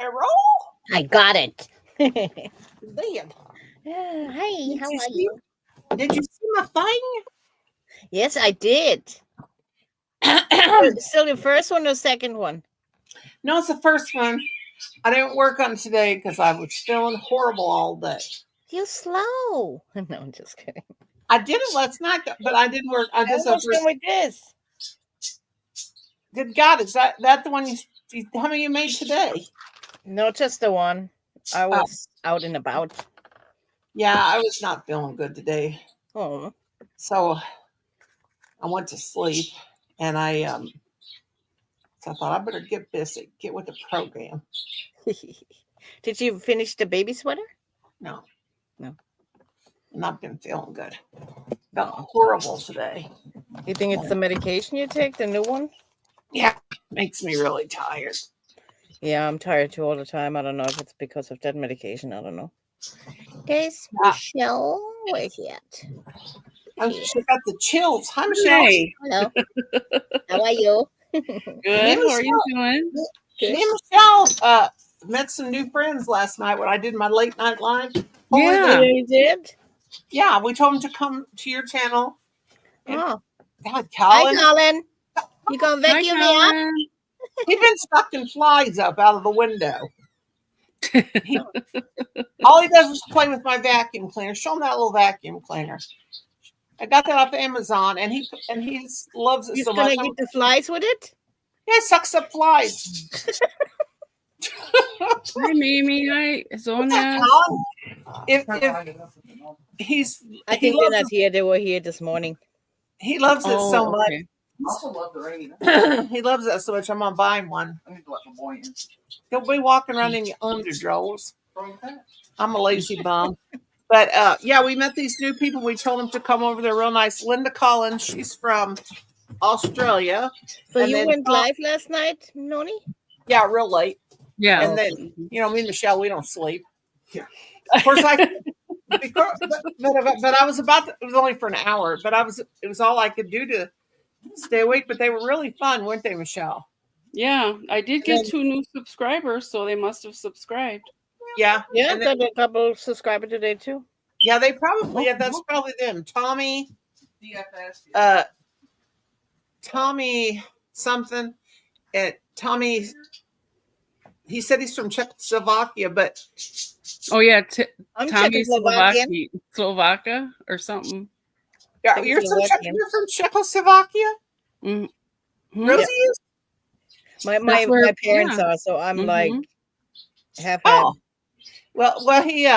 Hello? I got it. Did. Hi, how are you? Did you see my thing? Yes, I did. Still the first one or second one? No, it's the first one. I didn't work on today because I was feeling horrible all day. You're slow. No, I'm just kidding. I did it last night, but I didn't work. I just What's wrong with this? Good God, is that the one how many you made today? No, just the one. I was out and about. Yeah, I was not feeling good today. Oh. So I went to sleep and so I thought I better get busy, get with the program. Did you finish the baby sweater? No. No. Not been feeling good. Felt horrible today. You think it's the medication you take, the new one? Yeah, makes me really tired. Yeah, I'm tired too all the time. I don't know if it's because of that medication. I don't know. There's Michelle. Where's she at? She got the chills. Hi, Michelle. Hey. Hello. How are you? Good. How are you doing? Good. Me and Michelle met some new friends last night when I did my late night live. Yeah, you did. Yeah, we told them to come to your channel. Oh, God, hi, Colin. Colin. You gonna vacuum me up? He's been sucking flies up out of the window. All he does is play with my vacuum cleaner. Show him that little vacuum cleaner. I got that off Amazon, and he loves it so much. He's gonna get the flies with it? Yeah, it sucks up flies. Hi, Mimi. Hi, Sonia. If he's, I think they're not here. They were here this morning. He loves it so much. Okay. I also love the rain. He loves that so much. I'm gonna buy him one. I need to let my boy in. He'll be walking around in your underdrawers. I'm a lazy bum. But yeah, we met these new people. We told them to come over. They're real nice. Linda Collins, she's from Australia. So And you then went live last night, Noni? Yeah, real late. Yeah. And then, me and Michelle, we don't sleep. Yeah. Of course, but I was it was only for an hour, but it was all I could do to stay awake. But they were really fun, weren't they, Michelle? Yeah, I did get 2 new subscribers, so they must have subscribed. Yeah. Yeah, got a couple subscribers today too. Yeah, they probably, that's probably them. Tommy, Tommy something, Tommy, he said he's from Czechoslovakia, but. Oh, yeah, I'm Tommy Czechoslovakian. Slovaka or something. Yeah, you're from Czechoslovakia? Mm-hmm. Rosie is? My parents are, so I'm like half. Oh, well, he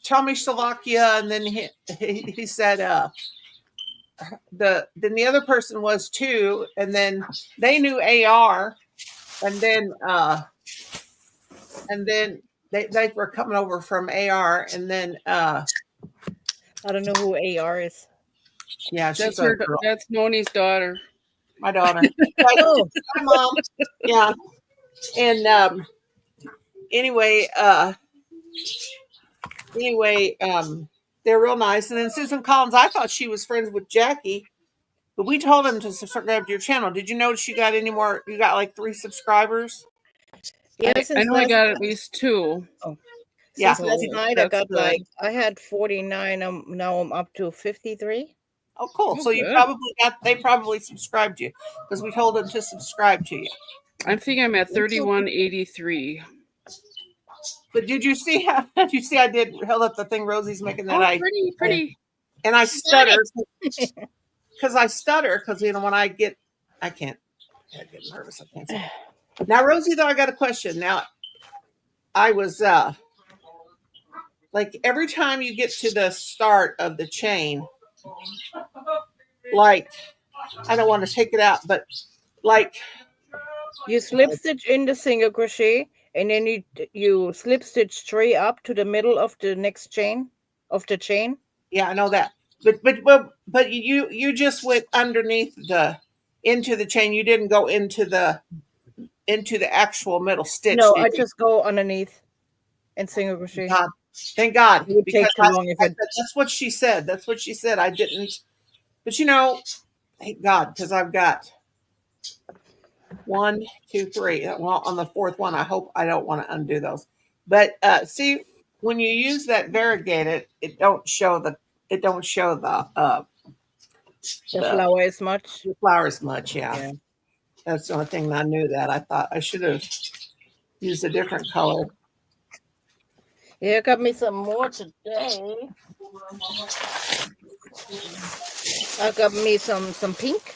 Tommy Slovakia, and then he said then the other person was too, and then they knew AR, and then they were coming over from AR, and then I don't know who AR is. Yeah, she's that's Noni's daughter. My daughter. My mom. Yeah. And anyway, they're real nice. And then Susan Collins, I thought she was friends with Jackie, but we told them to subscribe to your channel. Did you notice you got any more? You got like 3 subscribers? Yes, I know I got at least 2. Oh. Yeah. Since last night I got I had 49. Now I'm up to 53. Oh, cool. So you they probably subscribed you because we told them to subscribe to you. I think I'm at 3183. But did you see I held up the thing Rosie's making that pretty. And I stutter because when I get nervous, I can't say. Now, Rosie, though, I got a question. Now, I was like every time you get to the start of the chain, like I don't want to take it out, but like you slip stitch in the single crochet, and then you slip stitch straight up to the middle of the next chain of the chain. Yeah, I know that. But you just went underneath into the chain. You didn't go into the actual middle stitch. No, I just go underneath and single crochet. Thank God. It would take too long that's what she said. That's what she said. I didn't. But thank God, because I've got 1, 2, 3. Well, on the fourth one, I hope I don't want to undo those. But see, when you use that variegated, it don't show the The the flower is much. flowers much. Yeah. Yeah. That's the only thing I knew that. I thought I should have used a different color. Yeah, got me some more today. I got me some pink.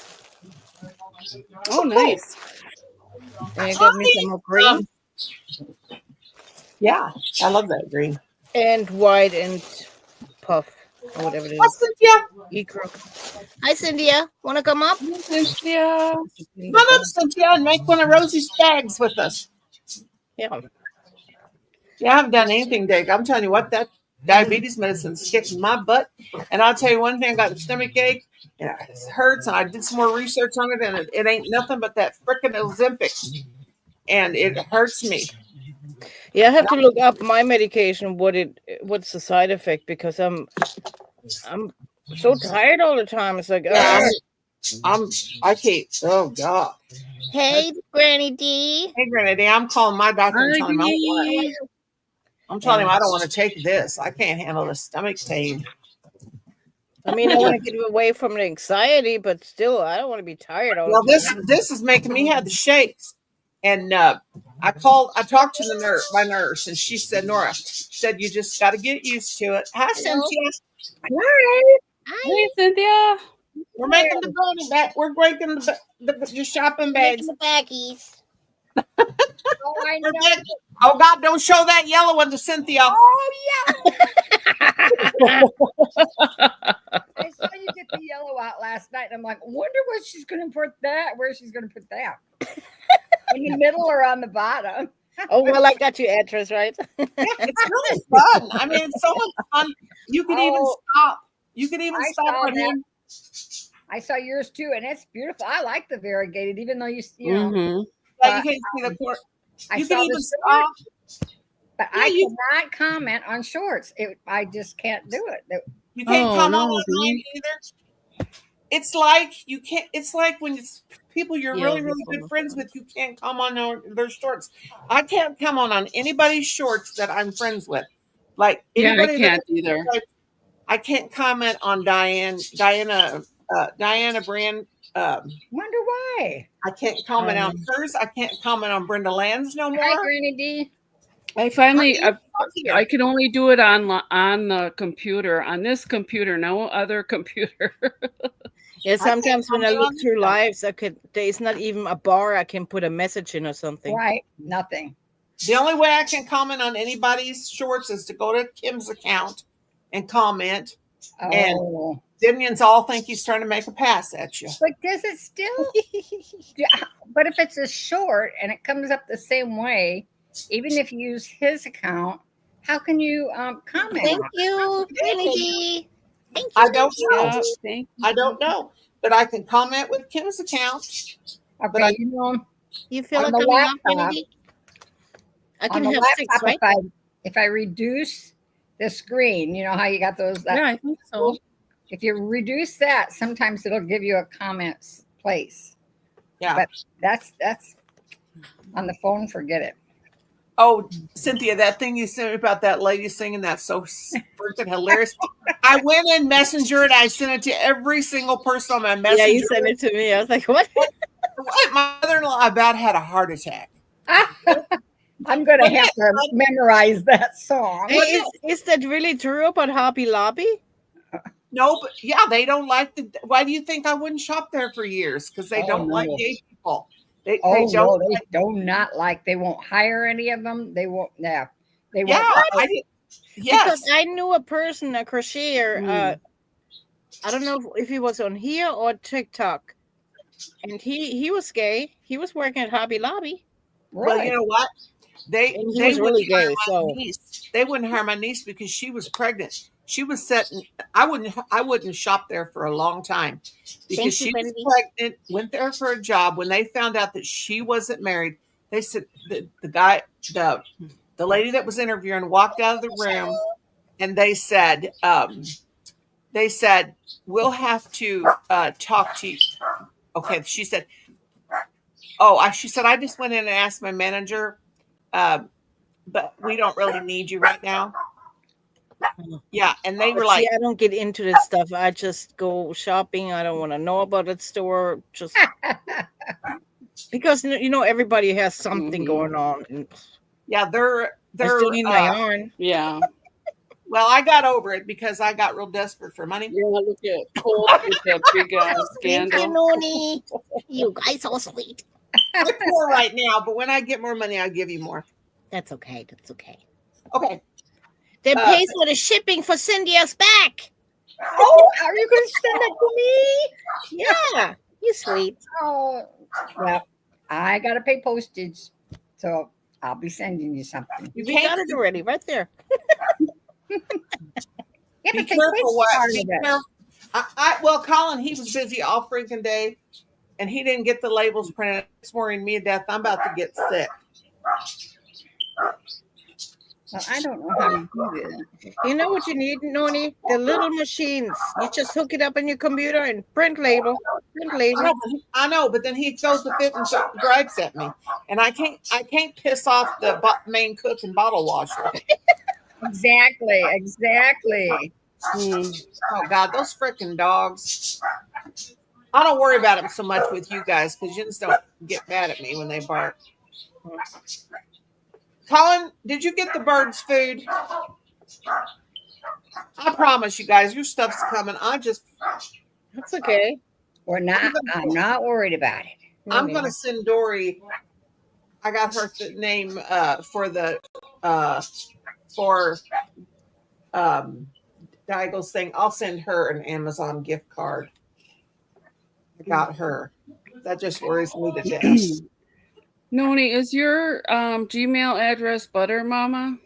Oh, nice. And I got me some more green Um, yeah, I love that green. and white and puff or whatever it Hi, is. Cynthia. E-crook. Hi, Cynthia. Want to come up? Yeah. Come up, Cynthia, and make one of Rosie's bags with us. Yeah. Yeah, I haven't done anything, Dave. I'm telling you what, that diabetes medicine's kicking my butt. And I'll tell you one thing, I got a stomach ache, and it hurts, and I did some more research on it, and it ain't nothing but that frickin' Ozempic. And it hurts me. Yeah, I have to look up my medication, what's the side effect, because I'm so tired all the time. It's like, Yeah, I can't. Oh, God. hey, Granny D. Hey, Granny, I'm calling my doctor and telling him I'm telling him I don't want to take this. I can't handle the stomach pain. I mean, I want to get away from the anxiety, but still, I don't want to be tired all Well, the time. this is making me have the shakes. And I talked to my nurse, and she said, Nora, said, you just got to get used to it. Hi, Cynthia. Hey, Cynthia. We're making the body back. We're breaking the shopping bags. the baggies. We're back. Oh, God, don't show that yellow one to Cynthia. Oh, yeah. I saw you get the yellow out last night, and I'm like, wonder what she's going to put that, where she's going to put that. In the middle or on the bottom. Oh, well, I got your address, right? Yeah, it's really fun. I mean, it's so much fun. You could even stop. You could even I stop saw right that. here. I saw yours too, and it's beautiful. I like the variegated, even though you know. Mm-hmm. Yeah, you can't see the court. I You saw can even the stop. but Yeah, I you- cannot comment on shorts. I just can't do it. You can't Oh, come no, on online either. It's like you can't. It's like when it's people you're Yeah, really, we really call good them friends with. You can't come on their shorts. I can't come on anybody's shorts that I'm friends with. Like Yeah, I anybody that can't either. I can't comment on Diana Brand. Wonder why. I can't comment on hers. I can't comment on Brenda Land's no more. Hi, Granny D. I finally, How do you talk here? I can only do it on the computer, on this computer, no other computer. Yeah, sometimes when I look through Yeah. lives, there's not even a bar I can put a message in or something. Right, nothing. The only way I can comment on anybody's shorts is to go to Kim's account and comment. And Oh, Dimians all think he's trying to make a pass at you. but does it still? Yeah, but if it's a short and it comes up the same way, even if you use his account, how can you comment? Thank you, Granny D. Thank you. I don't know. Yeah, thank you. I don't know. But I can comment with Kim's account. Okay, But I- you know, You feel on like the coming up, laptop- Granny D? I on can the have six, laptop, right? if I reduce the screen, you know how you got those. Yeah, I think so. If you reduce that, sometimes it'll give you a comments place. Yeah. But that's on the phone. Forget it. Oh, Cynthia, that thing you sent me about that lady singing, that's so freaking hilarious. I went in Messenger and I sent it to every single person on my Messenger. Yeah, you sent it to me. I was like, what? What? My mother-in-law about had a heart attack. I'm going to have to memorize that song. Hey, is that really true about Hobby Lobby? No, but yeah, they don't like the. Why do you think I wouldn't shop there for years? Because they Oh, don't like no. gay people. They Oh, don't. no, they do not like. They won't hire any of them. They won't. Yeah, they won't. Yeah, I did. Yes. Because I knew a person, a crocheter. I don't know if he was on here or TikTok, and he was gay. He was working at Hobby Lobby. Well, Really? you know what? They And he was really wouldn't hire gay, my so- niece. They wouldn't hire my niece because she was pregnant. She was setting. I wouldn't shop there for a long time because Thank you, she was Benedict. pregnant. Went there for a job. When they found out that she wasn't married, they said the lady that was interviewing walked out of the room, and they said we'll have to talk to you. Okay, she said, Oh, she said, I just went in and asked my manager, but we don't really need you right now. Yeah, and they were like, See, I don't get into this stuff. I just go shopping. I don't want to know about the store. Just because everybody has something going on. And yeah, I still need my yarn. Yeah. Well, I got over it because I got real desperate for money. Yeah, look at Cole with that big scandal. Noni. You guys are sweet. I'm poor right now, but when I get more money, I'll give you more. That's okay. That's okay. Okay. Then pays for the shipping for Cindy us back. Oh, are you going to send that to me? Yeah, you sweet. Oh, well, I got to pay postage, so I'll be sending you something. You got it already, right there. Yeah, Be but the careful what. part Be of it. careful. Well, Colin, he was busy all freaking day, and he didn't get the labels printed. It's worrying me to death. I'm about to get sick. Well, I don't know how to do that. You know what you need, Noni? The little machines. You just hook it up on your computer and print label. Print label. I know, but then he throws the fit and gripes at me, and I can't piss off the main cook and bottle washer. Exactly. Oh God, those freaking dogs! I don't worry about them so much with you guys because you just don't get mad at me when they bark. Colin, did you get the birds food? I promise you guys, your stuff's coming. That's okay. I'm not worried about it. I'm gonna send Dory. I got her name for the Daigo's thing. I'll send her an Amazon gift card. I got her. That just worries me to death. Noni, is your Gmail address Butter Mama?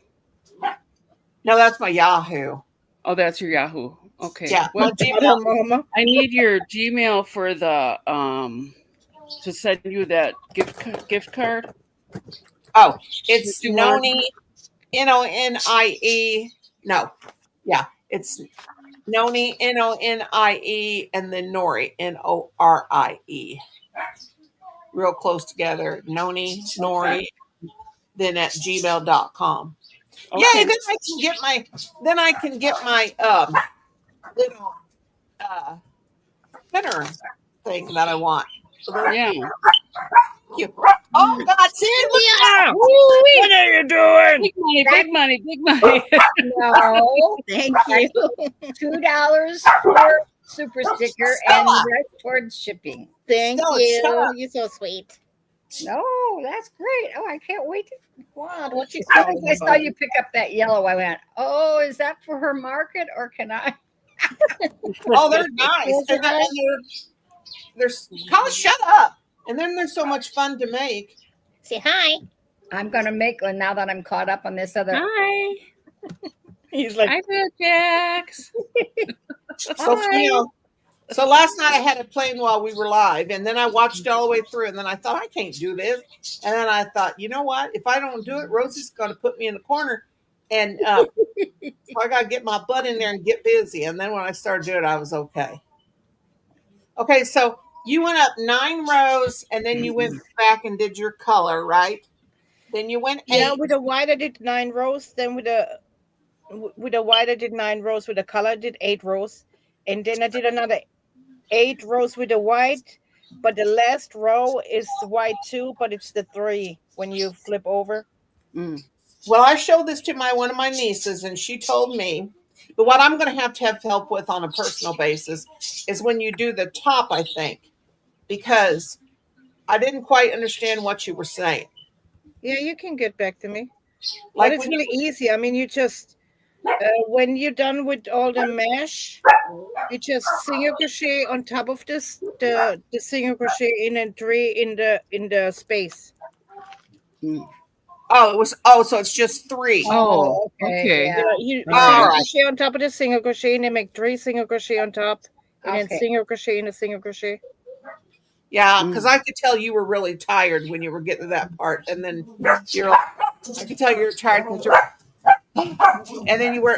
No, that's my Yahoo. Oh, that's your Yahoo. Okay. Yeah, Well, Butter Mama. I need your Gmail for the to send you that gift card. Oh, it's Noni, Nonie. No, yeah, it's Noni, Nonie, and then Nori, Norie. Real close together. Noni, Nori, then at gmail.com. Okay. Yeah, then I can get my little printer thing that I want. Yeah. Oh God, Cynthia! What are you doing? Big money. No, Thank you. $2 for super sticker and the rest towards shipping. Thank Stella, you. shut up. You're so sweet. No, that's great. Oh, I can't wait to. What you I think I saw you pick up that yellow. I went, oh, is that for her market or can I? Oh, they're nice. And they're Colin, shut up. And then they're so much fun to make. Say hi. I'm going to make one now that I'm caught up on this other. Hi. He's like, Hi, Jax. So last night I had it playing while we were live, and then I watched it all the way through, and then I thought, I can't do this. And then I thought, you know what? If I don't do it, Rosie's going to put me in the corner. And so I got to get my butt in there and get busy. And then when I started doing it, I was okay. Okay, so you went up 9 rows, and then you went back and did your color, right? Then you went 8. yeah, with the white I did 9 rows. Then with the white I did 9 rows. With the color I did 8 rows. And then I did another 8 rows with the white. But the last row is white too, but it's the 3 when you flip over. Well, I showed this to one of my nieces, and she told me, but what I'm going to have help with on a personal basis is when you do the top, I think, because I didn't quite understand what you were saying. Yeah, you can get back to me. Like But it's really easy. I mean, you just when you're done with all the mesh, you just single crochet on top of this, the single crochet in and 3 in the space. So it's just 3. Oh, okay. Yeah. You All single right. crochet on top of the single crochet, and then make 3 single crochet on top, and then Okay. single crochet in the single crochet. Yeah, because I could tell you were really tired when you were getting to that part, and then I could tell you were tired because And then you were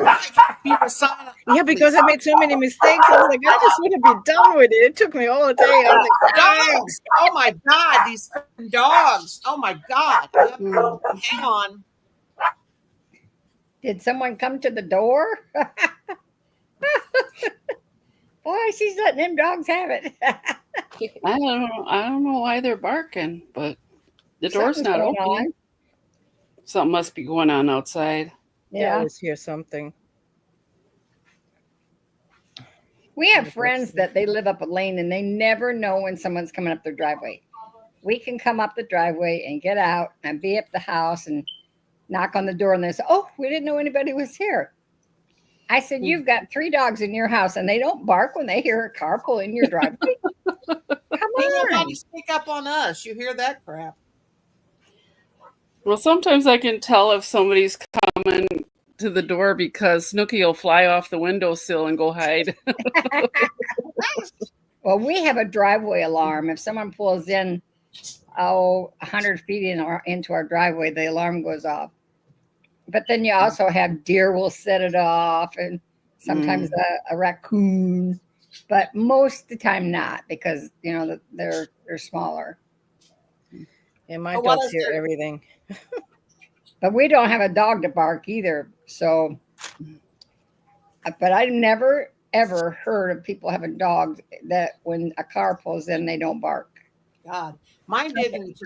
silent. Yeah, because I made so many mistakes. I was like, I just want to be done with it. It took me all day. I was like, Dogs. Oh my God, these freaking dogs. Oh my God. Yep. Mm. Hang on. Did someone come to the door? Boy, she's letting them dogs have it. I don't know why they're barking, but the door's Something's not going opening. on. Something must be going on outside. I Yeah. always hear something. We have friends that they live up a lane and they never know when someone's coming up their driveway. We can come up the driveway and get out and be at the house and knock on the door and they say, oh, we didn't know anybody was here. I said, you've got 3 dogs in your house and they don't bark when they hear a car pull in your driveway. Come Ain't on. nobody speak up on us. You hear that crap? Well, sometimes I can tell if somebody's coming to the door because Snooky will fly off the windowsill and go hide. Well, we have a driveway alarm. If someone pulls in, 100 feet into our driveway, the alarm goes off. But then you also have deer will set it off and sometimes a raccoon, but most of the time not because, you know, they're smaller. And my But what dogs is hear there- everything. But we don't have a dog to bark either. So, but I never, ever heard of people having dogs that when a car pulls in, they don't bark. God, mine didn't.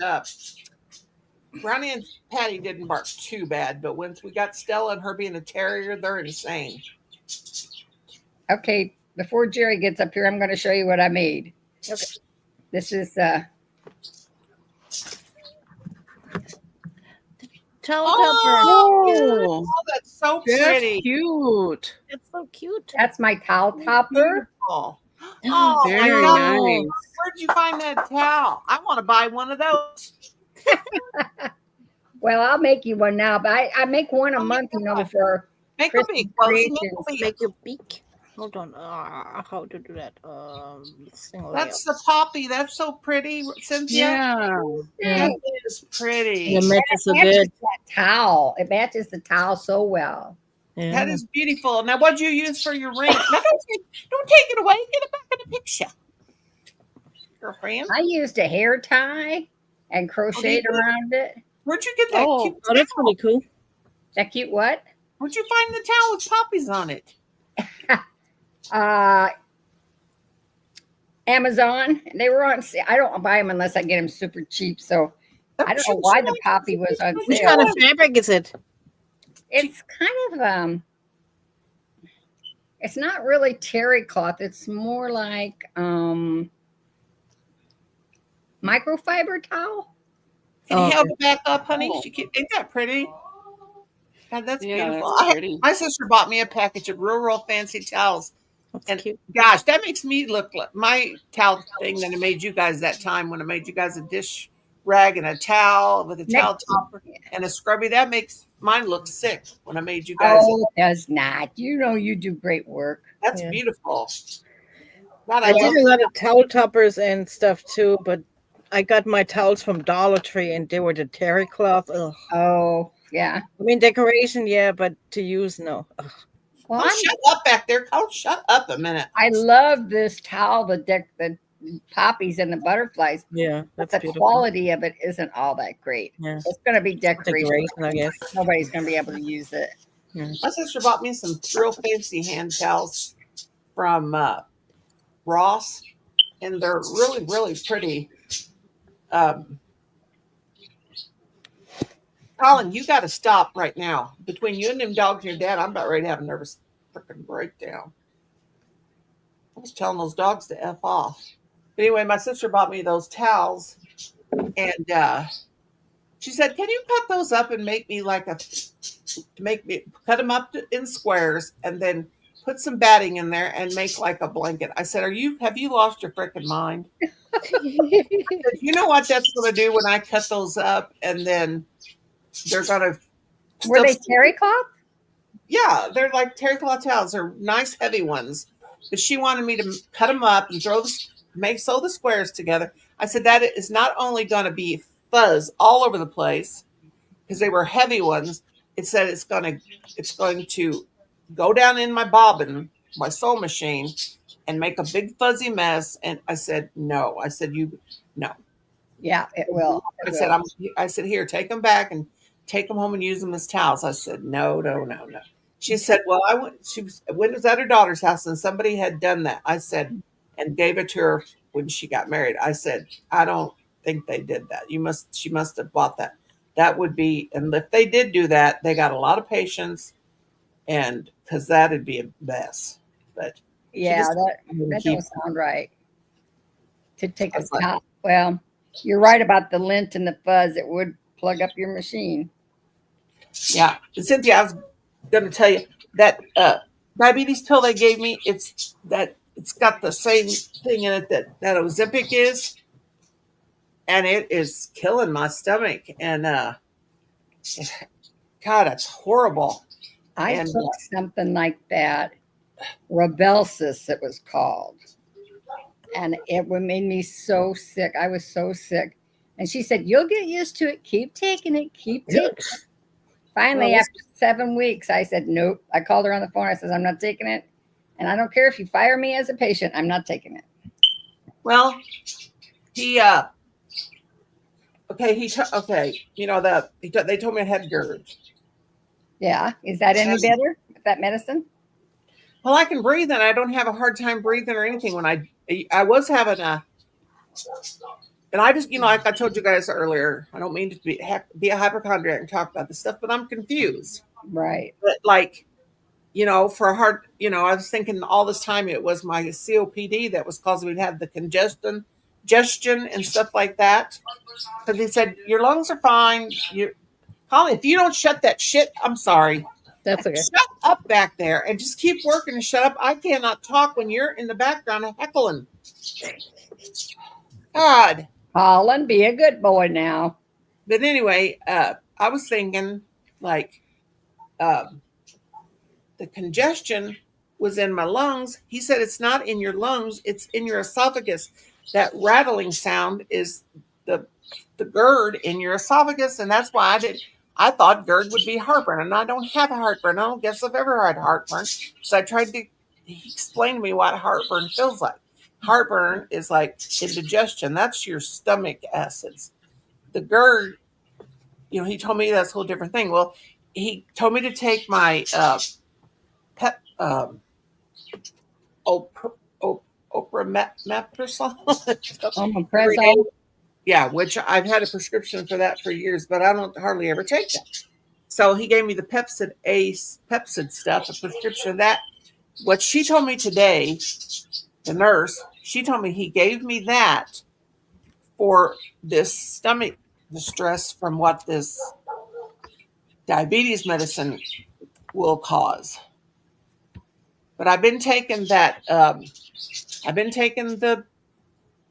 Brownie and Patty didn't bark too bad, but once we got Stella and her being a terrier, they're insane. Okay, before Jerry gets up here, I'm going to show you what I made. Okay. This is Towel Oh, that's so That's pretty. cute. It's so cute. that's my towel topper. Beautiful. Oh my Very God. nice. Where'd you find that towel? I want to buy one of those. Well, I'll make you one now, but I make one a Oh, month, you know, yeah. for Make a Christmas big clothes. creations. Make your beak. Hold on. How to do that? Single That's the poppy. That's so pretty, Cynthia. Yeah. That is pretty. layout. The matches so matches good. that towel. It matches the towel so well. Yeah. That is beautiful. Now, what'd you use for your ring? Now, don't take it away. Get it back in the picture. Girlfriend, I used a hair tie and crocheted did you? around it. where'd you get that Oh. cute Oh, that's towel? pretty cool. That cute what? Where'd you find the towel with poppies on it? Amazon. They were on sale. I don't buy them unless I get them super cheap. So I don't know why the poppy was on Which sale. kind of fabric is it? It's kind of it's not really terry cloth. It's more like microfiber towel. Can you Okay. help it back up, honey? Oh. Ain't that pretty? God, that's Yeah, beautiful. that's pretty. My sister bought me a package of real fancy towels. That's And cute. gosh, that makes me look like my towel thing that I made you guys that time when I made you guys a dish rag and a towel with a towel topper and a scrubby. That makes mine look sick when I made you guys. Oh, it does not. You know you do great work. That's Yeah. beautiful. God, I I did love a lot of towel toppers and stuff too, but I got my towels from Dollar Tree and they were the terry cloth. Ugh. Oh, yeah. I mean, decoration, yeah, but to use, no. Ugh. Well, Oh, shut up back there. Oh, shut up a minute. I love this towel, the poppies and the butterflies. Yeah, But that's the beautiful. quality of it isn't all that great. Yeah. It's going to be decoration. Decoration, I guess. Nobody's going to be able to use it. My sister bought me some real fancy hand towels from Ross, and they're really, really pretty. Colin, you got to stop right now. Between you and them dogs and your dad, I'm about ready to have a nervous freaking breakdown. I was telling those dogs to F off. But anyway, my sister bought me those towels, and she said, "Can you cut those up and make me cut them up in squares, and then put some batting in there and make like a blanket?" I said, have you lost your freaking mind? You know what that's going to do when I cut those up, and then they're going to. Were they terry cloth? Yeah, they're like terry cloth towels. They're nice, heavy ones. But she wanted me to cut them up and sew the squares together. I said that is not only going to be fuzz all over the place because they were heavy ones. it said it's going to go down in my bobbin, my sewing machine, and make a big fuzzy mess. And I said, no. I said, no. Yeah, it will. I said, I said, here, take them back and take them home and use them as towels. I said, no. She said, well, she was at her daughter's house and somebody had done that. I said, and gave it to her when she got married. I said, I don't think they did that. She must have bought that. That would be, and if they did do that, they got a lot of patience, and because that'd be a mess. But Yeah, that keep- don't sound right. To take a Sounds like- top. Well, you're right about the lint and the fuzz. It would plug up your machine. Yeah, and Cynthia, I was going to tell you that diabetes pill they gave me. It's got the same thing in it that Ozempic is, and it is killing my stomach. And God, it's horrible. I And, took something like that, Rybelsus it was called, and it made me so sick. I was so sick, and she said, "You'll get used to it. Keep taking it. Keep taking it." Finally, Well, after 7 weeks, I said, "Nope." I called her on the phone. I said, "I'm not taking it, and I don't care if you fire me as a patient. I'm not taking it." Well, he okay. You know they told me I had GERD. Yeah, is that any better with that medicine? Well, I can breathe and I don't have a hard time breathing or anything. When I was having and I just, like I told you guys earlier, I don't mean to be a hypochondriac and talk about this stuff, but I'm confused. Right. But for a heart, I was thinking all this time it was my COPD that was causing me to have the congestion and stuff like that. Because they said, your lungs are fine. Holly, if you don't shut that shit, I'm sorry. That's okay. Shut up back there and just keep working and shut up. I cannot talk when you're in the background heckling. God. Colin, be a good boy now. But anyway, I was thinking the congestion was in my lungs. He said it's not in your lungs, it's in your esophagus. That rattling sound is the GERD in your esophagus, and that's why I thought GERD would be heartburn, and I don't have a heartburn. I don't guess I've ever had heartburn. So I tried to explain to me what heartburn feels like. Heartburn is like indigestion. That's your stomach acids. The GERD, he told me that's a whole different thing. Well, he told me to take my Omeprazole. Yeah, which I've had a prescription for that for years, but I don't hardly ever take that. So he gave me the Pepcid stuff, a prescription of that. What she told me today, the nurse, she told me he gave me that for this stomach distress from what this diabetes medicine will cause. But I've been taking that. I've been taking the.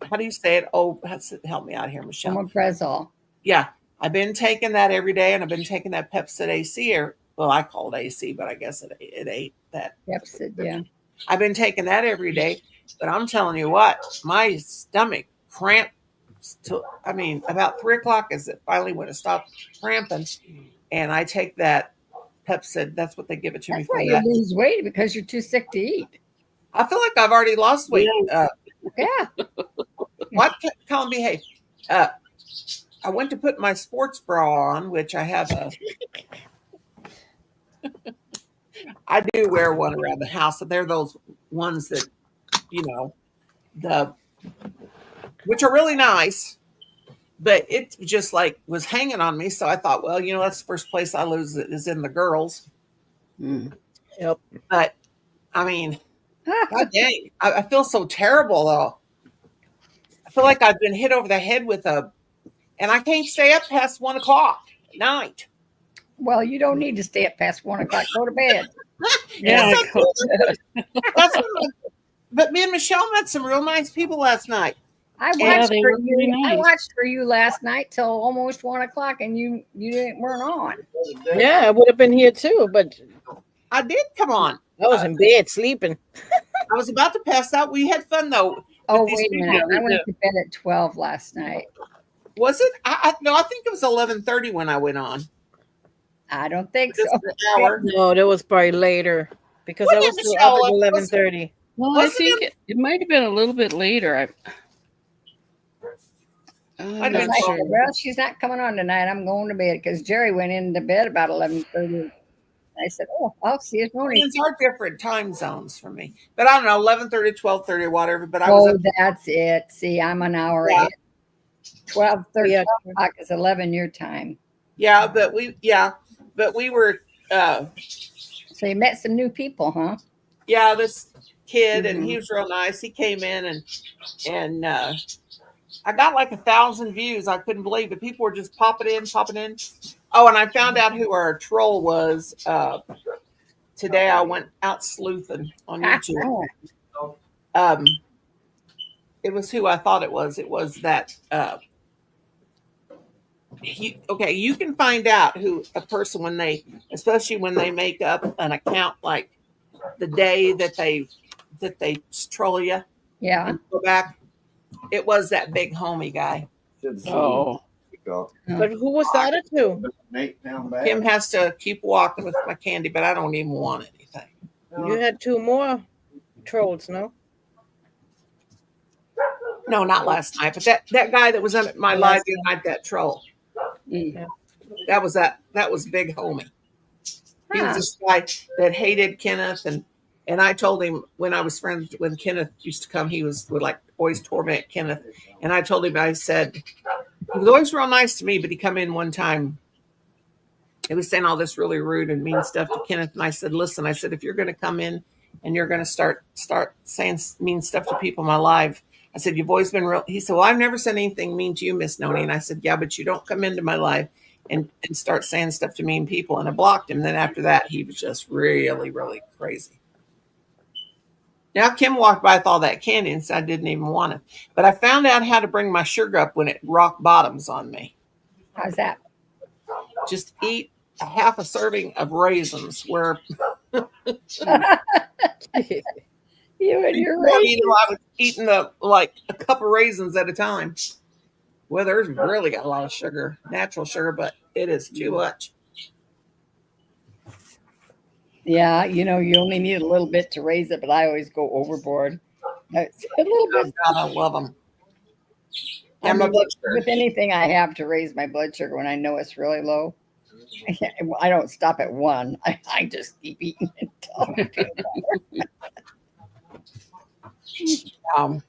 How do you say it? Oh, help me out here, Michelle. Omeprazole. Yeah, I've been taking that every day, and I've been taking that Pepcid AC. Well, I call it AC, but I guess it ain't that. Pepcid, yeah. I've been taking that every day, but I'm telling you what, my stomach cramped. About 3:00 is it finally when it stopped cramping, and I take that Pepcid. That's what they give it to me That's for. why you lose weight, because you're too sick to eat. I feel like I've already lost weight. Yeah. What? Colin, behave. I went to put my sports bra on, which I have I do wear one around the house. So they're those ones that, which are really nice, but it just was hanging on me. So I thought, well, that's the first place I lose it is in the girls. Yep. But God dang, I feel so terrible though. I feel like I've been hit over the head and I can't stay up past 1:00 at night. Well, you don't need to stay up past 1:00. Go to bed. Yeah. But me and Michelle met some real nice people last night. I Yeah, watched they for were you. really I nice. watched for you last night till almost 1:00, and you weren't on. Yeah, I would have been here too, but I did come on. I was in bed sleeping. I was about to pass out. We had fun though. Oh, With these wait a minute. people. I went to bed at 12 last night. Was it? No, I think it was 11:30 when I went on. I don't think Just so. an hour. No, that was probably later because I Wasn't was it, still up Michelle? at 11:30. Well, I Wasn't think it might have been a little bit later. I'm Might have Because been not I sure. said, well, she's not coming on tonight. I'm going to bed because Jerry went into bed about 11:30. I said, oh, I'll see you morning. These are different time zones for me. But I don't know, 11:30, 12:30, whatever. But I was Oh, up. that's it. See, I'm an hour Yeah. ahead. 12, 13 Yeah. o'clock is 11 your time. Yeah, but we were So you met some new people, huh? yeah, this kid and he Mhm. was real nice. He came in and I got like 1,000 views. I couldn't believe it. People were just popping in, popping in. Oh, and I found out who our troll was. Today I went out sleuthing on YouTube. Um, it was who I thought it was. It was that. Okay, you can find out who a person when they, especially when they make up an account like the day that they troll you Yeah. and go back. It was that big homie guy. Oh, But who was the other two? Kim has to keep walking with my candy, but I don't even want anything. You had two more trolls, no? No, not last night, but that guy that was on my Oh, live last the other night, that troll. mm. That was big homie. He was Huh. this guy that hated Kenneth, and I told him when I was friends when Kenneth used to come, he would like always torment Kenneth, and I told him, I said he was always real nice to me, but he come in one time. He was saying all this really rude and mean stuff to Kenneth, and I said, listen, I said if you're going to come in and you're going to start saying mean stuff to people in my life, I said you've always been real. He said, well, I've never said anything mean to you, Miss Noni, and I said, yeah, but you don't come into my life and start saying stuff to mean people. And I blocked him. And then after that, he was just really, really crazy. Now, Kim walked by with all that candy and said I didn't even want it. But I found out how to bring my sugar up when it rock bottoms on me. How's that? Just eat a half a serving of raisins where You and your before, raisins. I was eating like a cup of raisins at a time. Well, there's really got a lot of sugar, natural sugar, but it is too much. Yeah, you only need a little bit to raise it, but I always go overboard. It's a little Oh, bit. God, I love them. I Yeah, my mean, blood sugar. with anything I have to raise my blood sugar when I know it's really low, I don't stop at one. I just keep eating until I feel Um,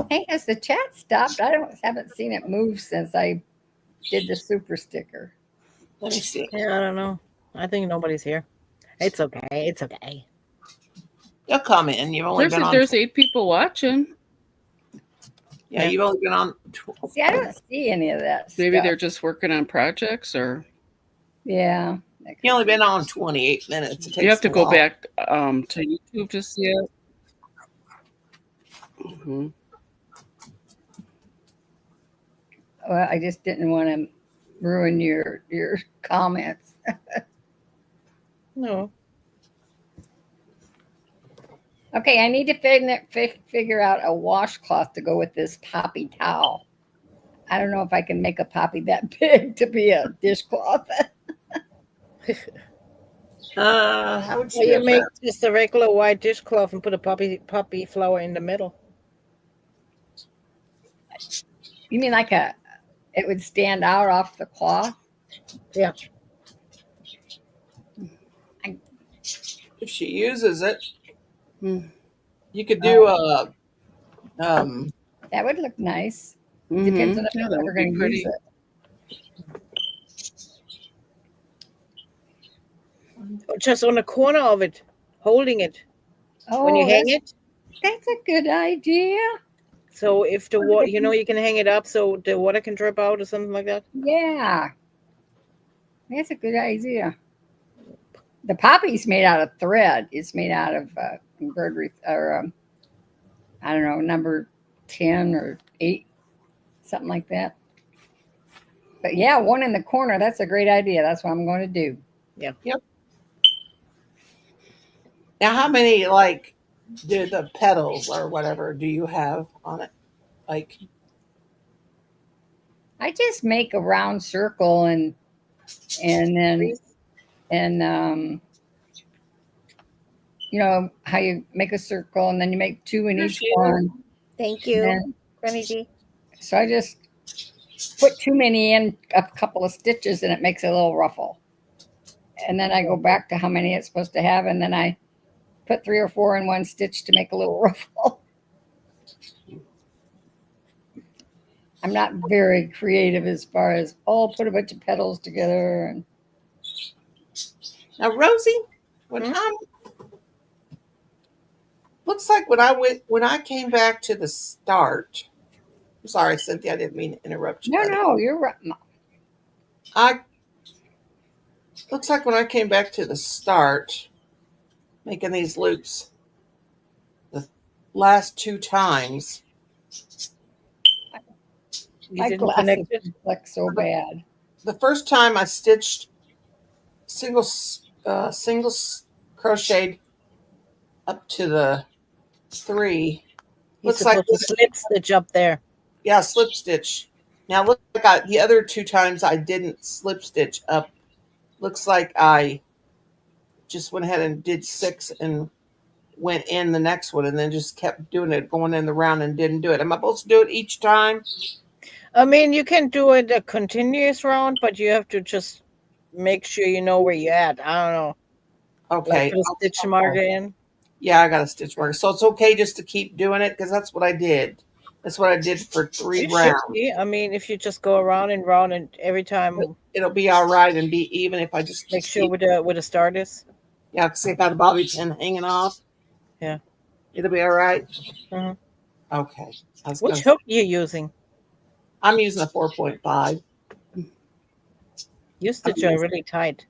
Hey, has the chat stopped? I haven't seen it move since I did the super sticker. let me see. Yeah, I don't know. I think nobody's here. It's okay. It's okay. You'll come in. You've only been on. There's 8 people watching. Yeah, you've only been on. See, I don't see any of that Maybe stuff. they're just working on projects, or Yeah. You only been on 28 minutes. It takes you have to a go while. back to YouTube to see it. Mhm. Well, I just didn't want to ruin your comments. No. Okay, I need to figure out a washcloth to go with this poppy towel. I don't know if I can make a poppy that big to be a dishcloth. How would Well, you you do make that? just a regular white dishcloth and put a poppy flower in the middle. You mean like it would stand out off the cloth? Yeah. If she uses it, Mm. you could do a. That would look nice. Depends on if Yeah, I'm that ever would be going to pretty. use it. Just on the corner of it, holding it. Oh, When you hang it, that's a good idea. so if the water, you can hang it up so the water can drip out or something like that. Yeah, that's a good idea. The poppy's made out of thread. It's made out of embroidery, or I don't know, number 10 or 8, something like that. But yeah, one in the corner. That's a great idea. That's what I'm going to do. Yeah. Yep. Now, how many do the petals or whatever do you have on it? Like, I just make a round circle and and then you know how you make a circle and then you make 2 in each Appreciate it. one. Thank And you, then, Granny G. so I just put too many in a couple of stitches and it makes a little ruffle. And then I go back to how many it's supposed to have, and then I put 3 or 4 in one stitch to make a little ruffle. I'm not very creative as far as put a bunch of petals together. And Now, Rosie, looks like when I came back to the start. I'm sorry, Cynthia, I didn't mean to interrupt you. no, you're right. Looks like when I came back to the start, making these loops, the last 2 times, You My didn't glasses connect it. reflect so bad. the first time I stitched single crocheted up to the 3. You're Looks like supposed to slip stitch up there. Yeah, slip stitch. Now look like the other 2 times I didn't slip stitch up. Looks like I just went ahead and did 6 and went in the next one and then just kept doing it, going in the round and didn't do it. Am I supposed to do it each time? I mean, you can do it a continuous round, but you have to just make sure you know where you're at. I don't know. Okay. Like put a stitch marker in. Yeah, I got a stitch marker. So it's okay just to keep doing it because that's what I did. That's what I did for 3 It should rounds. be. I mean, if you just go around and round, and every time It'll be all right and be even if I just make sure keep, where the start is. yeah, see if I had a bobby pin hanging off. Yeah. It'll be all right. Mhm. Okay. Which hook you using? I'm using a 4.5. Your stitch are really tight.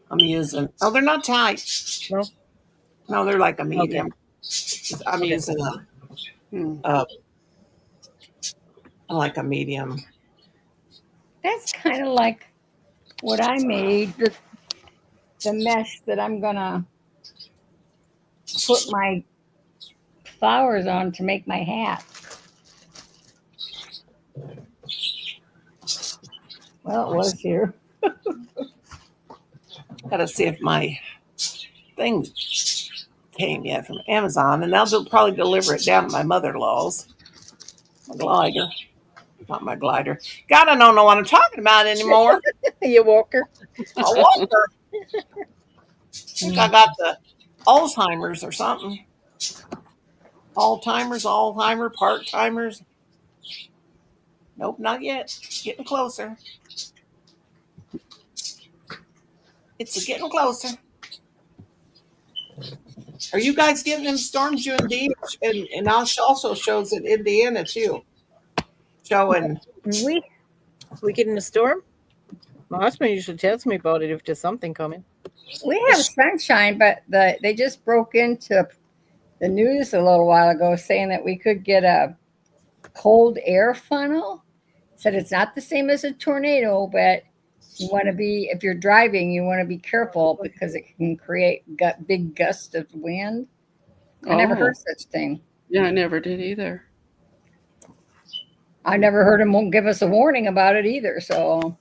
I'm using. Oh, they're not tight. No? No, they're like a medium. I'm Okay. using like a medium. That's kind of like what I made, the mesh that I'm gonna put my flowers on to make my hat. Well, it was here. Gotta see if my thing came yet from Amazon, and they'll probably deliver it down to my mother-in-law's. My glider. Not my glider. God, I don't know what I'm talking about anymore. You walker. A walker. I think I got the Alzheimer's or something. Alzheimer, part-timers. Nope, not yet. Getting closer. It's getting closer. Are you guys getting them storms, you and Dee? And also shows in Indiana, too. Showing. We get in a storm? My husband usually tells me about it if there's something coming. We have sunshine, but they just broke into the news a little while ago saying that we could get a cold air funnel. Said it's not the same as a tornado, but you want to be, if you're driving, you want to be careful because it can create big gusts of wind. I never heard such thing. Yeah, I never did either. I never heard them won't give us a warning about it either. So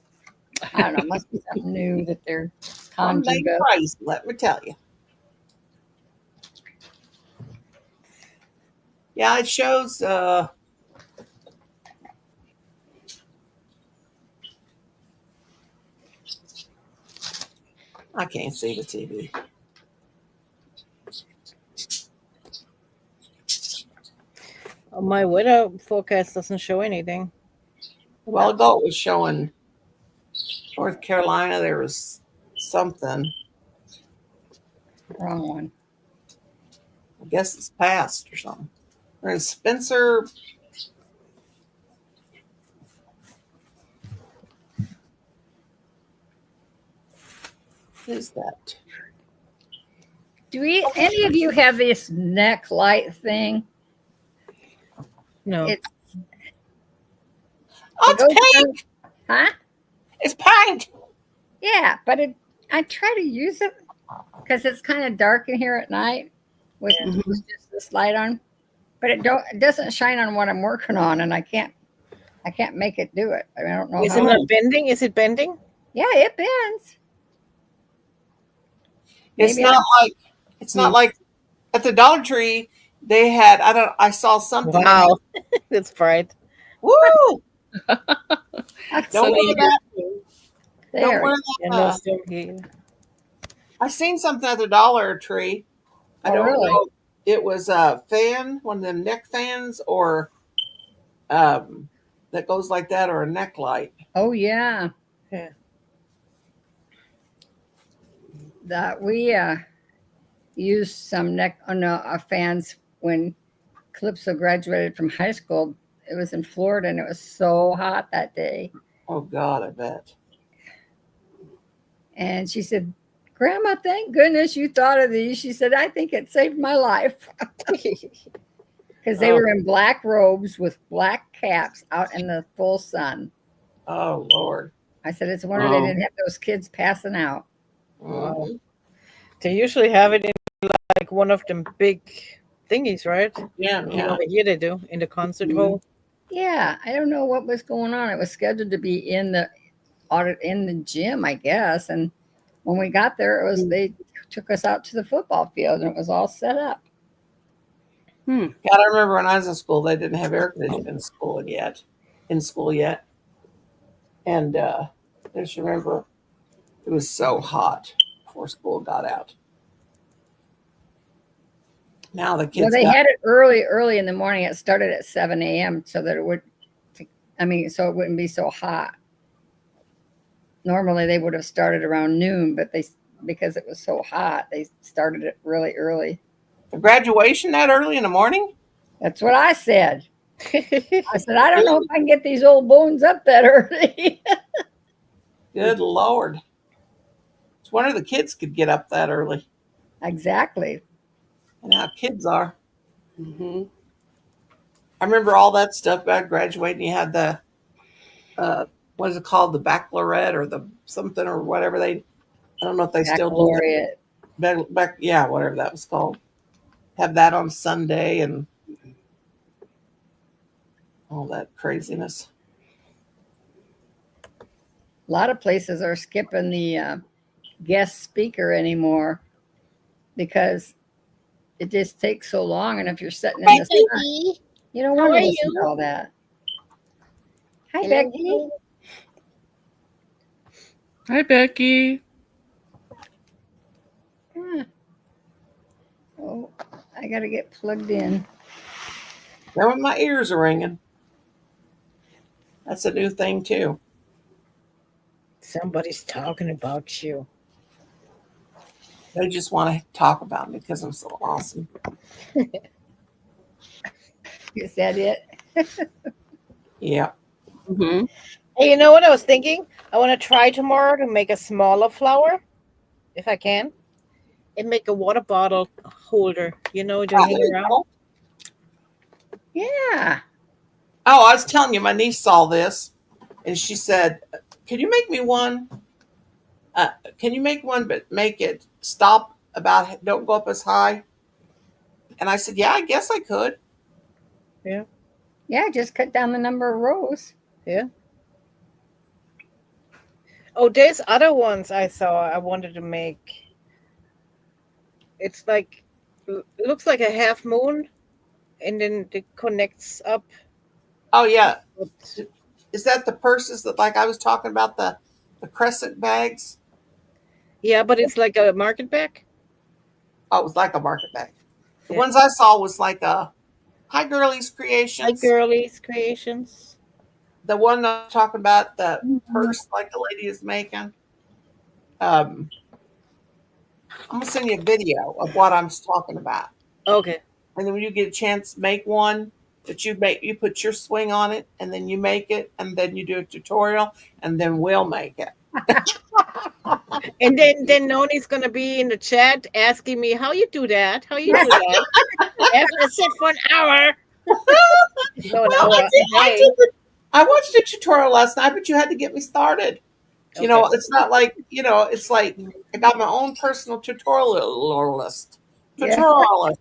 I don't know. Must be something new that they're conjuring up. Crazy, let me tell you. Yeah, it shows. I can't see the TV. My weather forecast doesn't show anything. A while ago, it was showing North Carolina. There was something. Wrong one. I guess it's past or something. Or in Spencer. What is that? Do any of you have this neck light thing? No. It's It's pink. huh? It's pink. Yeah, but I try to use it because it's kind of dark in here at night with just this light on. But it doesn't shine on what I'm working on, and I can't make it do it. I mean, I don't know. Is it not bending? Is it bending? Yeah, it bends. It's Maybe not like it's not like at the Dollar Tree they had I saw something they had. Wow, that's bright. Woo! I Don't Sunny wear here. that. Too. Don't there. wear And that. no still here. I seen something at the Dollar Tree. I Oh, don't really? know if it was a fan, one of them neck fans, or that goes like that, or a neck light. Oh, yeah. Yeah. That we used some fans when Calypso graduated from high school. It was in Florida and it was so hot that day. Oh God, I bet. And she said, Grandma, thank goodness you thought of these. She said, I think it saved my life. Because they Oh, were in black robes with black caps out in the full sun. oh Lord. I said, it's a wonder they didn't have those kids passing out. Wow. Mhm. They usually have it in like one of them big thingies, right? Yeah, And yeah. over here they do in the concert Mhm. hall. Yeah, I don't know what was going on. It was scheduled to be in the gym, I guess. And when we got there, they took us out to the football field and it was all set up. God, I remember when I was in school, they didn't have air conditioning in school yet. And I just remember it was so hot before school got out. Now the Well, kids they got had it early in the morning. It started at 7 a.m. so that so it wouldn't be so hot. Normally they would have started around noon, but because it was so hot, they started it really early. the graduation that early in the morning. That's what I said. I said, I don't know if I can get these old bones up that early. Good Lord. It's wonder the kids could get up that early. Exactly. And how kids are. Mm-hmm. I remember all that stuff about graduating. You had the what is it called, the baccalaureate or the something or whatever I don't know if they still do Baccalaureate. that. Yeah, whatever that was called. Have that on Sunday and all that craziness. A lot of places are skipping the guest speaker anymore because it just takes so long. And if you're sitting in the sun, you don't want to listen to all that. Hi, Becky. Hi, Becky. Ah. Oh, I got to get plugged in. Now my ears are ringing. That's a new thing too. Somebody's talking about you. They just want to talk about me because I'm so awesome. Is that it? Yeah. Mm-hmm. Hey, you know what I was thinking? I want to try tomorrow to make a smaller flower, if I can, and make a water bottle holder. You know, to hang around. Yeah. Oh, I was telling you, my niece saw this and she said, can you make me one? Can you make one, but make it stop don't go up as high? And I said, yeah, I guess I could. Yeah. Yeah, just cut down the number of rows. Yeah. Oh, there's other ones I saw I wanted to make. It's like it looks like a half moon, and then it connects up. Oh, yeah. But Is that the purses that, like I was talking about, the crescent bags? yeah, but it's like a market bag. Oh, it was like a market bag. The Yeah. ones I saw was like a Hi Girlies Like Creations. girlies creations. The one I'm talking about, the Mm-hmm. purse like the lady is making. I'm gonna send you a video of what I'm talking about, Okay. and then when you get a chance, make one that you put your swing on it, and then you make it, and then you do a tutorial, and then we'll make it. And then Noni's gonna be in the chat asking me how you do that. How you do that? I have to sit for an hour. No, an Well, hour a day. I watched a tutorial last night, but you had to get me started. You know, Okay. it's not like, it's like I got my own personal tutorial list. Yeah. Tutorial list.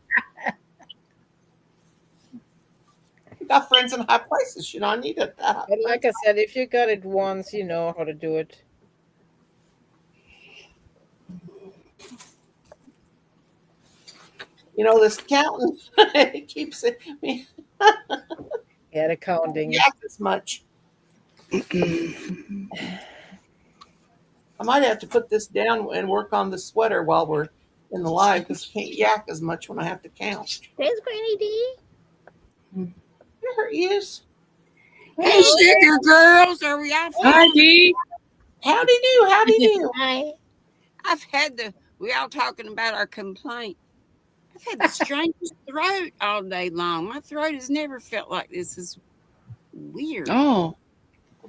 You got friends in high places. I need it. But like I said, if you got it once, you know how to do it. You know, this counting it keeps it me Yeah, the counting. yak as much. I might have to put this down and work on the sweater while we're in the live because I can't yak as much when I have to count. There's Granny D. There he is. Hey, sugar girls, are we all Hi, fine? Dee. Howdy do, howdy do. Hi. I've had we all talking about our complaint. I've had the strangest throat all day long. My throat has never felt like this. Is weird. Oh,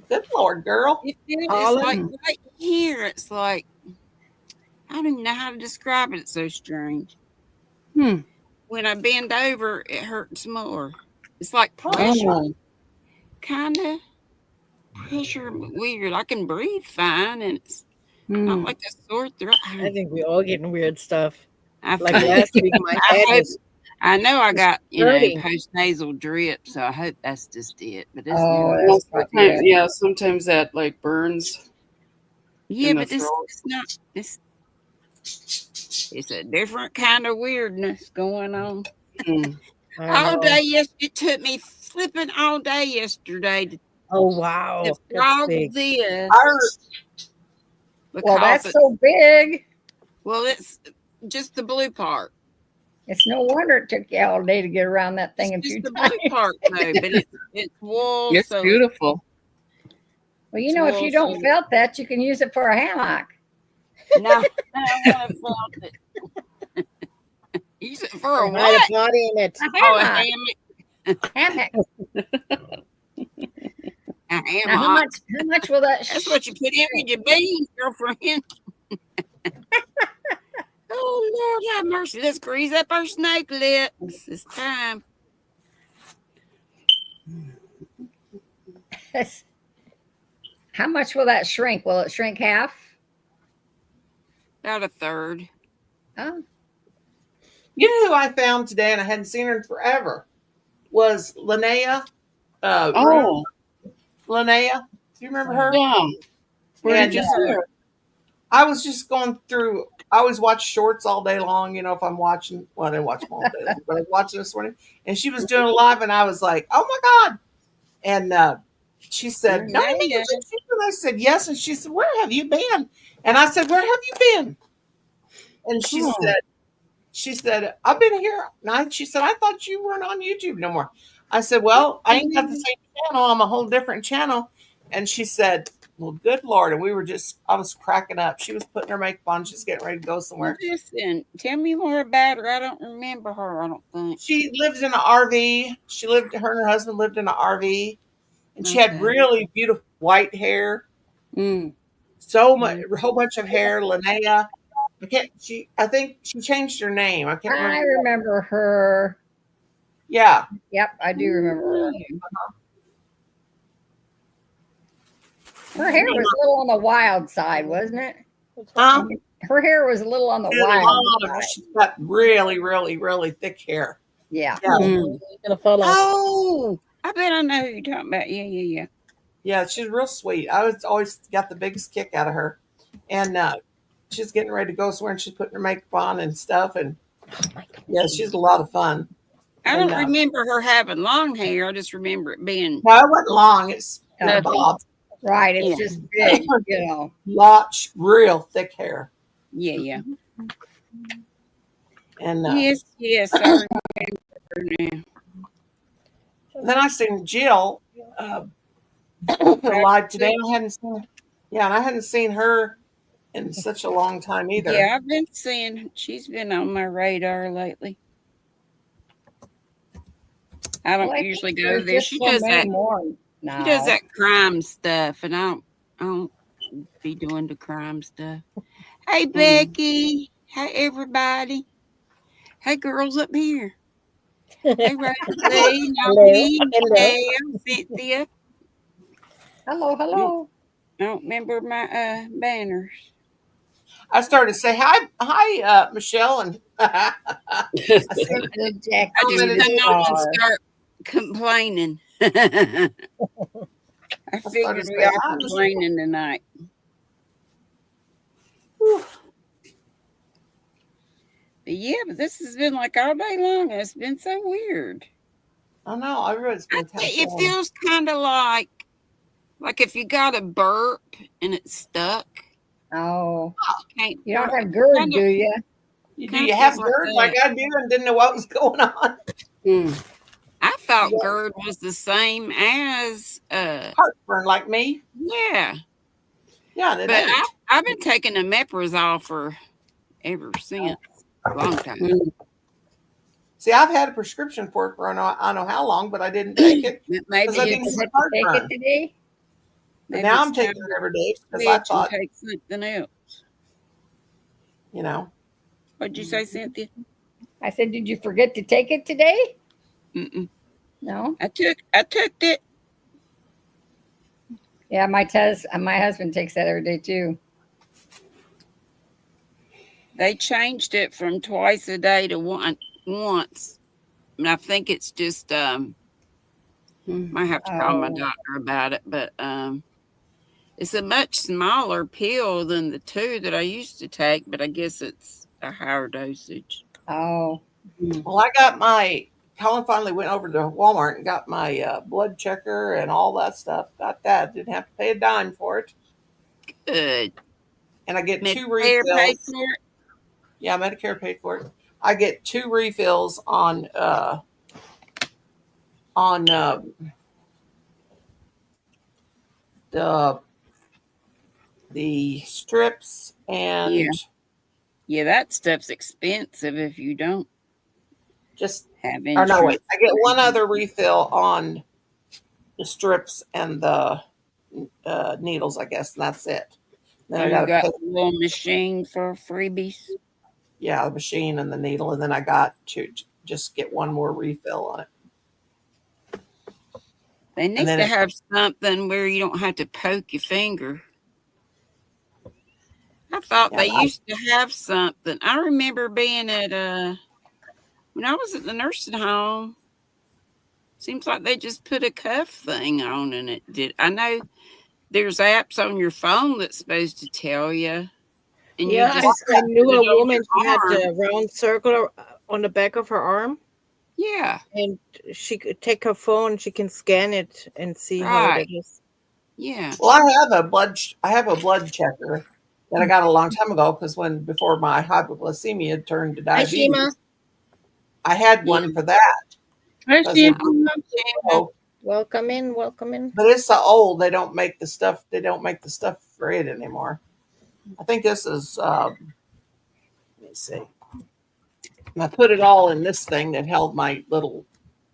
Good Lord, girl. It's Pollen? like right here. It's like I don't even know how to describe it. It's so strange. hmm. When I bend over, it hurts more. It's like pressure, Oh. kind of pressure. Weird. I can breathe fine, and it's not Hmm. like a sore throat. I think we all getting weird stuff. I Like feel- last week, my I head hope- was. I know I got, hurting. post-nasal drip, so I hope that's just it. But it's Oh, never- Well, that's not sometimes, good. yeah, sometimes that like burns. yeah, in the but this throat. it's not. It's a different kind of weirdness going on. Hmm. I All know. day it took me flipping all day yesterday to Oh wow, that's frog big. this. Our, Well, that's because so big. it's just the blue part. It's no wonder it took you all day to get around that thing a It's few just the times. blue part though, but it's wool. It's so beautiful. Well, you know, if you Well, don't so- felt that, you can use it for a hammock. No, I haven't felt it. Use it for a I had what? a body in it. A Oh, a hammock. hammock. Hammock. A Now, hammock. how much will that? That's what you put in your beans, girlfriend. Oh, Lord, have mercy. Let's grease up our snake lips. It's time. How much will that shrink? Will it shrink half? About a third. Oh, you know who I found today and I hadn't seen her in forever? Was Linnea. Oh, Linnea. Do you remember her? yeah. Where And, did you see her? I was just going through. I always watch shorts all day long. You know, if I'm watching, well, I didn't watch them all day long, but I was watching this morning, and she was doing a live, and I was like, "Oh my god!" And she said, "No, I mean, Yeah. I said, "Yes," and she said, "Where have you been?" And I said, "Where have you been?" And she Oh. said, "I've been here." And she said, "I thought you weren't on YouTube no more." I said, "Well, I ain't got the same channel. I'm a whole different channel." And she said, "Well, good Lord." And I was cracking up. She was putting her makeup on. She's getting ready to go somewhere. Listen, tell me more about her. I don't remember her, I don't think. She lived in an RV. Her and her husband lived in an RV. And she had Okay. really beautiful white hair. Mm. So much, a whole bunch of hair. Linnea. I think she changed her name. I can't I remember. remember her. Yeah. Yep, I do remember her. Her hair was a little on the wild side, wasn't it? Her hair was a little on the wild side. She's got really, really, really thick hair. Yeah. Yeah. Mm. It's gonna fall off. Oh, I bet I know who you're talking about. Yeah. Yeah, she's real sweet. I was always got the biggest kick out of her. And she's getting ready to go somewhere and she's putting her makeup on and stuff. And yeah, she's a lot of fun. I don't And, remember her having long hair. I just remember it being No, it wasn't long. It's kind of Fluffy. bob. Right. It's Yeah. just big, you know. Real thick hair. yeah. And Yes, I remember her now. then I seen Jill live today. And I hadn't seen her. Yeah, and I hadn't seen her in such a long time either. Yeah, I've been seeing she's been on my radar lately. I don't Well, I usually think go there's there. just She so does many that. more now. She does that crime stuff, and I don't be doing the crime stuff. Hey, Becky. Hey, everybody. Hey, girls up here. Hey, Rosie, Hello. Naomi, Hello. Gail, Cynthia. Hello. I don't remember my banners. I started to say hi, Michelle, and I said, Good Jack. I just Commented come on and are. start complaining. I figured started we saying, are "Hi, Michelle." complaining tonight. Yeah, but this has been like all day long. It's been so weird. I know. Everybody's been It telling. feels kind of like if you got a burp and it's stuck. Oh, Can't you don't burp. have GERD, Kinda- do you? Do kinda you have feels like GERD like that. I do and didn't know what was going on? I thought Yeah. GERD was the same as Heartburn like me? yeah. Yeah, it But ain't. I've been taking a Meprazole for ever since. Long time. See, I've had a prescription for it for I don't know how long, but I didn't take it Maybe because I Did you didn't forget have to take it heartburn. today? But maybe now it's I'm taking time it every day to because I switch and thought, take something else. you know, What'd you say, Cynthia? I said, did you forget to take it today? Mm-mm. No. I took it. Yeah, my husband takes that every day too. They changed it from twice a day to once. And I think it's just might have to call my Oh, doctor about it, but it's a much smaller pill than the 2 that I used to take, but I guess it's a higher dosage. oh, well, I got my. Colin finally went over to Walmart and got my blood checker and all that stuff. Got that. Didn't have to pay a dime for it. Good. And I get 2 Medicare paid refills. for it? Yeah, Medicare paid for it. I get 2 refills on the strips and Yeah, that stuff's expensive if you don't just have or no insurance. wait, I get one other refill on the strips and the needles, I guess, and that's it. Then I You got to got pay, a little machine for freebies. yeah, the machine and the needle, and then I got to just get one more refill on it. They need then to it- have something where you don't have to poke your finger. I thought Yeah, they used to have something. I remember being at when I was at the nursing home. Seems like they just put a cuff thing on and it did. I know there's apps on your phone that's supposed to tell you, and Yeah, you just I knew put a it on woman. She your had arm. the round circle on the back of her arm, Yeah, and she could take her phone. She can scan it and see how right. it is. Yeah. well, I have a blood checker that I got a long time ago because before my hypoglycemia turned to Hi, diabetes, Shima. I had one for that. Hi, Because Sheila. Welcome in. Welcome in. but it's so old they don't make the stuff. They don't make the stuff for it anymore. I think this is. Let me see. And I put it all in this thing that held my little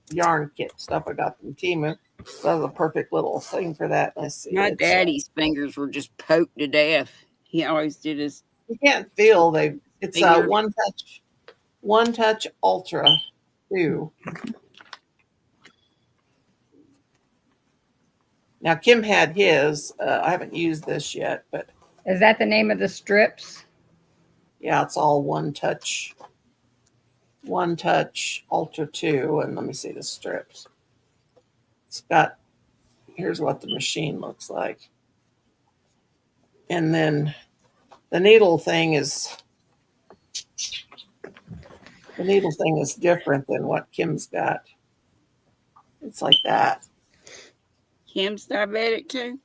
yarn kit stuff I got from Timu. So that was a perfect little thing for that. Let's see. My It's, daddy's fingers were just poked to death. He always did his you can't feel they. It's a finger. one touch ultra 2. Now Kim had his. I haven't used this yet, but is that the name of the strips? yeah, it's all one touch ultra 2. And let me see the strips. It's got. Here's what the machine looks like, and then the needle thing is different than what Kim's got. It's like that. Kim's diabetic too.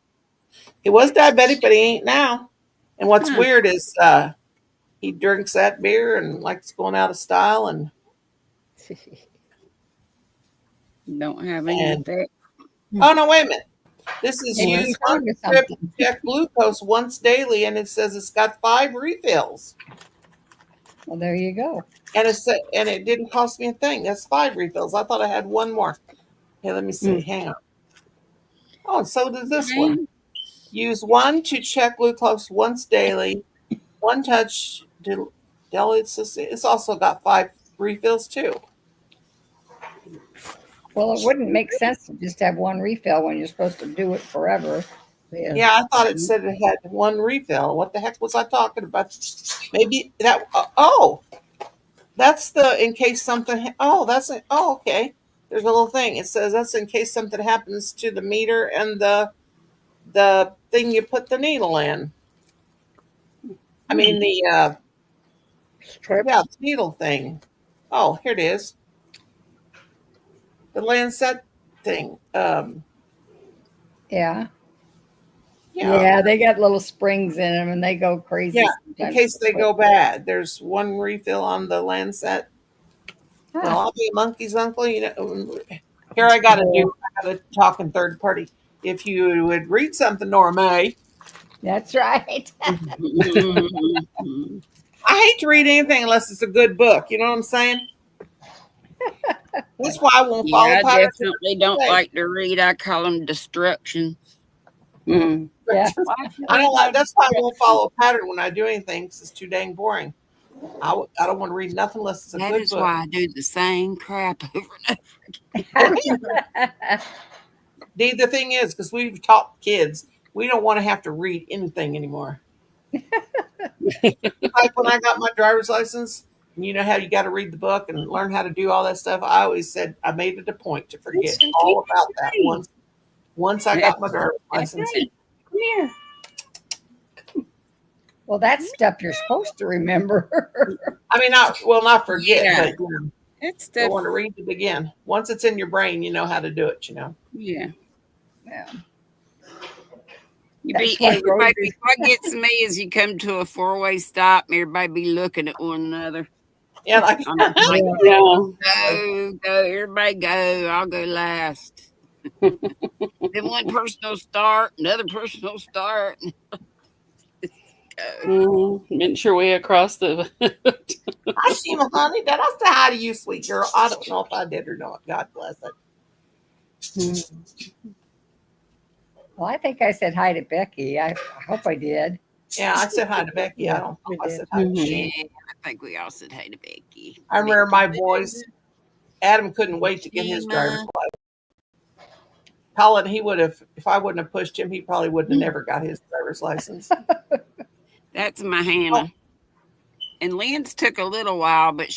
He was diabetic, but he ain't now. And what's Huh. weird is he drinks that beer and likes going out of style and Don't have any And- effect. oh no, wait a minute. This is Maybe used he's on on to strip something. check glucose once daily, and it says it's got 5 refills. Well, there you go. And it didn't cost me a thing. That's 5 refills. I thought I had one more. Hey, let me see. Hang on. Oh, and so does this one. Use 1 to check glucose once daily. 1 touch. It's also got 5 refills too. Well, it wouldn't make sense to just have one refill when you're supposed to do it forever. Yeah, I thought it said it had 1 refill. What the heck was I talking about? Maybe that. That's the in case something. Okay. There's a little thing. It says that's in case something happens to the meter and the thing you put the needle in. I mean Strip. Yeah, the needle thing. Oh, here it is. The lancet thing. Yeah. Yeah. Yeah, they got little springs in them and they go crazy Yeah, in sometimes. case they go bad. There's one refill on the lancet. Well, I'll be a monkey's uncle. Here I got to talk in third party. If you would read something, Nora May, That's right. I hate to read anything unless it's a good book. You know what I'm saying? That's why I won't Yeah, follow I patterns. definitely don't like to read. I call them destruction. Mm. Yeah. I don't like. That's why I won't follow a pattern when I do anything because it's too dang boring. I don't want to read nothing unless it's a That good is book. why I do the same crap over and over. The thing is, because we've taught kids, we don't want to have to read anything anymore. Like when I got my driver's license, and you know how you got to read the book and learn how to do all that stuff. I always said I made it a point to forget all about that once I got my driver's license. Come here. Well, that's stuff you're supposed to remember. I mean, not forget, Yeah. but That's don't stuff. want to read it again. Once it's in your brain, you know how to do it. Yeah. Yeah. Everybody Rosie's- what gets me is you come to a 4-way stop and everybody be looking at one another. Yeah, like I'm like, Yeah. go, everybody go. I'll go last. Then one person will start, another person will start. Go. Inch your way across the. hi, Shima, honey. Did I say hi to you, sweet girl? I don't know if I did or not. God bless it. Well, I think I said hi to Becky. I hope I did. Yeah, I said hi to Becky. I don't know if I said hi to Mhm. Shima. Yeah, I think we all said hey to Becky. I remember my boys. Adam couldn't wait to get his Shima. driver's license. Colin, he would have, if I wouldn't have pushed him, he probably wouldn't have never got his driver's license. That's my Hannah. And Lynn's took a little while, but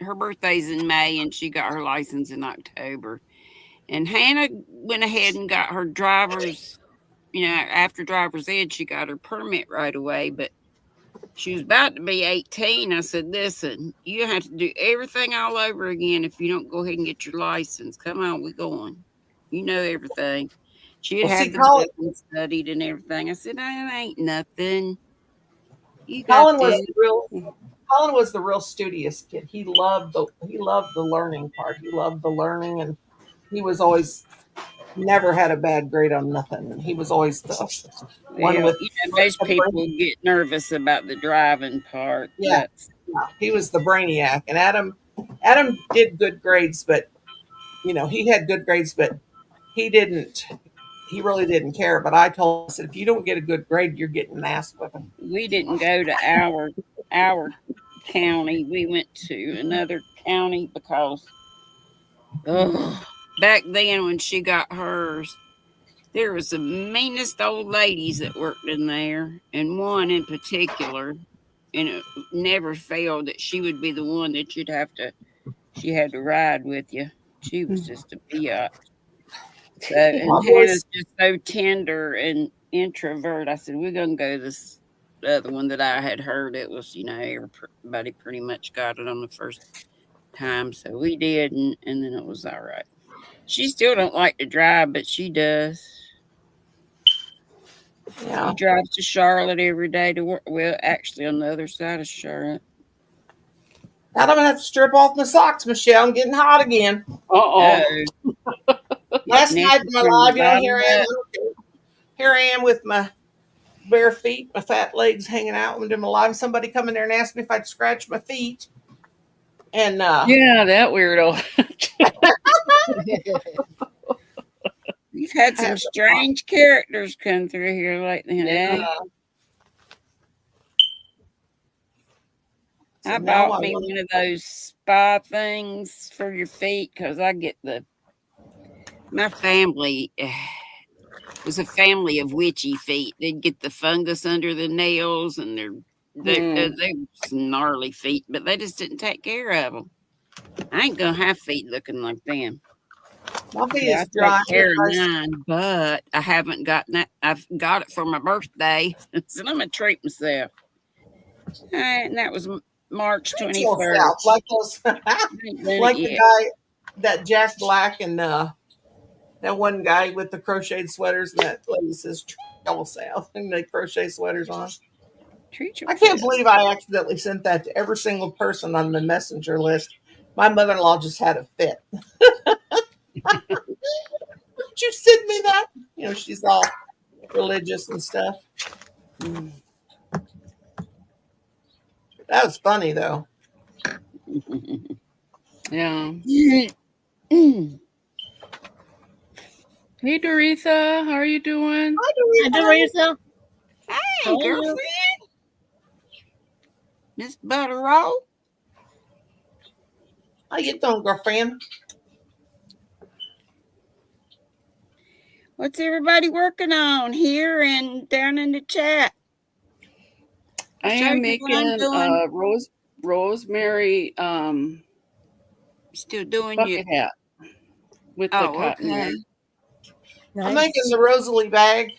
her birthday's in May and she got her license in October. And Hannah went ahead and got her driver's, after driver's ed, she got her permit right away. But she was about to be 18. I said, listen, you have to do everything all over again if you don't go ahead and get your license. Come on, we're going. You know everything. She had had the book and studied and everything. I said, that ain't nothing. You got Colin was this. Colin was the real studious kid. He loved the learning part. He loved the learning, and he was always never had a bad grade on nothing. And he was always the one with. Most people get nervous about the driving part. Yeah, he was the brainiac, and Adam did good grades, but he had good grades, but he didn't. He really didn't care. But I told him, I said, if you don't get a good grade, you're getting an ass whipping. We didn't go to our county. We went to another county because back then when she got hers, there was the meanest old ladies that worked in there, and one in particular, and it never failed that she would be the one that she had to ride with you. She was just a biatch. So, and Hannah's just so tender and introvert. I said, we're going to go this other one that I had heard. It was, everybody pretty much got it on the first time. So we did, and then it was all right. She still don't like to drive, but she does. Yeah. She drives to Charlotte every day to work. Well, actually on the other side of Charlotte. Now I'm going to have to strip off my socks, Michelle. I'm getting hot again. Last night in my live, here I am with my bare feet, my fat legs hanging out. I'm doing my live. Somebody come in there and asked me if I'd scratch my feet. And yeah, that weirdo. You've had some strange characters come through here lately. I bought me one of those spa things for your feet because I get my family was a family of witchy feet. They'd get the fungus under the nails, and they were some gnarly feet, but they just didn't take care of them. I ain't gonna have feet looking like them. My feet is dry. I take care of mine, but I haven't gotten that. I've got it for my birthday, so I'm gonna treat myself. And that was March Treat yourself 21st. like those, Ain't done like it the yet. guy, that Jack Black and that one guy with the crocheted sweaters, and that lady says, treat yourself, and they crochet sweaters on. Treat I can't yourself. believe I accidentally sent that to every single person on the messenger list. My mother-in-law just had a fit. Would you send me that? You know, she's all religious and stuff. Mm. That was funny though. Yeah. Hey, Hey, Doretha, how are you doing? Hi, Dorita. And Teresa, how are you? girlfriend. Miss Butter Roll. How you doing, girlfriend? What's everybody working on here and down in the chat? I Show am you what I'm making doing. rosemary Still doing you. bucket hat with the Oh, cotton okay. yarn. I'm Nice. making the Rosalie bag.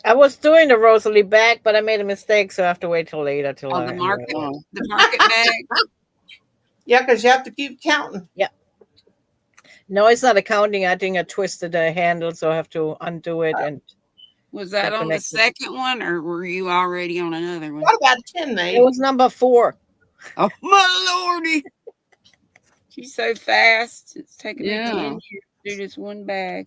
I was doing the Rosalie bag, but I made a mistake, so I have to wait till later. Oh, the market, Oh, the market bag. Yeah, because you have to keep counting. No, it's not accounting. I think I twisted the handle, so I have to undo it. And Was that on the Connected. second one, or were you already on another one? Got about 10 made. it was number 4. Oh, my lordy. She's so fast. It's taking me Yeah. 10 years to do this one bag.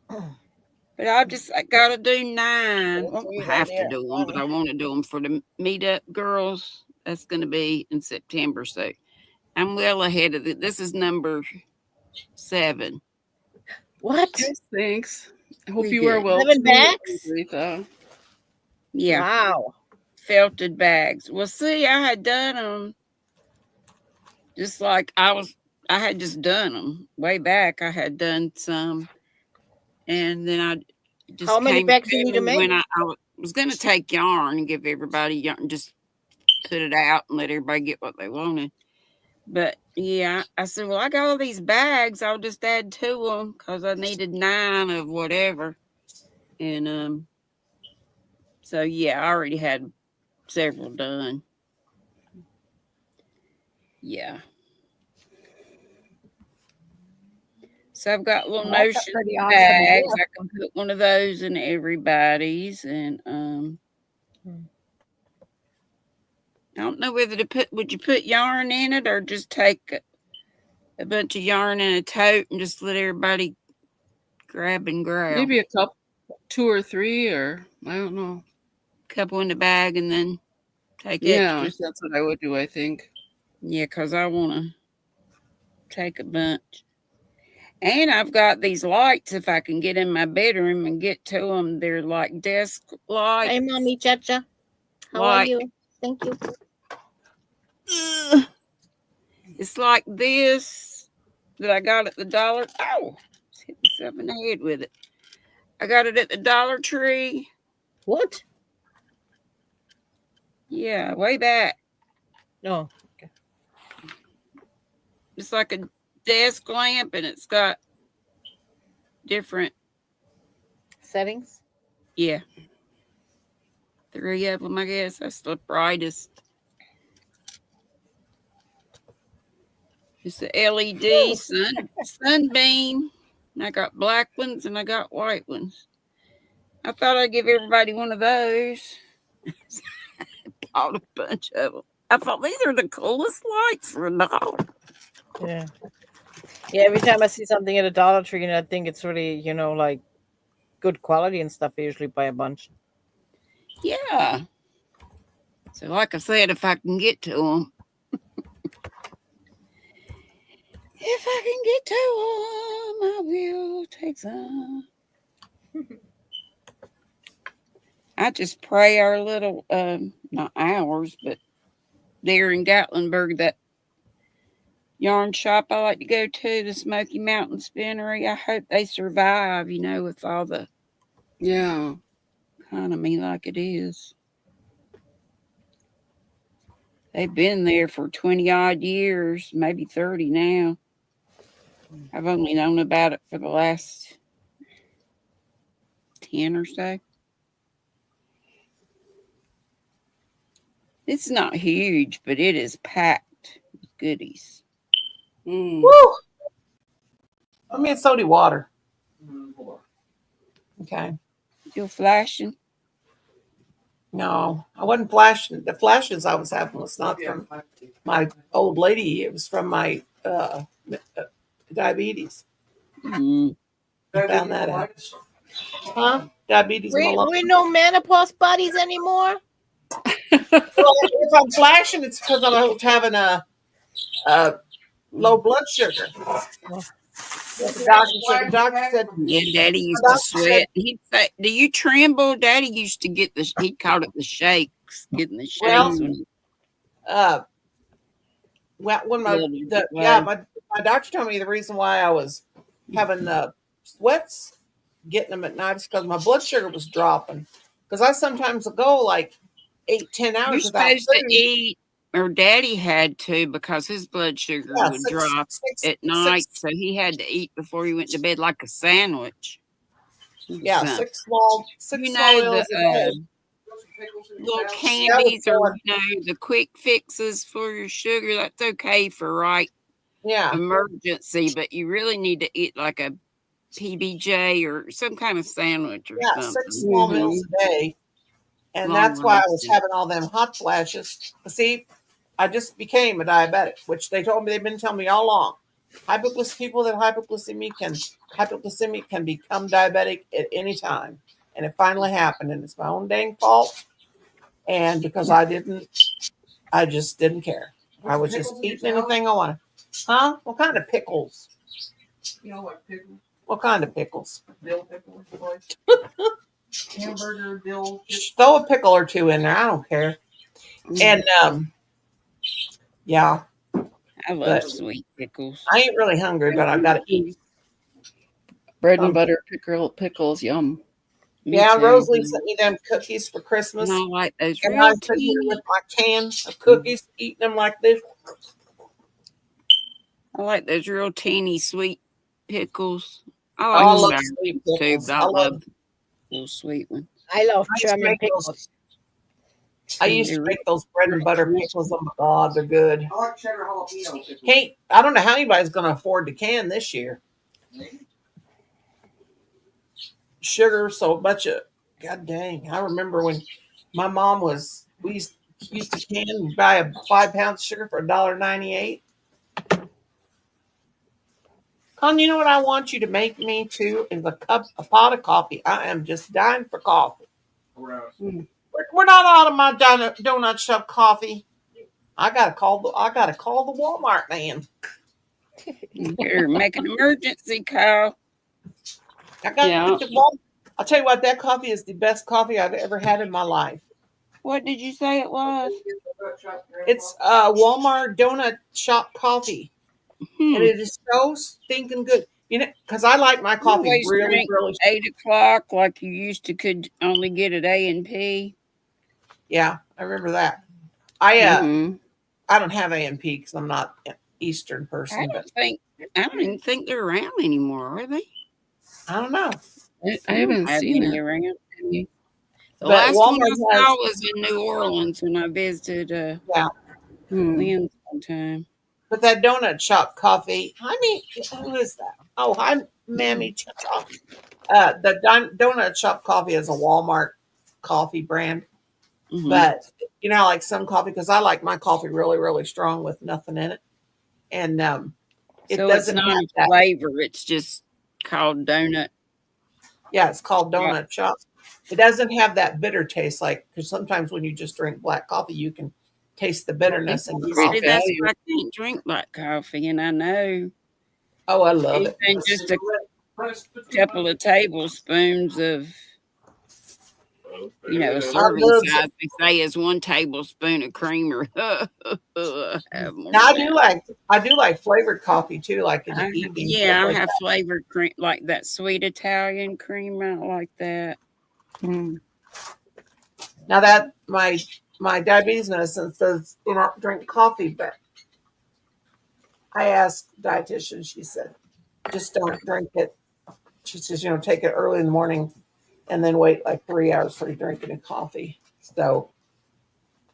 But I got to do 9. Won't have to do them, but I want to do them for the meetup girls. That's going to be in September. So I'm well ahead of it. This is number 7. What? Yes, thanks. I hope We you are did. well. 7 too, bags? Doretha. Yeah, Wow. felted bags. Well, see, I had done them just like I had just done them way back. I had done some, and then I just How many came bags do you need to when make? I was going to take yarn and give everybody yarn, just put it out and let everybody get what they wanted. But yeah, I said, well, I got all these bags. I'll just add 2 of them because I needed 9 of whatever. And so yeah, I already had several done. Yeah. So I've got little Well, that's notion pretty awesome bags. gift. I can put one of those in everybody's, and I don't know whether to put. Would you put yarn in it, or just take a bunch of yarn in a tote and just let everybody grab and grab? Maybe a couple, 2 or 3, or I don't know. Couple in the bag and then take Yeah, extras. that's what I would do, I think. Yeah, because I want to take a bunch. And I've got these lights. If I can get in my bedroom and get to them, they're like desk lights. Hey, Mommy Chacha. How are Like- you? Thank you. It's like this that I got at the Dollar. Oh, just hit myself in the head with it. I got it at the Dollar Tree. What? Yeah, way back. No. It's like a desk lamp, and it's got different. Settings? Yeah, 3 of them, I guess. That's the brightest. It's the LED sunbeam. I got black ones and I got white ones. I thought I'd give everybody one of those. Bought a bunch of them. I thought these are the coolest lights for $1. Yeah. Yeah, every time I see something at a Dollar Tree and I think it's really, like good quality and stuff, I usually buy a bunch. Yeah. So, like I said, if I can get to them, I will take some. I just pray our little, not ours, but there in Gatlinburg, that yarn shop I like to go to, the Smoky Mountain Spinnery. I hope they survive, with all the Yeah. economy like it is. They've been there for 20 odd years, maybe 30 now. I've only known about it for the last 10 or so. It's not huge, but it is packed with goodies. Mm. Woo! I mean, soda water. Okay. You're flashing. No, I wasn't flashing. The flashes I was having was not from my old lady. It was from my diabetes. Mm. I found that out. Huh? Diabetes We mellitus. no menopause bodies anymore. Well, if I'm flashing, it's because I'm having a low blood sugar. The doctor said, Yeah, Daddy used the to doctor sweat. said, He'd say, "Do you tremble?" Daddy used to get the. He called it the shakes. Getting the well, shakes when he when felt my doctor told me the reason why I was having the sweats, getting them at night, is because my blood sugar was dropping. Because I sometimes will go like 8-10 You're hours without supposed to food. eat, or Daddy had to because his blood sugar Yeah, would drop at night, so he had to eat before he went to bed, like a sandwich. Yeah, So, six small the meals a day. little That candies, was or going, the quick fixes for your sugar. That's okay for yeah, emergency, but you really need to eat like a PBJ or some kind of sandwich or yeah, something. 6 small meals a day. And that's why I was having all them hot flashes. See, I just became a diabetic, which they told me, they've been telling me all along. People that hypoglycemic can become diabetic at any time. And it finally happened, and it's my own dang fault. And because I just didn't care. I was just eating anything I wanted. Huh? What kind of pickles? You know, like pickles, What kind of pickles? dill pickles, hamburger, dill. Throw a pickle or two in there. I don't care. And yeah, I love but sweet pickles. I ain't really hungry, but I got to eat. Bread and butter pickles, yum. Me Yeah, too. Rosalie sent me them cookies for Christmas. And I like those And real I'm sitting here teeny. with my can of cookies, eating them like this. I like those real teeny sweet pickles. I Oh, like I the love sour sweet ones too, pickles. but I love the little sweet ones. I love I used to German make pickles. those. I used to They're make those bread and butter pickles. Oh my God, they're good. I like cheddar jalapeno pickles. I don't know how anybody's going to afford to can this year. Sugar, so much of, God dang. I remember when my mom we used to can and buy a 5 pound sugar for $1.98. Con, you know what I want you to make me too is a pot of coffee. I am just dying for coffee. We're not out of my donut shop coffee. I gotta call the Walmart man. Here, make an emergency call. I got Yeah. the Walmart. I'll tell you what, that coffee is the best coffee I've ever had in my life. What did you say it was? It's Walmart donut shop coffee, and it is so stinking good. You know, because I like my You coffee always really, drink really. 8 o'clock like you used to could only get at A&P. Yeah, I remember that. Mhm. I don't have A&P because I'm not an Eastern I person, but don't even think they're around anymore, are they? I don't know. I haven't Have seen any it. around. The But last one I Walmart saw has, was in New Orleans when I visited yeah. Lynn's one time. But that donut shop coffee, I mean, who is that? Oh, hi, Mammy Cha-Cha. The donut shop coffee is a Walmart coffee brand. Mhm. But, you know, like some coffee, because I like my coffee really, really strong with nothing in it. And it So it's doesn't not have a that. flavor, it's just called donut. Yeah, it's called donut shop. It doesn't have that bitter taste, like, because sometimes when you just drink black coffee, you can taste the bitterness in your Great coffee. See, that's value. why I can't drink black coffee, and I know Oh, I love it. even just a couple of tablespoons of, a I serving love size, they say, is 1 tablespoon of creamer. Have more Now than I do like flavored coffee too, like in the that. evening. Yeah, I Like have that. flavored cream, like that sweet Italian cream. I like that. Mm. Now that my diabetes medicine says drink coffee, but I asked dietitian. She said just don't drink it. She says take it early in the morning, and then wait like 3 hours before you drink any coffee. So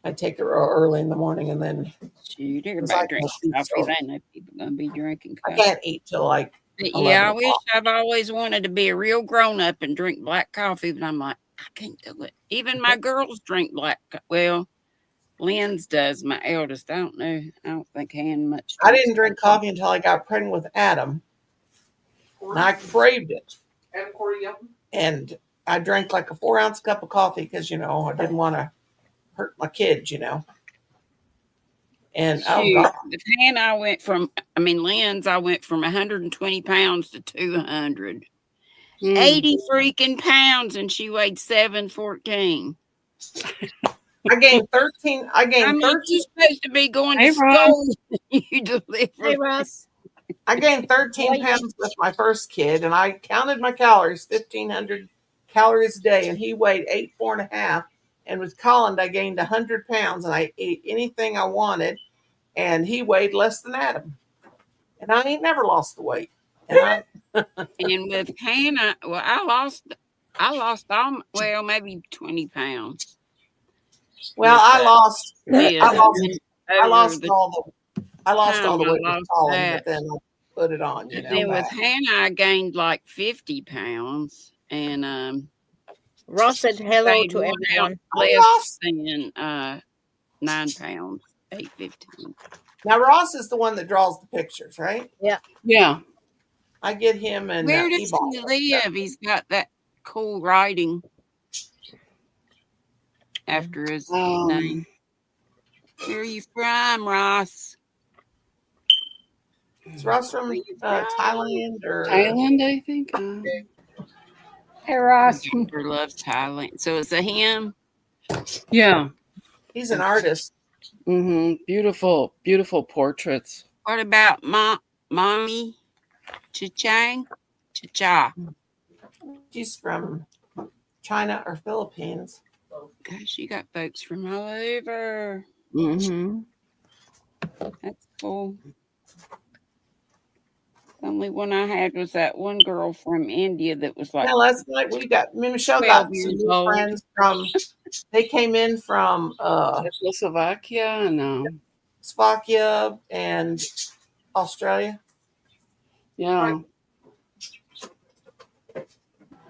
I take it real early in the morning, and then Shoot, I everybody can't drinks eat coffee. till, They know people gonna be drinking I coffee. can't eat till like But 11 yeah, I wish o'clock. I've always wanted to be a real grown up and drink black coffee, but I'm like, I can't do it. Even my girls drink black. Well, Lynn's does. My eldest. I don't know. I don't think Han much. I drinks didn't drink coffee until I got pregnant with Adam, and I craved it. Adam Corey Yelton. And I drank like a 4-ounce cup of coffee because, I didn't want to hurt my kids, And oh Shoot, God, with Han, Lynn's, I went from 120 pounds to 200. 80 freaking pounds, and she weighed 714. I gained 13. I gained I'm 13. like, you're supposed to be going Hey, to Ron. school. You deliver. Hey, Ross. I gained 13 pounds with my first kid, and I counted my calories, 1,500 calories a day, and he weighed 84.5. And with Colin, I gained 100 pounds, and I ate anything I wanted, and he weighed less than Adam. And I ain't never lost the weight. And And with Hannah, well, I lost maybe 20 pounds. I lost I all the weight with lost Colin, that. but then I put it on, Then with back. Hannah, I gained like 50 pounds, and Ross said hello stayed to one everyone. ounce less than 9 pounds, 815. Now Ross is the one that draws the pictures, right? Yeah. I get him and Where does he live? He's got that cool writing after his name. Where are you from, Ross? Is Ross from Thailand or Thailand, I think. Hey, Ross. Doctor loves Thailand. So it's a him. Yeah. He's an artist. Beautiful, beautiful portraits. What about Mommy Chichang? Chicha. She's from China or Philippines. Gosh, you got folks from all over. That's cool. The only one I had was that one girl from India that was like. Yeah, last night me and Michelle 12 got some years new old. friends from. They came in from Czechoslovakia and Slovakia and Australia. yeah.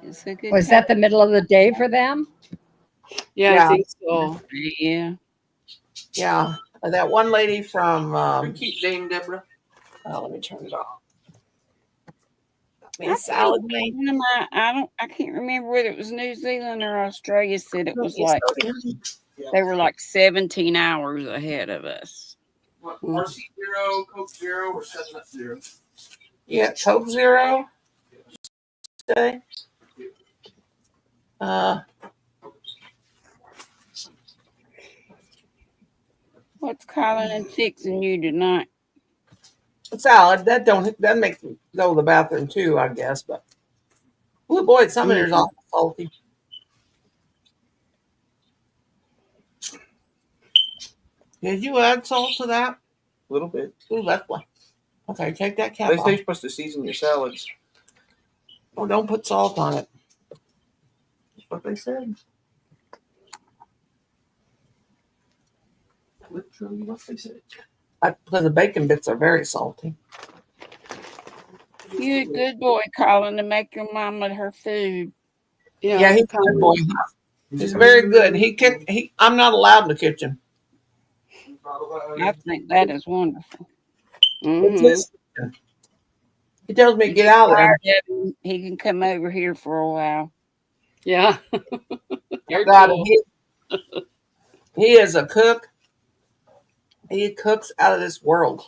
It's a good Was that the middle of the day for them? Yeah, Yeah. I think so. Yeah. Yeah, that one lady from. Keep Dame Deborah. Let me turn it off. I Salad think made. one of my, I can't remember whether it was New Zealand or Australia said it was like they were like 17 hours ahead of us. What, RC 0, Coke 0, or 7-Up 0? Yeah, Coke Zero. Today. What's Colin and fixing you tonight? Salad. That makes me go to the bathroom too, I guess. But oh boy, some of it's awful salty. Did you add salt to that? A little bit. Ooh, that's one. Okay, take that cap They say off. you're supposed to season your salads. Oh, don't put salt on it. That's what they said. Literally what they said. Because the bacon bits are very salty. You're a good boy, Colin, to make your mama her food. Yeah, he's a good boy. He's very good. I'm not allowed in the kitchen. I think that is wonderful. It's his kitchen. He tells me to get out of there. He can come over here for a while. Yeah. God, he is a cook. He cooks out of this world.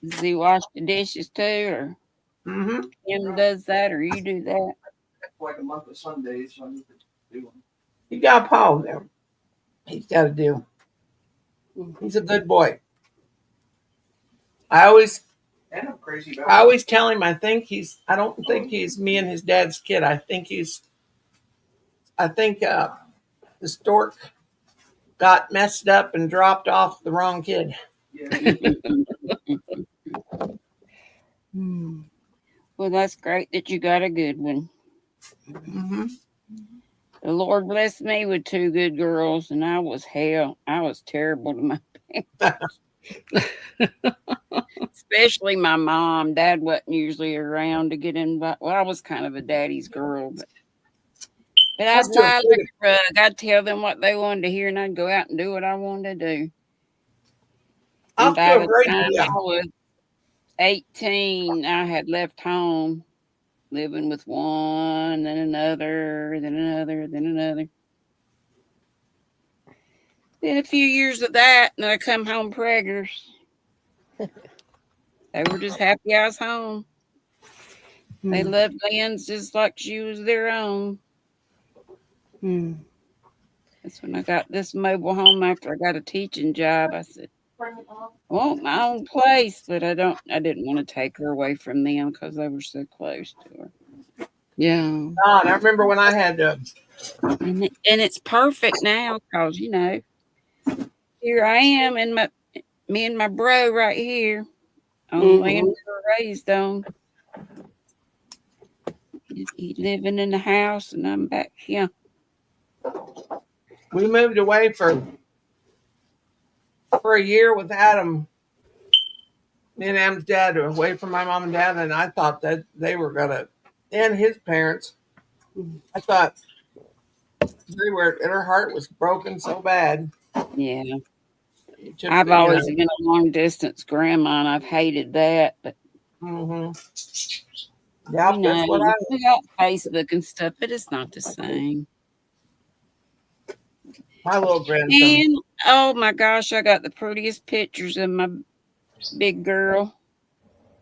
Does he wash the dishes too, or him does that, or you do that? Like a month of Sundays, so I need to do them. You got Paul there. He's got to do. He's a good boy. I always crazy about. I always tell him I don't think he's me and his dad's kid. I think the stork got messed up and dropped off the wrong kid. Yeah. Well, that's great that you got a good one. The Lord blessed me with 2 good girls, and I was hell. I was terrible to my parents. Especially my mom. Dad wasn't usually around to get involved. Well, I was kind of a daddy's girl, but I'd That's too lie like included. a rug. I'd tell them what they wanted to hear, and I'd go out and do what I wanted to do. And Off by to a the great time yeah. I was 18, I had left home, living with one, then another, then another, then another. Then a few years of that, and then I come home preggers. They were just happy I was home. They loved Lynn's just like she was their own. That's when I got this mobile home after I got a teaching job. I said, I want my own place, but I didn't want to take her away from them because they were so close to her. Yeah. God, I remember when I had to. And it's perfect now because, here I am and me and my bro right here on land we were raised on. He living in the house and I'm back here. We moved away for a year with Adam. Me and Adam's dad were away from my mom and dad, and I thought that they were gonna, and his parents. I thought they were, and her heart was broken so bad. Yeah. Just, I've always been a long distance grandma and I've hated that, but Yeah, that's what we got Facebook and stuff, but it's not the same. my little grandson. And oh my gosh, I got the prettiest pictures of my big girl.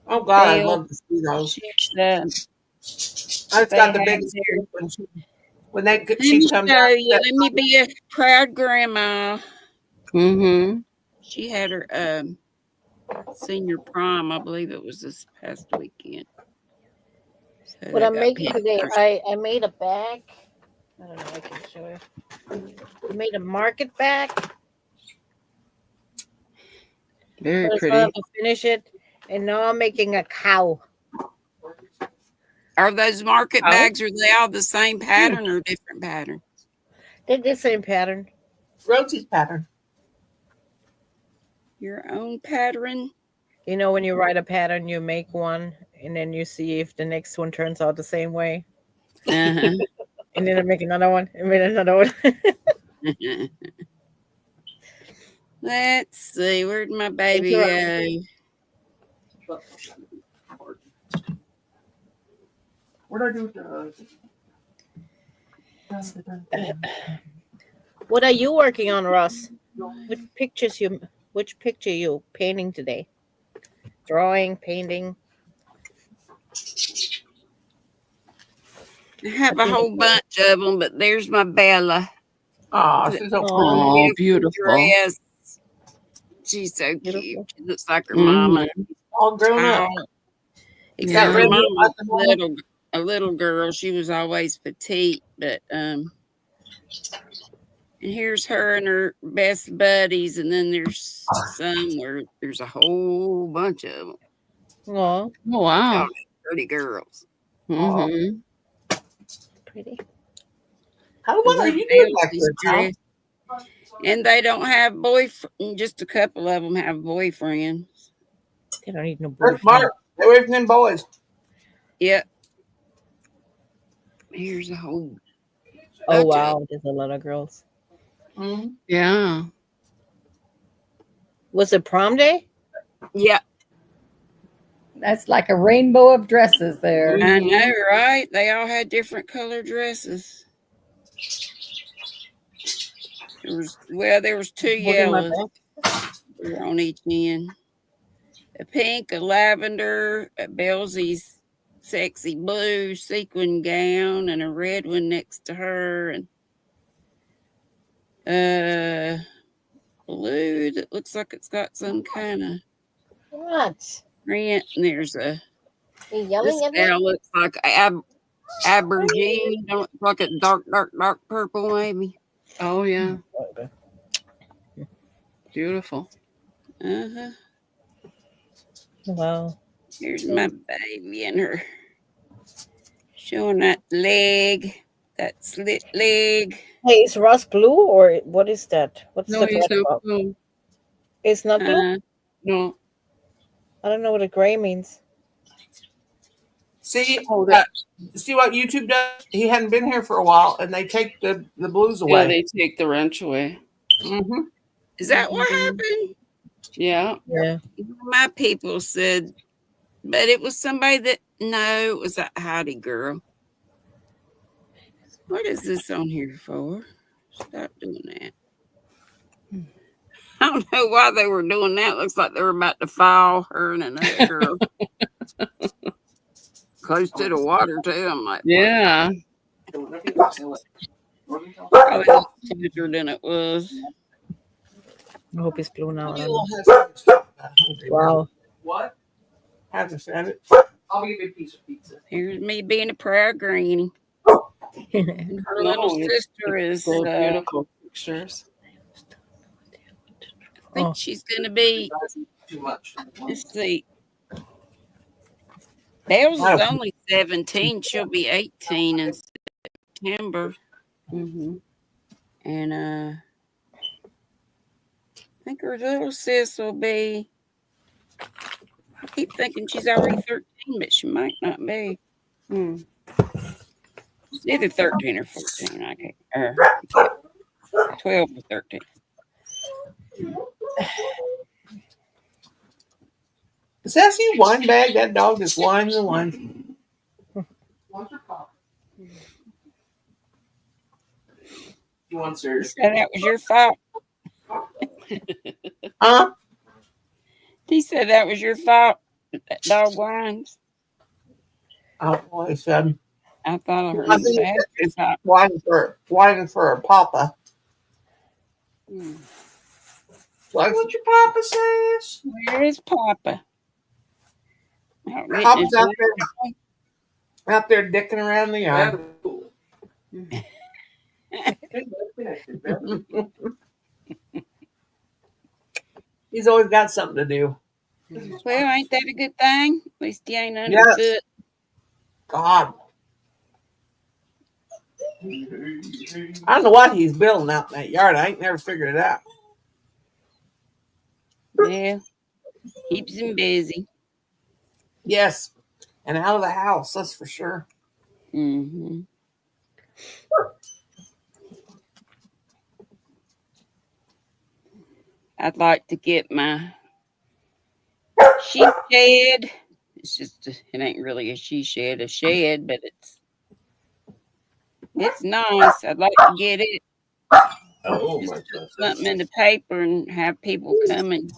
Oh God, I'd Dale. love to see those. She's, I just got the biggest when she comes out. Let me be a proud grandma. Mm-hmm. She had her senior prom, I believe it was this past weekend. So What they I'm got making today, pictures. I made a bag. I don't know, I can show you. I made a market bag. Very But I still pretty. have to finish it. And now I'm making a cow. Are those market Oh. bags, are they all the same pattern or different pattern? They're the same pattern. Rosie's pattern. Your own pattern? You know, when you write a pattern, you make one, and then you see if the next one turns out the same way. Uh-huh. And then I make another one, and make another one. Let's see, where'd my baby Thank go? What do I do with the? What are you working on, Ross? Which picture you painting today? Drawing, painting. I have a whole bunch of them, but there's my Bella. Oh, she's so pretty. Oh, beautiful. Dress. She's so Beautiful. cute. She looks like her mama. All grown up. Except Yeah. her mama was a little girl. She was always petite, but and here's her and her best buddies, and then there's some where there's a whole bunch of them. Oh, Oh, wow. All pretty girls. Mm-hmm. pretty. What are you doing back there? And they don't have boyfriends. Just a couple of them have boyfriends. They don't need no They're boyfriend. smart. They're away from them boys. Yep. Here's a whole. Oh wow, there's a lot of girls. Mm-hmm. Yeah. Was it prom day? Yep. That's like a rainbow of dresses there. I know, right? They all had different color dresses. There was 2 yellows on each end. A pink, a lavender, a Belsie's sexy blue sequin gown, and a red one next to her, and blue that looks like it's got some kind of What? print. And there's Are you yelling this at me? gal looks like Abergine, don't look like a dark purple maybe. Oh, yeah. Beautiful. Uh-huh. Wow. Here's my baby and her showing that leg. that slit leg. Hey, is Ross blue or what is that? What's No, that he's red not about? blue. It's not blue? No. I don't know what a gray means. See, Oh, that, see what YouTube does? He hadn't been here for a while, and they take the blues yeah, away. they take the wrench away. Mm-hmm. Is that what happened? Yeah. Yeah. My people said, but it was somebody that, no, it was that Heidi girl. What is this on here for? Stop doing that. I don't know why they were doing that. Looks like they were about to file her and another girl. Close to the water, too. I'm like, Yeah. probably closer than it was. I hope it's blue now. I don't You'll know. have something to talk about. Wow. What? Haven't said it. I'll give you a piece of pizza. Here's me being a proud granny. And her No, little it's- sister is, They're I beautiful pictures. think Oh. she's going to be, Too much. let's see. Bells is only 17. She'll be 18 in September. Mm-hmm. And I think her little sis will be, I keep thinking she's already 13, but she might not be. Mm. It's either 13 or 14. I can't, or 12 or 13. Sassy wine bag. That dog just whines and whines. Want your pop? You want You serious? said that was your fault. Huh? He said that was your fault. That dog whines. I don't know what he said. I thought I heard I him think say it's that. whining for her papa. Mm. Like what your papa says. Where is Papa? Out getting Papa's his out there dicking around the yard. Rather cool. He's always got something to do. Well, ain't that a good thing? At least he ain't underfoot. Yes. God. I don't know what he's building out in that yard. I ain't never figured it out. Yeah. Keeps him busy. Yes. And out of the house, that's for sure. Mm-hmm. I'd like to get my she shed. It's just it ain't really a she shed, a shed, but it's nice. I'd like to get it. Oh, Just put something in the paper and have people come and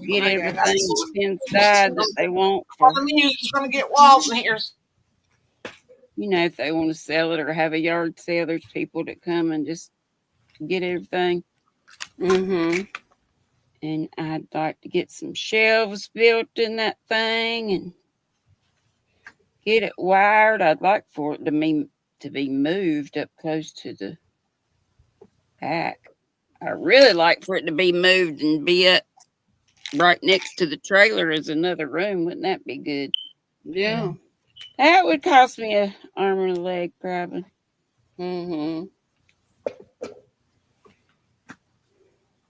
get everything that's inside that they want for, The music's gonna get wild in here. you know, if they want to sell it or have a yard sale, there's people that come and just get everything. Mm-hmm. And I'd like to get some shelves built in that thing and get it wired. I'd like for it to be moved up close to the back. I really like for it to be moved and be up right next to the trailer as another room. Wouldn't that be good? Yeah. That would cost me an arm and a leg, probably. Mm-hmm.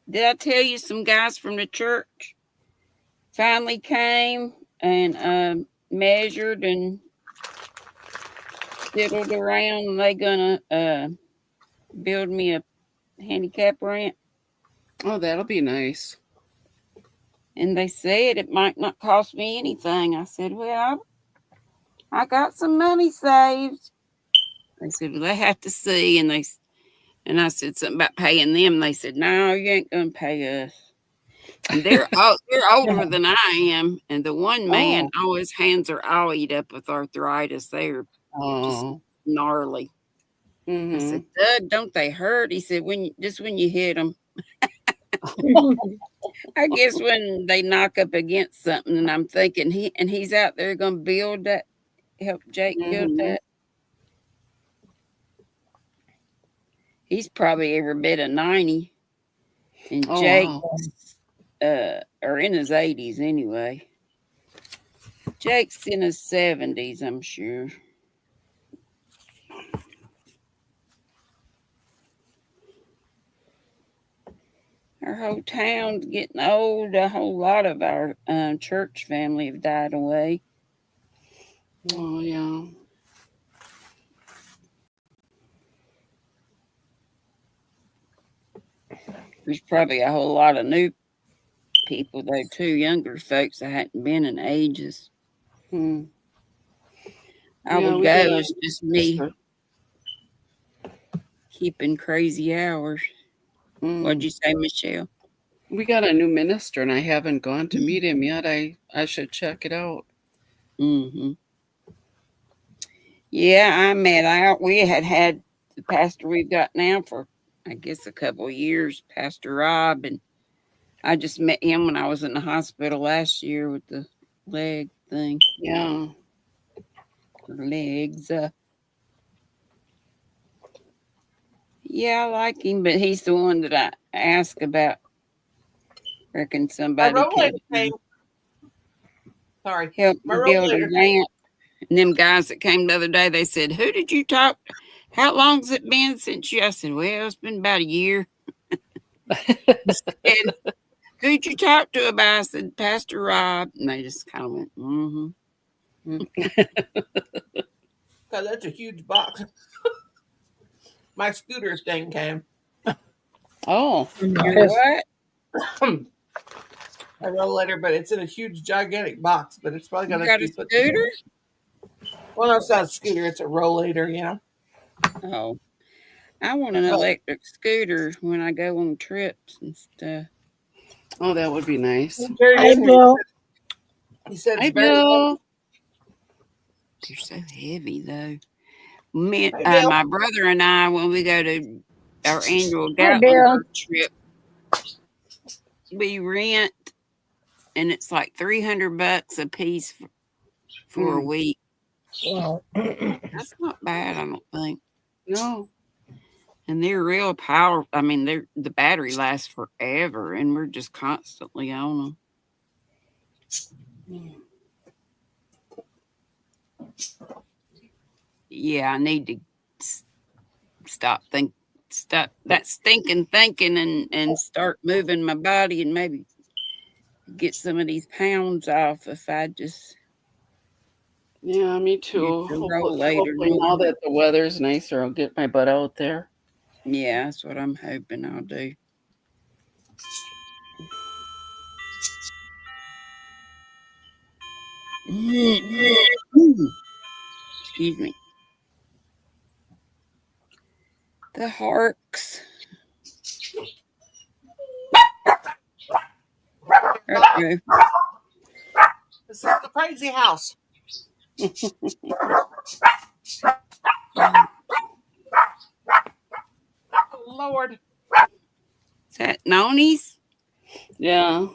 Did I tell you some guys from the church finally came and measured and fiddled around, and they gonna build me a handicap ramp? Oh, that'll be nice. And they said it might not cost me anything. I said, well, I got some money saved. They said, well, they have to see. And I said something about paying them. They said, no, you ain't gonna pay us. And they're older than I am. And the one man, his hands are all eat up with arthritis. They're just Oh. gnarly. I said, Doug, don't they hurt? He said, when you hit them. I guess when they knock up against something, and I'm thinking he's out there going to build that, help Jake build that. He's probably every bit of 90, and Jake are in his 80s anyway. Jake's in his 70s, I'm sure. Our whole town's getting old. A whole lot of our church family have died away. Oh yeah. There's probably a whole lot of new people though too, younger folks that hadn't been in ages. Hmm. I Yeah, would we go. got a It's just me sister. keeping crazy hours. What'd Mm. you say, Michelle? We got a new minister, and I haven't gone to meet him yet. I should check it out. Mm-hmm. Yeah, I met out. We had the pastor we've got now for, I guess, a couple of years, Pastor Rob, and I just met him when I was in the hospital last year with the leg thing, Yeah. legs. Yeah, I like him, but he's the one that I asked about. Reckon My somebody could rollator came. Sorry. help My me build a rollator ramp. And them guys that came the other day, they said, "Who did you talk to? How long's it been since you?" I said, "Well, it's been about a year." And who'd you talk to about? I said, "Pastor Rob." And they just kind of went, "Mm-hmm." God, that's a huge box. My scooter thing came. Oh. Your what? I rollator, but it's in a huge, gigantic box. But it's probably You gonna got a be put scooter? together. Well, no, it's not a scooter. It's a rollator. You know. Oh, I want an electric scooter when I go on trips and stuff. Oh, that would be nice. Hi, Bill. He said Hi, it's very. Bill. They're so heavy though. Me, Hey, Bill. my brother and I, when we go to our annual Hi, Bill. Gatlinburg trip, we rent, and it's like $300 a piece for a week. Wow. That's not bad, I don't think. No. And they're real powerful. I mean, the battery lasts forever, and we're just constantly on them. Yeah, I need to stop that stinking thinking and start moving my body and maybe get some of these pounds off if I just Yeah, me too. use the rollator Hopefully now more. that the weather's nicer, I'll get my butt out there. Yeah, that's what I'm hoping I'll do. Excuse me. The Harks. Uh-oh. This is the crazy house. Oh, Lord. Is that Noni's? Yeah.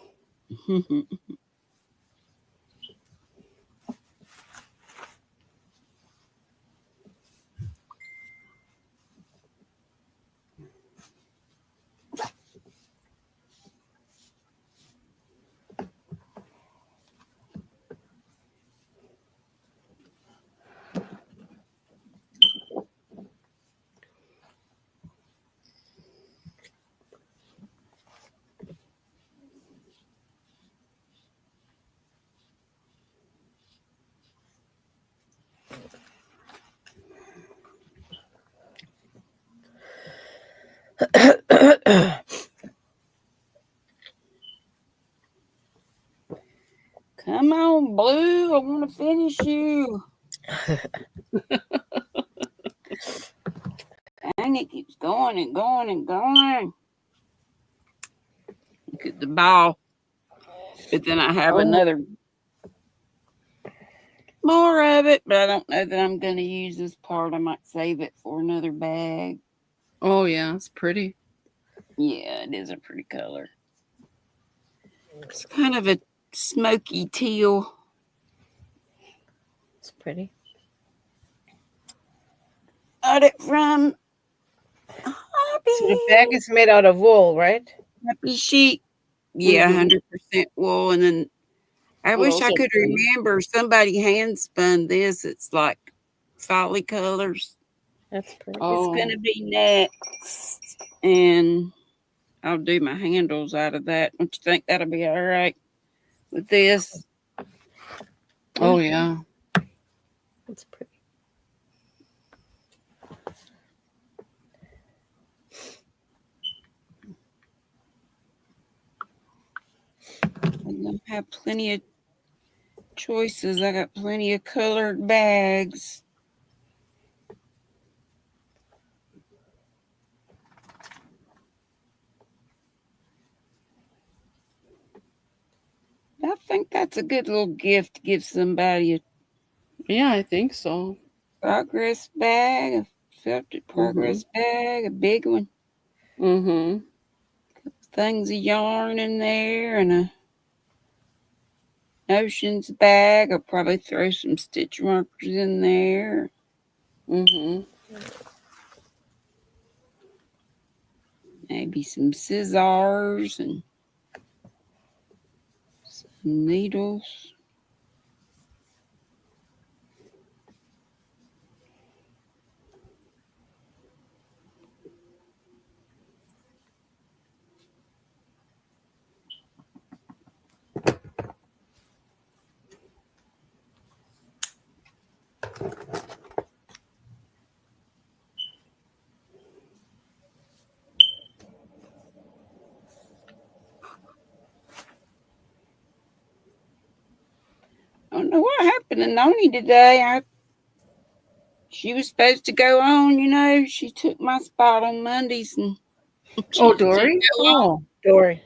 Come on, Blue. I want to finish you. Dang, it keeps going and going and going. Look at the ball. But then I have another more of it, but I don't know that I'm going to use this part. I might save it for another bag. Oh, yeah, it's pretty. Yeah, it is a pretty color. It's kind of a smoky teal. It's pretty. Got it from Hobby. So the bag is made out of wool, right? Happy Chic. Yeah, Mhm. 100% wool. And then I Oh, wish those I are could pretty. remember. Somebody hand spun this. It's like Folly Colors. That's pretty. Oh. It's going to be next. And I'll do my handles out of that. Don't you think that'll be all right with this? Oh yeah. It's pretty. I'm gonna have plenty of choices. I got plenty of colored bags. I think that's a good little gift to give somebody, a Yeah, I think so. progress bag, a felted progress bag, a big one, Mm-hmm. things of yarn in there, and a notions bag. I'll probably throw some stitch markers in there. Mm-hmm. Maybe some scissors and some needles. I don't know what happened to Noni today. She was supposed to go on, you know. She took my spot on Mondays, and she Oh, didn't Dory? go on. Oh. Dory.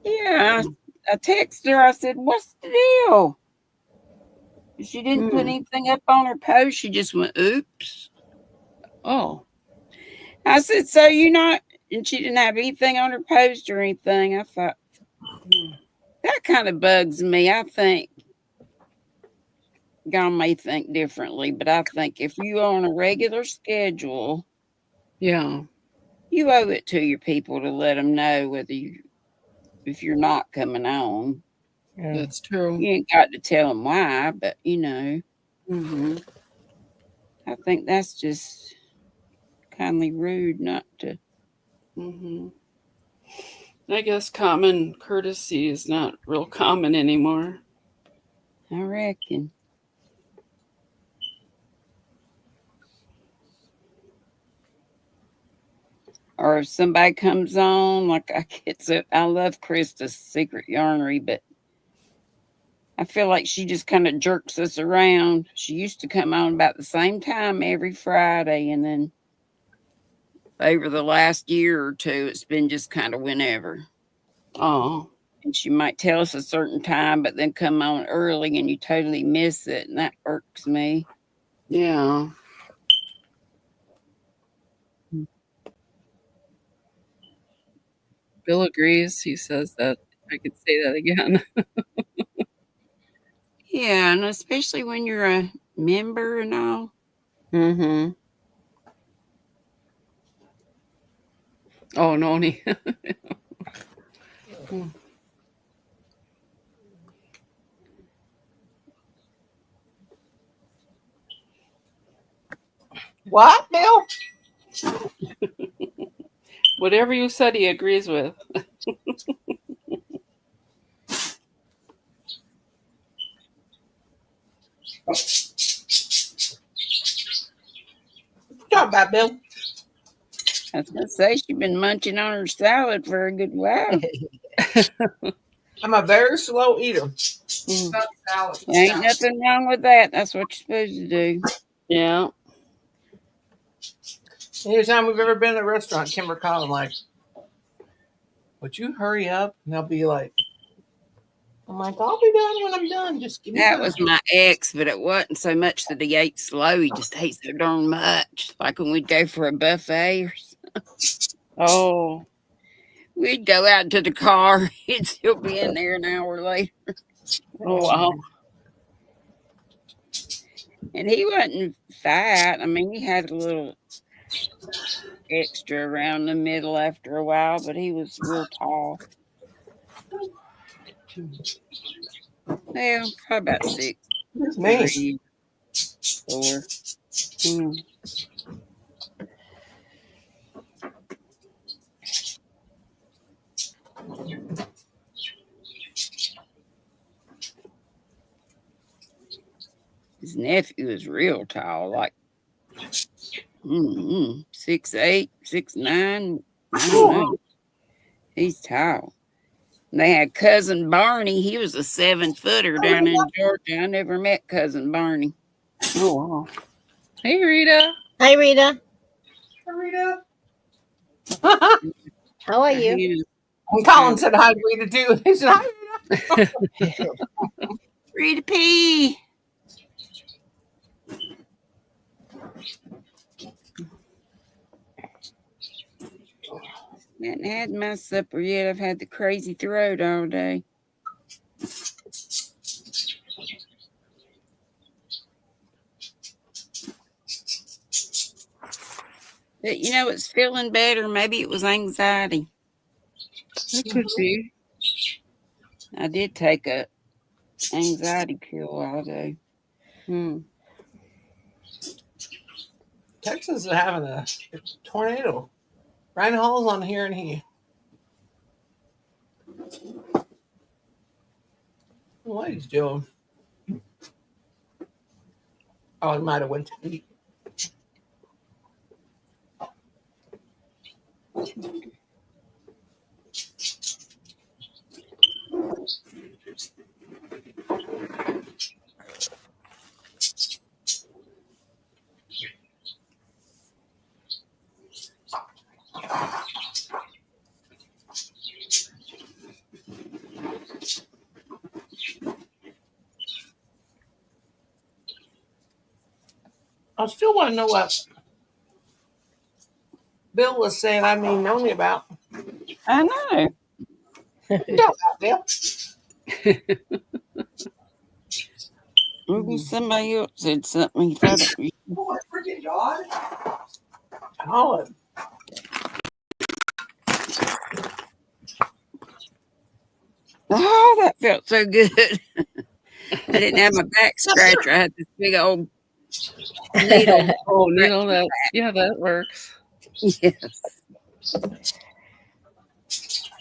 Yeah, I texted her. I said, "What's the deal?" She didn't put anything up on her post. She just went, "Oops." Oh. I said, "So you not?" And she didn't have anything on her post or anything. I thought that kind of bugs me. I think y'all may think differently, but I think if you are on a regular schedule, Yeah. you owe it to your people to let them know if you're not coming on. Yeah. That's true. You ain't got to tell them why, but you know, Mm-hmm. I think that's just kindly rude not to. Mm-hmm. I guess common courtesy is not real common anymore. I reckon. Or if somebody comes on, like I love Krista's Secret Yarnery, but I feel like she just kind of jerks us around. She used to come on about the same time every Friday, and then over the last year or two, it's been just kind of whenever. Oh. And she might tell us a certain time, but then come on early and you totally miss it, and that irks me. Yeah. Bill agrees. He says that I could say that again. Yeah, and especially when you're a member and all. Mm-hmm. Oh, Noni. What, Bill? Whatever you said, he agrees with. Talk about Bill. I was gonna say she's been munching on her salad for a good while. I'm a very slow eater. Mm. Salad. Ain't nothing wrong with that. That's what you're supposed to do. Yeah. Anytime we've ever been at a restaurant, Kimber calling like, "Would you hurry up?" And they'll be like, "I'm like, I'll be done when I'm done. Just give me That time." was my ex, but it wasn't so much that he ate slow. He just ate so darn much. Like when we'd go for a buffet or something. Oh. We'd go out to the car. He'd still be in there an hour later. Oh, wow. And he wasn't fat. I mean, he had a little extra around the middle after a while, but he was real tall. Well, probably about 6'3", It's me. 4. nephew is real tall, like 6'8", 6'9". I don't know. He's tall. And they had cousin Barney. He was a 7-footer down in Georgia. I never met cousin Barney. Oh wow. Hey Rita. Hi, Rita. Rita. How are you? And Colin said hi to Rita too. He said hi, Rita. Rita P. I haven't had my supper yet. I've had the crazy throat all day. But you know, it's feeling better. Maybe it was anxiety. It could be. I did take a anxiety pill all day. Texas is having a tornado. Ryan Hall's on here, and he. What he's doing? Oh, he might have went to eat. I still want to know what Bill was saying. I mean, knowing about. I know. Don't Bill. Maybe somebody else said something. He thought it was. Oh, freaking God. Colin. Oh, that felt so good. I didn't have my back scratcher. I had this big old needle. Oh, needle that. Yeah, that works. Yes.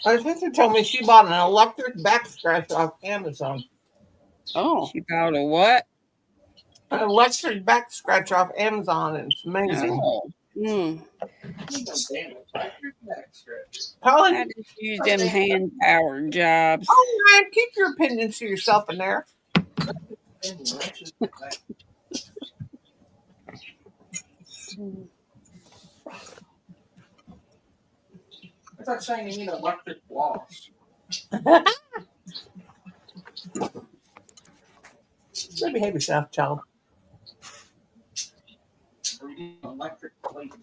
My sister told me she bought an electric back scratcher off Amazon. Oh. She bought a what? An electric back scratcher off Amazon, and it's amazing. Oh. Colin, I just use them hand powered jobs. oh, Ryan, keep your opinions to yourself in there. I thought saying you need an electric wash. So behave yourself, child. Or you need an electric plate.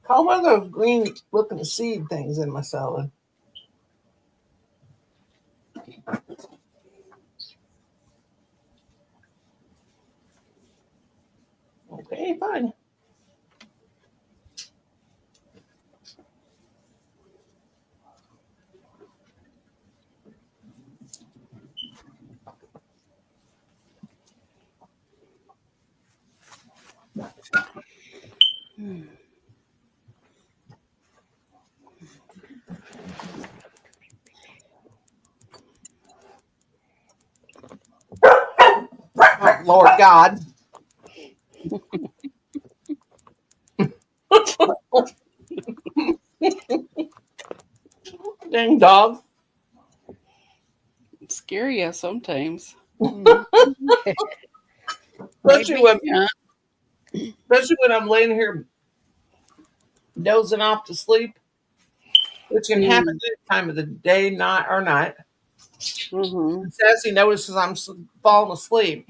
Call one of those green looking seed things in my salad. Okay, fine. Oh, Lord God. Dang dog. It's scary, yeah, sometimes. Especially when I'm laying here dozing off to sleep, which can happen any time of the day, night, or night. Mm-hmm. Sassy notices I'm falling asleep.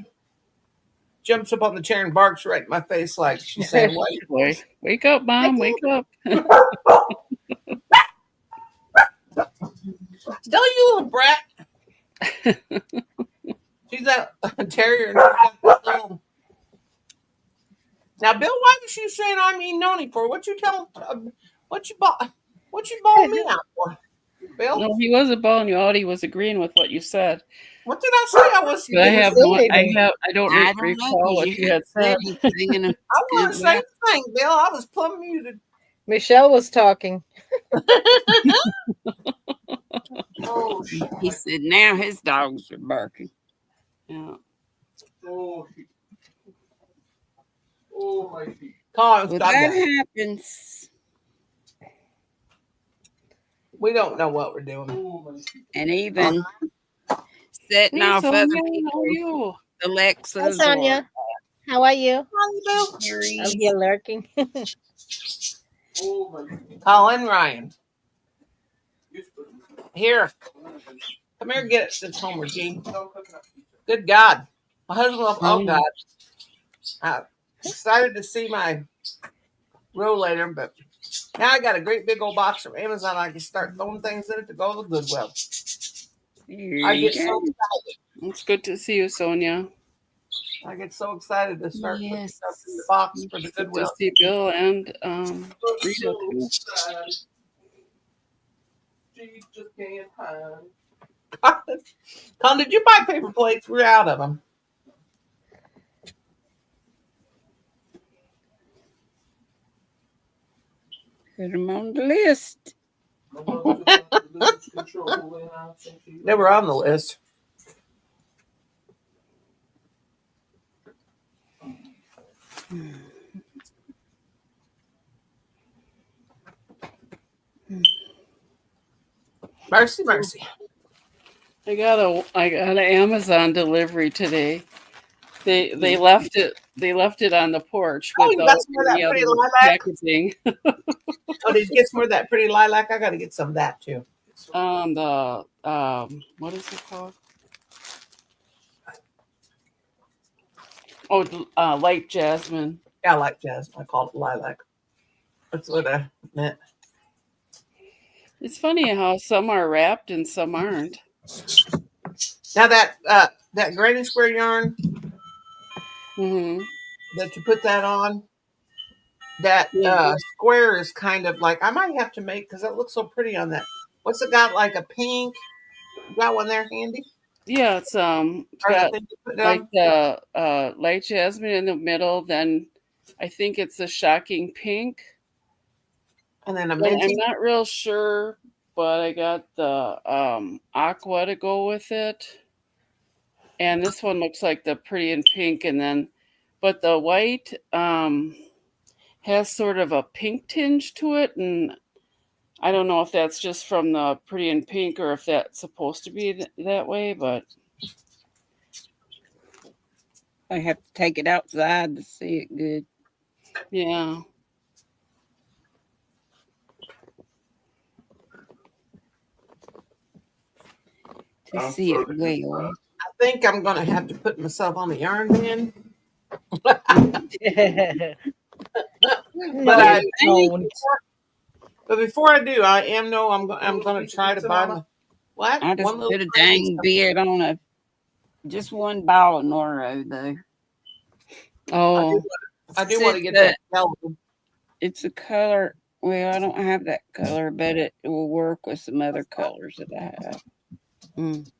jumps up on the chair and barks right in my face like she's saying, wait. Wake up, Mom. Wake up. Still, you little brat. She's that terrier and she's got this little. Now, Bill, why was you saying I'm eating noni for? What you bawling me out for? Bill? No, he wasn't bawling you out. He was agreeing with what you said. What did I say? I was. But I have say no. anything. I don't I don't know, recall 'cause what you had said. anything in a I want good to say way. the thing, Bill. I was plumb muted. Michelle was talking. Oh, He said now his dogs are barking. Yeah. Oh, oh my feet. Colin, Well, stop that that. happens. We don't know what we're doing. Oh my feet. And even setting Hey, off Sonia, other how people's are you? Hi, Alexas or Sonia. How are you? I'm Siri's. here lurking. Oh my feet. Colin, Ryan. You split me. Here. Come here and get it this homework, Gene. No coconut pizza. Good God. My husband, oh Mm. God. I'm excited to see my rollator, but now I got a great big old box from Amazon. I can start throwing things in it to go to the Goodwill. There I you get so go. excited. It's good to see you, Sonia. I get so excited to start putting Yes. stuff in the box for the Good to Goodwill. see Bill and But Rita so too. sad. She just can't hide. Colin, did you buy paper plates? We're out of them. Put them on the list. My mother just wants to lose control, and I think she They were on the list. Mercy, mercy. I got an Amazon delivery today. They left it on the porch Oh, you without got some more of that any pretty other lilac? packaging. Oh, did you get some more of that pretty lilac? I got to get some of that too. The what is it called? Oh, light jasmine. Yeah, I like jasmine. I call it lilac. That's what I meant. It's funny how some are wrapped and some aren't. Now that granny square yarn Hmm. that you put that on, that Yeah. square is kind of like I might have to make because it looks so pretty on that. What's it got? Like a pink? You got one there handy? Yeah, it's Or the got thing you put like down? the light jasmine in the middle. Then I think it's a shocking pink. And then a And I'm minty. not real sure, but I got the aqua to go with it. And this one looks like the pretty in pink, and then but the white has sort of a pink tinge to it, and I don't know if that's just from the pretty in pink or if that's supposed to be that way, but I have to take it outside to see it good. yeah. To see it well. I think I'm gonna have to put myself on the yarn bin. No, But you don't. but before I do, I'm gonna try to buy my what? I just One little put a crazy dang stuff. bid on just one ball of Noro though. Oh, I do want to get It's that yellow. It's a color. Well, I don't have that color, but it will work with some other colors that I have. mm.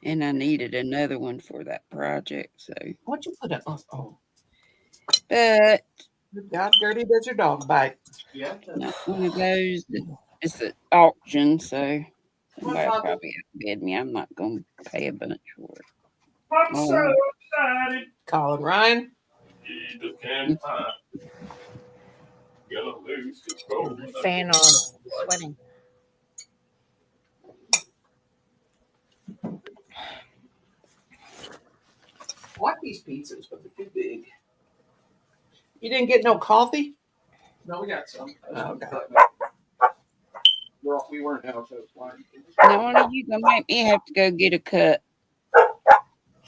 And I needed another one for that project. So, What you put it on? Oh, but good God, dirty does your dog bite. Yeah. not one of those. It's an auction, so somebody will probably have to bid me. I'm not going to pay a bunch for it. I'm Oh. so excited. Colin Ryan. She just can't hide. Gonna lose control. Fan on. Sweating. I like these pizzas, but they're too big. You didn't get no coffee? No, we got some. Oh, okay. We weren't out, so it's fine. Now, one of you gonna make me have to go get a cup.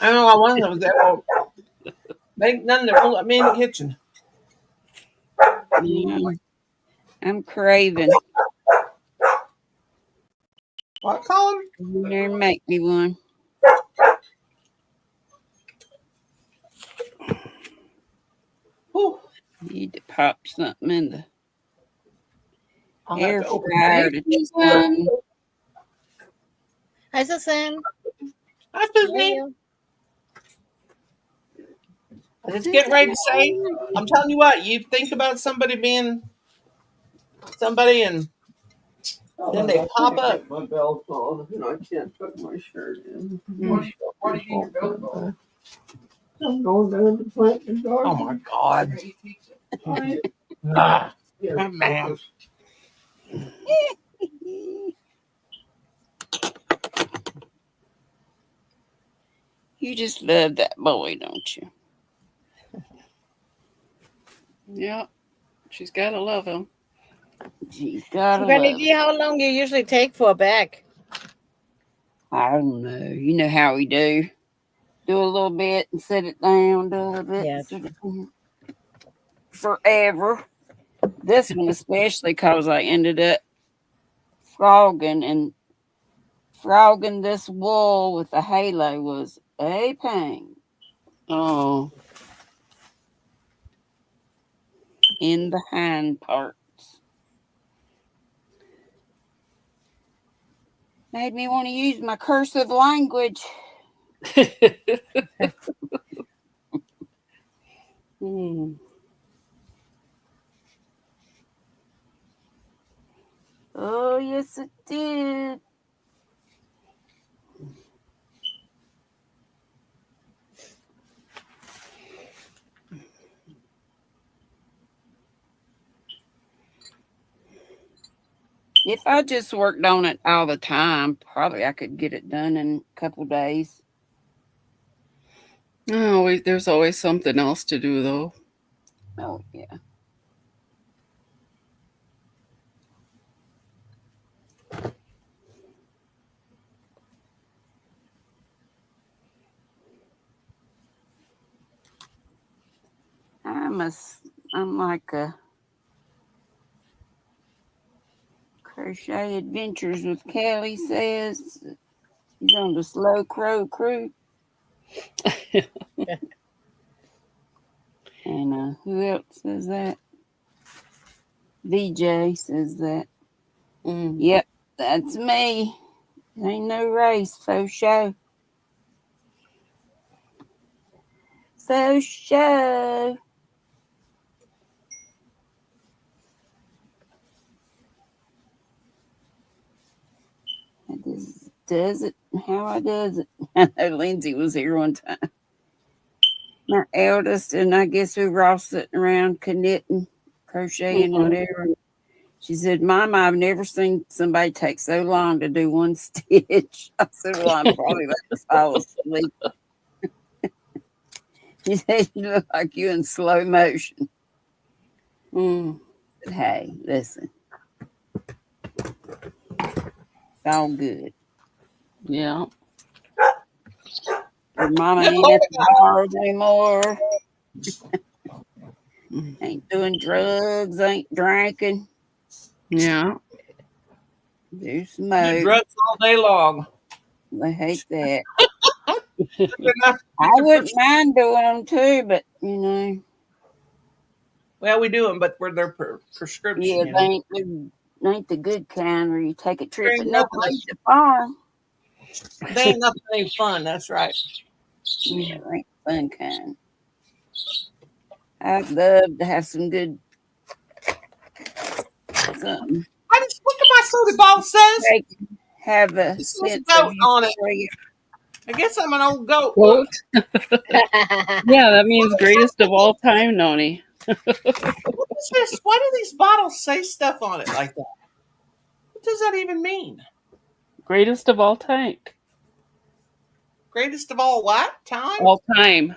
I don't know. I want those that won't make none that won't let me in the kitchen. Yeah, I'm craving. What, Colin? You never make me one. Ooh, Need to pop something in the I'll have air to open fryer it. to turn. Hi, Susan. That's How just are me. you? I just getting ready to say. I'm telling you what. You think about somebody being somebody, and then they pop up. My belt on, and I can't put my shirt in. Why do you need your belt on? I'm going down to plant the garden. Oh my God. I- Ah, Yeah, man. You just love that boy, don't you? Yeah, she's got to love him. She's gotta Granny love D, it. how long you usually take for a bag? I don't know. You know how we do. Do a little bit and set it down. Do a little bit Yeah, and set it down. Forever. This one especially because I ended up frogging this wool with the halo was a pain Oh, in the hind parts. Made me want to use my cursive language. Hmm. Oh, yes, it did. If I just worked on it all the time, probably I could get it done in a couple days. Oh, there's always something else to do, though. Oh, yeah. I'm like a Crochet Adventures with Kelly says. He's on the Slow Crow crew. And who else says that? VJ says that. Mm. Yep, that's me. Ain't no race, faux show. Faux show. I just does it how I does it. I know Lindsay was here one time. My eldest, and I guess we were all sitting around knitting, crocheting, Mhm. whatever. She said, Mom, I've never seen somebody take so long to do one stitch. I said, well, I'm probably about to fall asleep. She said, you look like you in slow motion. Mm. But hey, listen. It's all good. Yeah. Your mama Good ain't Lord, at the bars anymore. Mm. Ain't doing drugs, ain't drinking. Yeah. Do do smoke. drugs all day long. I hate that. Good enough to I get your wouldn't mind doing them too, but you know, Well, we do them, but we're their prescription. yeah, You they know, ain't the good kind where you take a there trip ain't and no nothing. place to farm. They ain't nothing any fun. That's right. Yeah, they ain't the fun kind. I'd love to have some good something. I just look at my soda bottle says They have a it says sense of goat on it. euphoria. I guess I'm an old goat. Quote. Look, Yeah, that means greatest of all time, Noni. what is this? Why do these bottles say stuff on it like that? What does that even mean? Greatest of all time. Greatest of all what? Time? All time.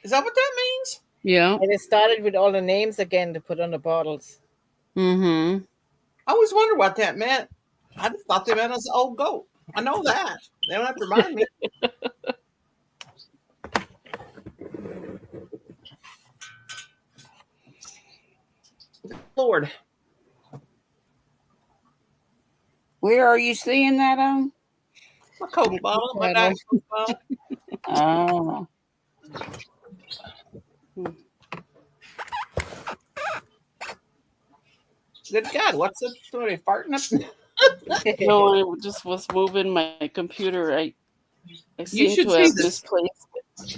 Is that what that means? Yeah. And it started with all the names again to put on the bottles. Mm-hmm. I always wonder what that meant. I just thought they meant as old goat. I know that. They don't have to remind me. Lord. Where are you seeing that on? My Coke bottle, my Diet Coke bottle. Oh. Good God, what's it? Somebody farting up? No, I just was moving my computer. I seem should to see have this. misplaced,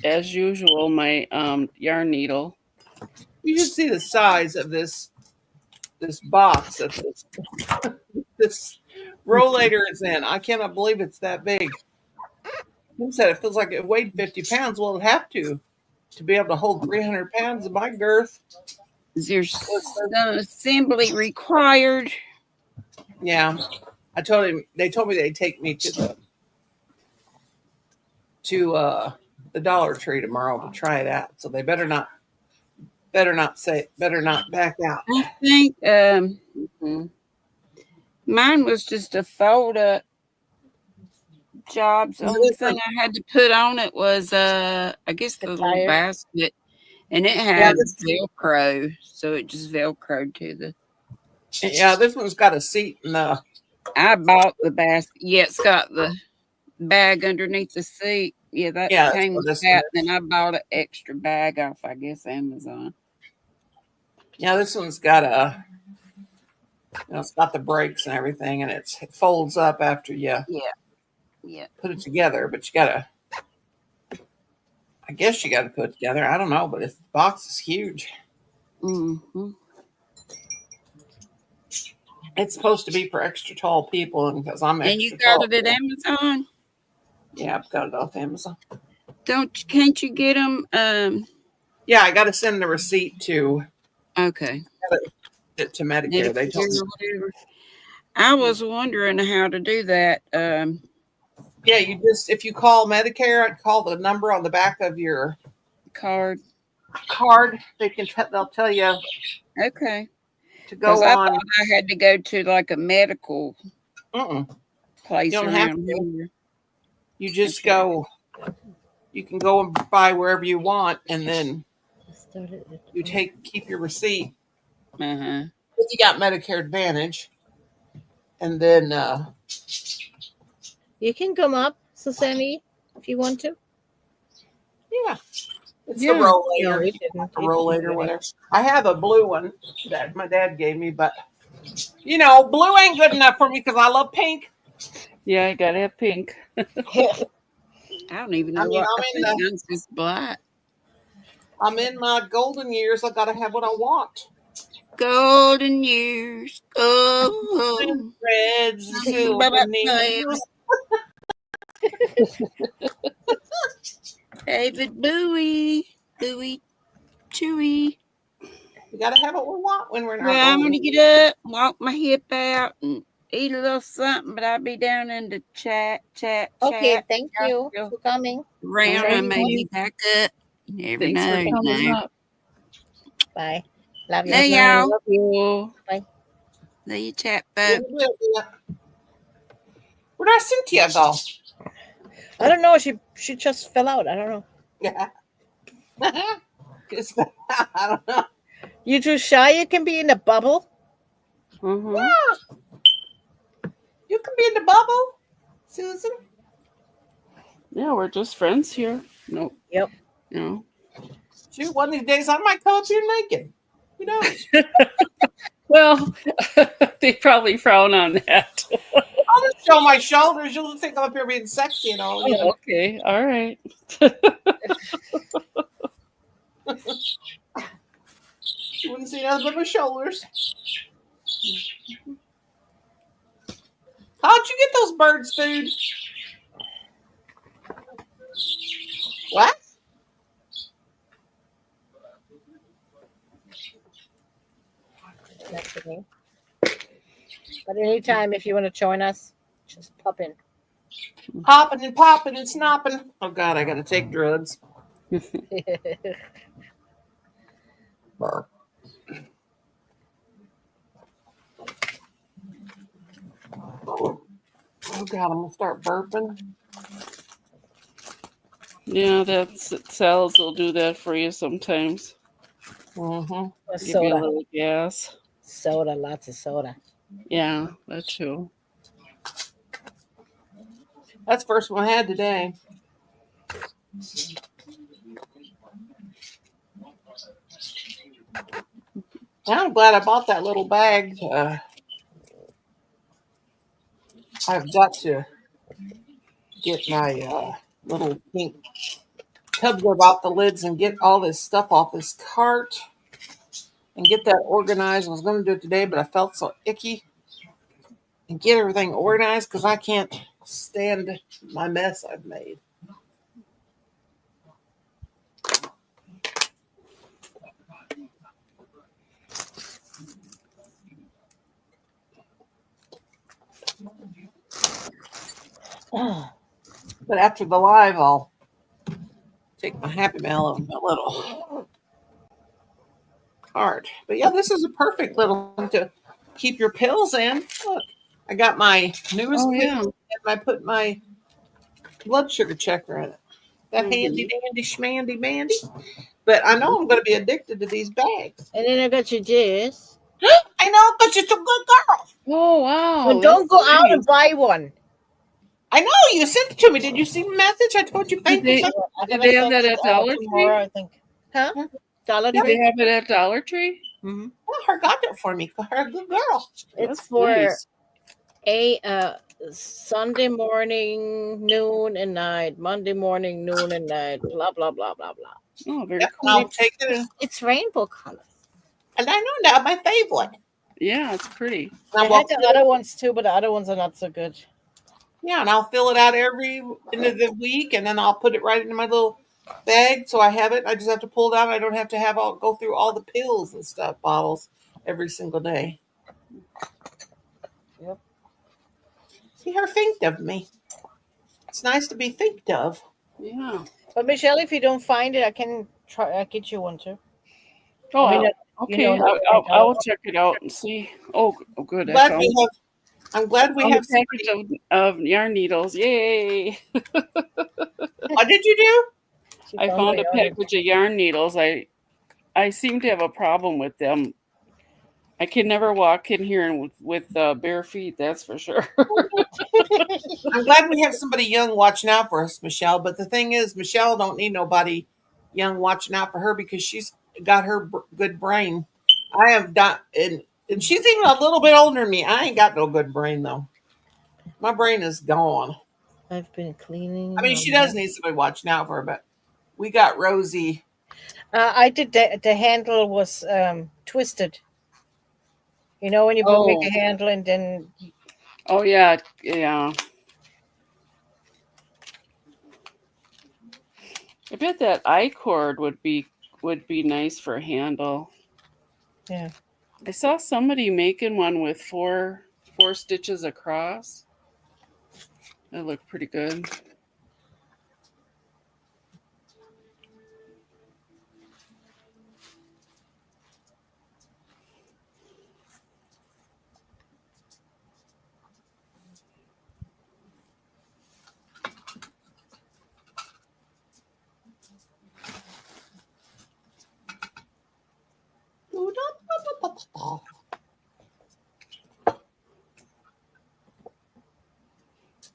as usual, my yarn needle. You should see the size of this box that this rollator is in. I cannot believe it's that big. Who said it feels like it weighed 50 pounds? Well, it have to be able to hold 300 pounds of my girth. Is there some assembly required? Yeah, I told him. They told me they'd take me to the Dollar Tree tomorrow to try it out. So they better not back out. I think Mhm. mine was just a fold up job. The only thing I had to put on it was I guess the little tire. basket, and it had Velcro, so it just Velcroed to the. Yeah, this one's got a seat in the. I bought the basket. Yeah, it's got the bag underneath the seat. Yeah, that Yeah, came that's what with this that. one is. Then I bought an extra bag off, I guess, Amazon. Yeah, this one's got a. It's got the brakes and everything, and it folds up after you Yeah. put it together. But I guess you gotta put it together. I don't know, but the box is huge. Mm-hmm. It's supposed to be for extra tall people, and because I'm And you extra got tall. it at Amazon? Yeah, I've got it off Amazon. Can't you get them? Yeah, I got to send the receipt to Okay. Medicare. They told me. Whatever. I was wondering how to do that. Yeah, if you call Medicare, call the number on the back of your Card. card. They'll tell you Okay. to Because go I on. thought I had to go to like a medical Mm-mm. place You don't have around to. here. You just Okay. go. You can go and buy wherever you want, and then you keep your receipt. Uh-huh. If you got Medicare Advantage, and then You can come up, Susani, if you want to. yeah, it's Yeah. the No, rollator. you didn't. A rollator, whatever. I have a blue one that my dad gave me, but blue ain't good enough for me because I love pink. Yeah, I gotta have pink. I don't even know I mean, what I think mine's just black. I'm in my golden years. I gotta have what I want. Golden years. Oh. Reds, silver needles. David Bowie. Bowie. Chewy. We gotta have what we want when we're in our Well, I'm golden going to get up, walk my hip out, and eat a little something, but I'll be down in the chat. Okay, thank Y'all you still for coming. around. I Thank may you. be back up. You never Thanks know. for coming up. Bye. Love you. Love y'all. Love you. Love you, chat years. folks. Where'd our Cynthia go? I don't know. She just fell out. I don't know. Yeah. I don't know. You too shy? You can be in a bubble. Mm-hmm. You can be in the bubble, Susan. Yeah, we're just friends here. Nope. Yep. No. Shoot, one of these days I might come up here naked. Who knows? Well, they probably frown on that. I'll just show my shoulders. You'll think I'm up here being sexy and all. Oh, okay. All right. You wouldn't see nothing but my shoulders. How'd you get those birds food? What? That's okay. But anytime, if you want to join us, just pop in. Hopping and popping and snopping. Oh God, I gotta take drugs. Burp. Oh God, I'm gonna start burping. Yeah, cells will do that for you sometimes. Mm-hmm. Give you a little gas. Soda, lots of soda. Yeah, that too. That's the first one I had today. I'm glad I bought that little bag. I've got to get my little pink cupboard off the lids and get all this stuff off this cart and get that organized. I was going to do it today, but I felt so icky and get everything organized because I can't stand my mess I've made. But after the live, I'll take my Happy Mail and my little card. But yeah, this is a perfect little thing to keep your pills in. Look, I got my newest Oh, pills yeah. and I put my blood sugar checker in it. That Mhm. handy dandy schmandy mandy. But I know I'm going to be addicted to these bags. And then I got you this. I know, but you're a good girl. Oh, wow. But don't that's go out and nice. buy one. I know you sent it to me. Did you see the message? I told you thank you. they- so- I Did gotta they have send that it at out Dollar tomorrow, Tree? I think. Huh? Huh? Dollar Did Tree? they have it at Dollar Tree? Well, her got it for me. Her a good girl. It's That's for nice. Sunday morning, noon and night, Monday morning, noon and night, blah blah blah blah blah. Oh, very Yep, cool. I'll take it. It's rainbow colors. And I know now my favorite. Yeah, it's pretty. I And I'll had the other ones too, but the other ones are not so good. Yeah, and I'll fill it out every end of the week, and then I'll put it right into my little bag, so I have it. I just have to pull it out. I don't have to have all go through all the pills and stuff bottles every single day. Yep. See her think of me. It's nice to be thinked of. Yeah. But Michelle, if you don't find it, I can try. I'll get you one too. Oh, I mean, okay. you know, I will check it out and see. Oh, good. Glad we have. I'm glad we found have a package of yarn needles. Yay! What did you do? She I found found my a other- package of yarn needles. I seem to have a problem with them. I can never walk in here with bare feet. That's for sure. I'm glad we have somebody young watching out for us, Michelle. But the thing is, Michelle don't need nobody young watching out for her because she's got her good brain. I have done, and she's even a little bit older than me. I ain't got no good brain though. My brain is gone. I've been cleaning. I mean, she does need somebody watching out for her, but we got Rosie. I did the handle was twisted. You know when you make a handle and then Oh yeah, yeah. I bet that I cord would be nice for a handle. yeah. I saw somebody making one with four stitches across. That looked pretty good.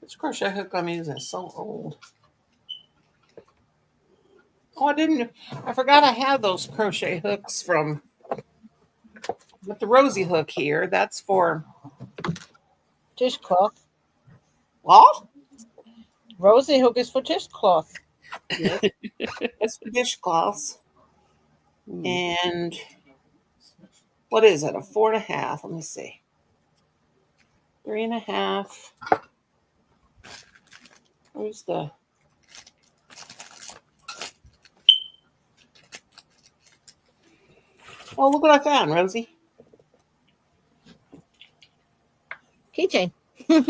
This crochet hook I'm using is so old. Oh, I forgot I have those crochet hooks from, with the Rosie hook here. That's for, Dishcloth. well, Rosie hook is for dishcloth. it's for dishcloths. Mm. And what is it? A 4.5. Let me see. 3.5. Where's the? Oh, look what I found, Rosie. Keychain. Now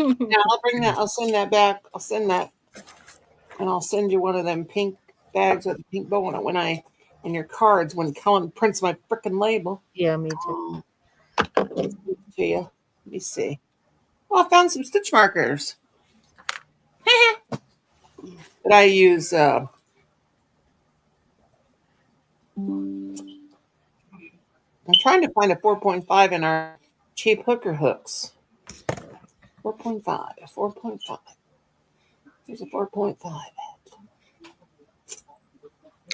I'll bring that. I'll send that back. I'll send that, and I'll send you one of them pink bags with a pink bow on it when in your cards when Colin prints my frickin' label. Yeah, me too. To you. Let me see. Oh, I found some stitch markers. That I use. I'm trying to find a 4.5 in our cheap hooker hooks. 4.5, 4.5. There's a 4.5.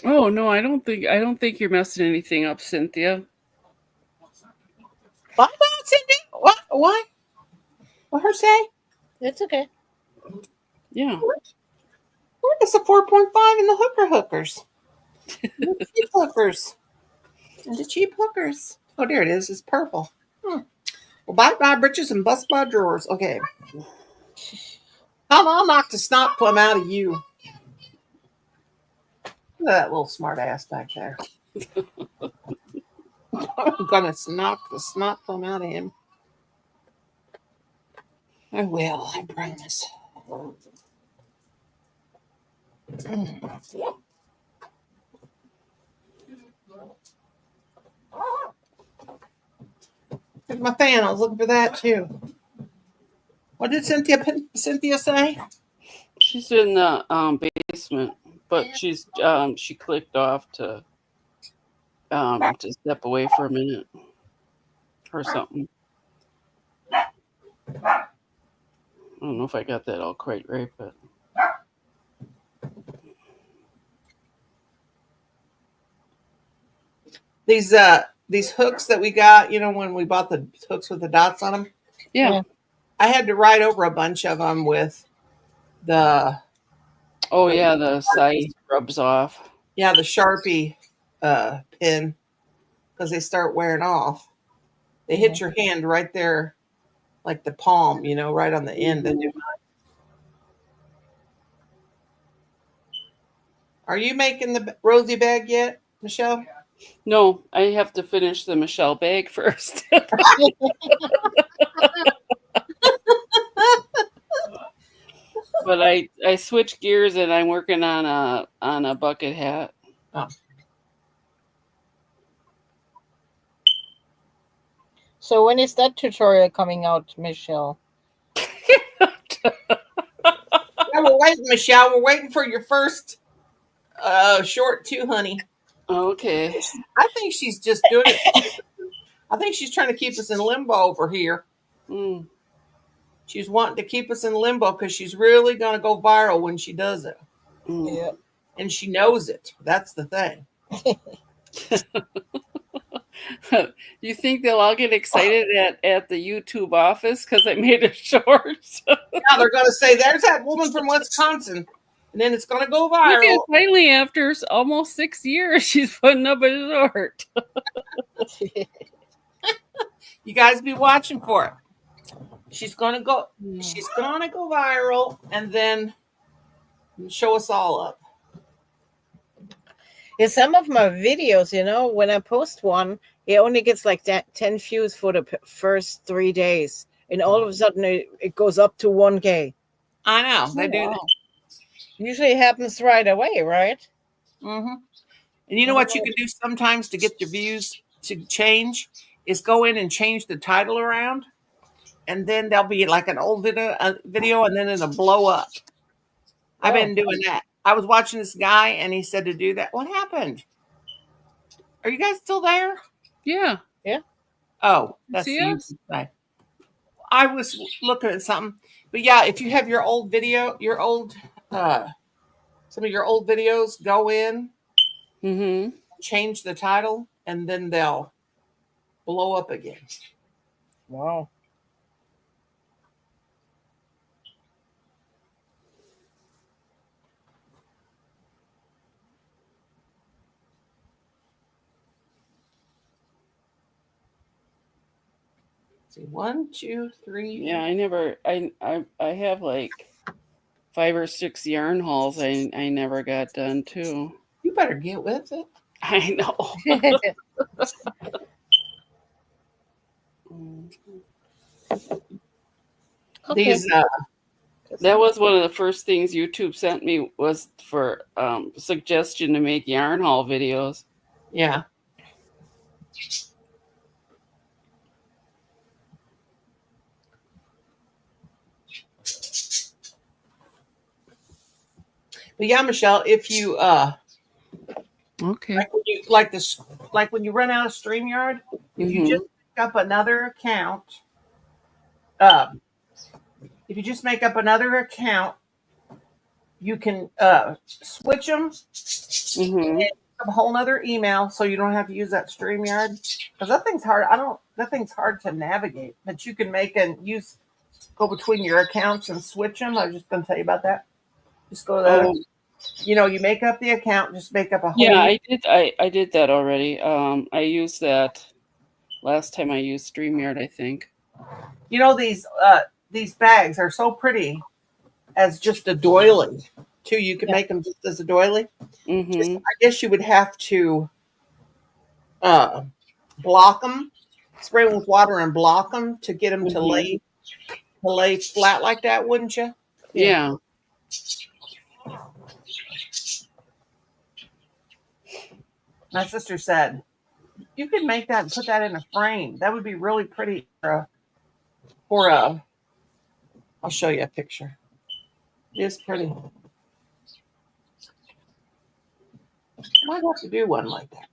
Oh no, I don't think you're messing anything up, Cynthia. What, Cindy? What? What? What her say? It's okay. Yeah. Where is the 4.5 in the hookers? The cheap hookers. And the cheap hookers. Oh, there it is. It's purple. Well, bye britches and bust my drawers. Okay. I'll knock the snot plum out of you. Look at that little smart ass back there. I'm gonna knock the snot plum out of him. I will, I promise. There's my fan. I was looking for that too. What did Cynthia say? She's in the basement, but she clicked off to step away for a minute or something. I don't know if I got that all quite right, but These hooks that we got, when we bought the hooks with the dots on them, yeah. I had to write over a bunch of them with the The size rubs off. the Sharpie pin because they start wearing off. They hit your hand right there, like the palm, right on the end. Are you making the Rosie bag yet, Michelle? No, I have to finish the Michelle bag first. But I switched gears and I'm working on a bucket hat. Oh. So when is that tutorial coming out, Michelle? Yeah, we're waiting, Michelle. We're waiting for your first short too, honey. Okay. I think she's just doing it. I think she's trying to keep us in limbo over here. Mm. She's wanting to keep us in limbo because she's really going to go viral when she does it. Mm. Yeah. And she knows it. That's the thing. You think they'll all get excited at the YouTube office because I made a short? Now they're going to say, there's that woman from Wisconsin. And then it's going to go Look at viral. finally, after almost 6 years, she's putting up a short. You guys be watching for it. She's going to go viral and then show us all up. In some of my videos, when I post one, it only gets like 10 views for the first 3 days. And all of a sudden it goes up to 1K. I know. They do that. Usually it happens right away, right? Mm-hmm. And you know what you can do sometimes to get your views to change is go in and change the title around. And then there'll be like an old video and then it'll blow up. I've been doing that. I was watching this guy and he said to do that. What happened? Are you guys still there? Yeah. Oh, that's See the us? YouTube side. I was looking at something. But yeah, if you have your old video, some of your old videos, go in, change the title, and then they'll blow up again. Wow. See, 1, 2, 3. Yeah, I have like 5 or 6 yarn hauls I never got done too. You better get with it. I know. Okay. These That was one of the first things YouTube sent me was for suggestion to make yarn haul videos. yeah. But yeah, Michelle, if you Okay. like when you run out of StreamYard, If you Mhm. just make up another account, uh, if you just make up another account, you can switch them Mhm. a whole nother email, so you don't have to use that StreamYard because that thing's hard. That thing's hard to navigate, but you can make and use go between your accounts and switch them. I was just going to tell you about that. Just go to Oh, you make up the account, just make up a whole yeah, new. I did. I did that already. I used that last time I used StreamYard, I think. These bags are so pretty as just a doily too. You could Yeah. make them just as a doily. Just Mhm. I guess you would have to uh, block them, spray them with water and block them to get them Mhm. to lay flat like that, wouldn't you? Yeah. Yeah. My sister said you could make that and put that in a frame. That would be really pretty for a. I'll show you a picture. It's pretty. Might have to do one like that.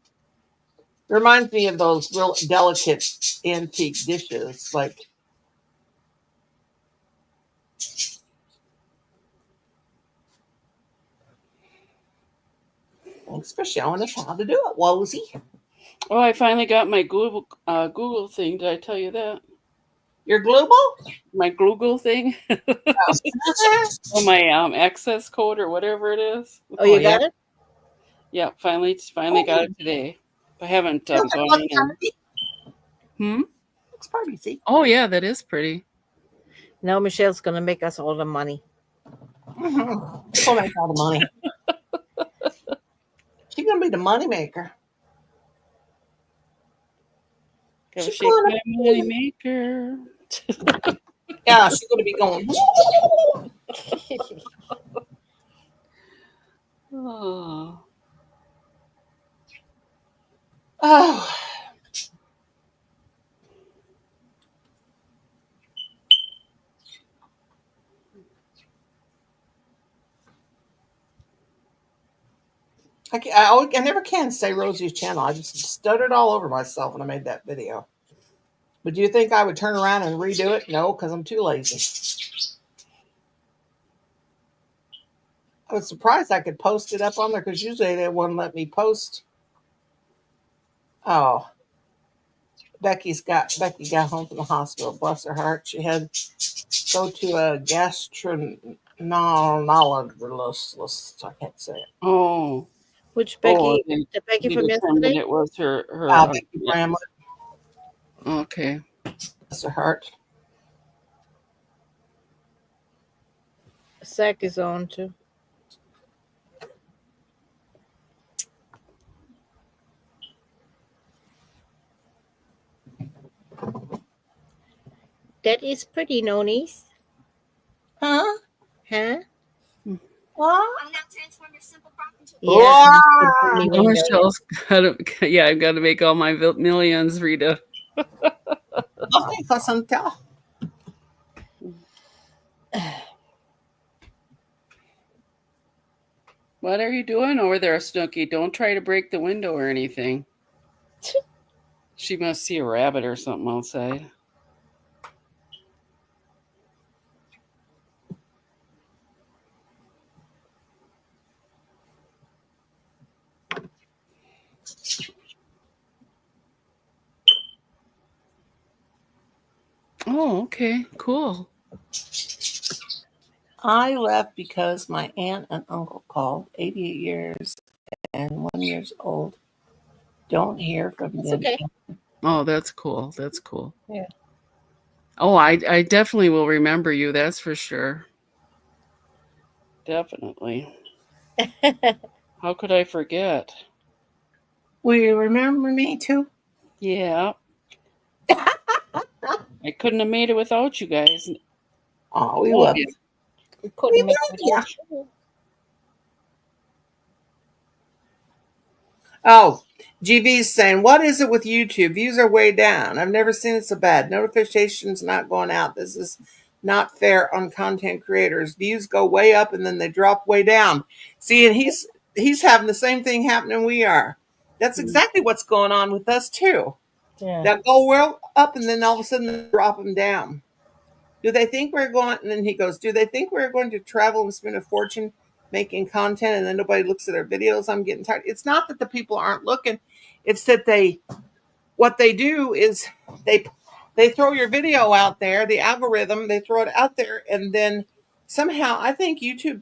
It reminds me of those real delicate antique dishes, like thanks for showing us how to do it, Wozy. Oh, I finally got my Google thing. Did I tell you that? Your global? My Google thing. Oh, Oh, my access code or whatever it is. Oh, you yeah. got it? Yeah, finally got it today. I haven't gone in and. Hmm. Looks pretty, see? Oh yeah, that is pretty. Now Michelle's gonna make us all the money. Mm-hmm. She'll make all the money. She's gonna be the money maker. Gotta She's shake gonna my money maker. Yeah, she's gonna be going. Oh. Oh, I never can say Rosie's channel. I just stuttered all over myself when I made that video. But do you think I would turn around and redo it? No, because I'm too lazy. I was surprised I could post it up on there because usually they wouldn't let me post. Oh, Becky got home from the hospital. Bless her heart. She had to go to a gastroenterologist. I can't say it. Oh. Which Oh. Becky? The Becky They from determined yesterday? it was her. Becky Bramlett. Okay. Bless her heart. Zach is on too. That is pretty, Nonies. Huh? Huh? What? Yeah. Wow. Even Oh, though- Michelle's gotta, yeah, I've got to make all my millions, Rita. Nothing for some tell. What are you doing over there, Snooky? Don't try to break the window or anything. She must see a rabbit or something outside. Oh, okay, cool. I left because my aunt and uncle called, 88 years and 1 year old. Don't hear from It's them. okay. Oh, that's cool. That's cool. Yeah. Oh, I definitely will remember you. That's for sure. Definitely. How could I forget? Will you remember me too? Yeah. I couldn't have made it without you guys. Oh, we Love love you. you. We couldn't make love it ya. without you. Oh, GV's saying, what is it with YouTube? Views are way down. I've never seen it so bad. Notifications not going out. This is not fair on content creators. Views go way up and then they drop way down. See, and he's having the same thing happening we are. That's exactly what's going on with us too. Yeah. They'll go real up and then all of a sudden they drop them down. Do they think we're going? And then he goes, do they think we're going to travel and spend a fortune making content and then nobody looks at our videos? I'm getting tired. It's not that the people aren't looking. It's that what they do is they throw your video out there, the algorithm, they throw it out there, and then somehow I think YouTube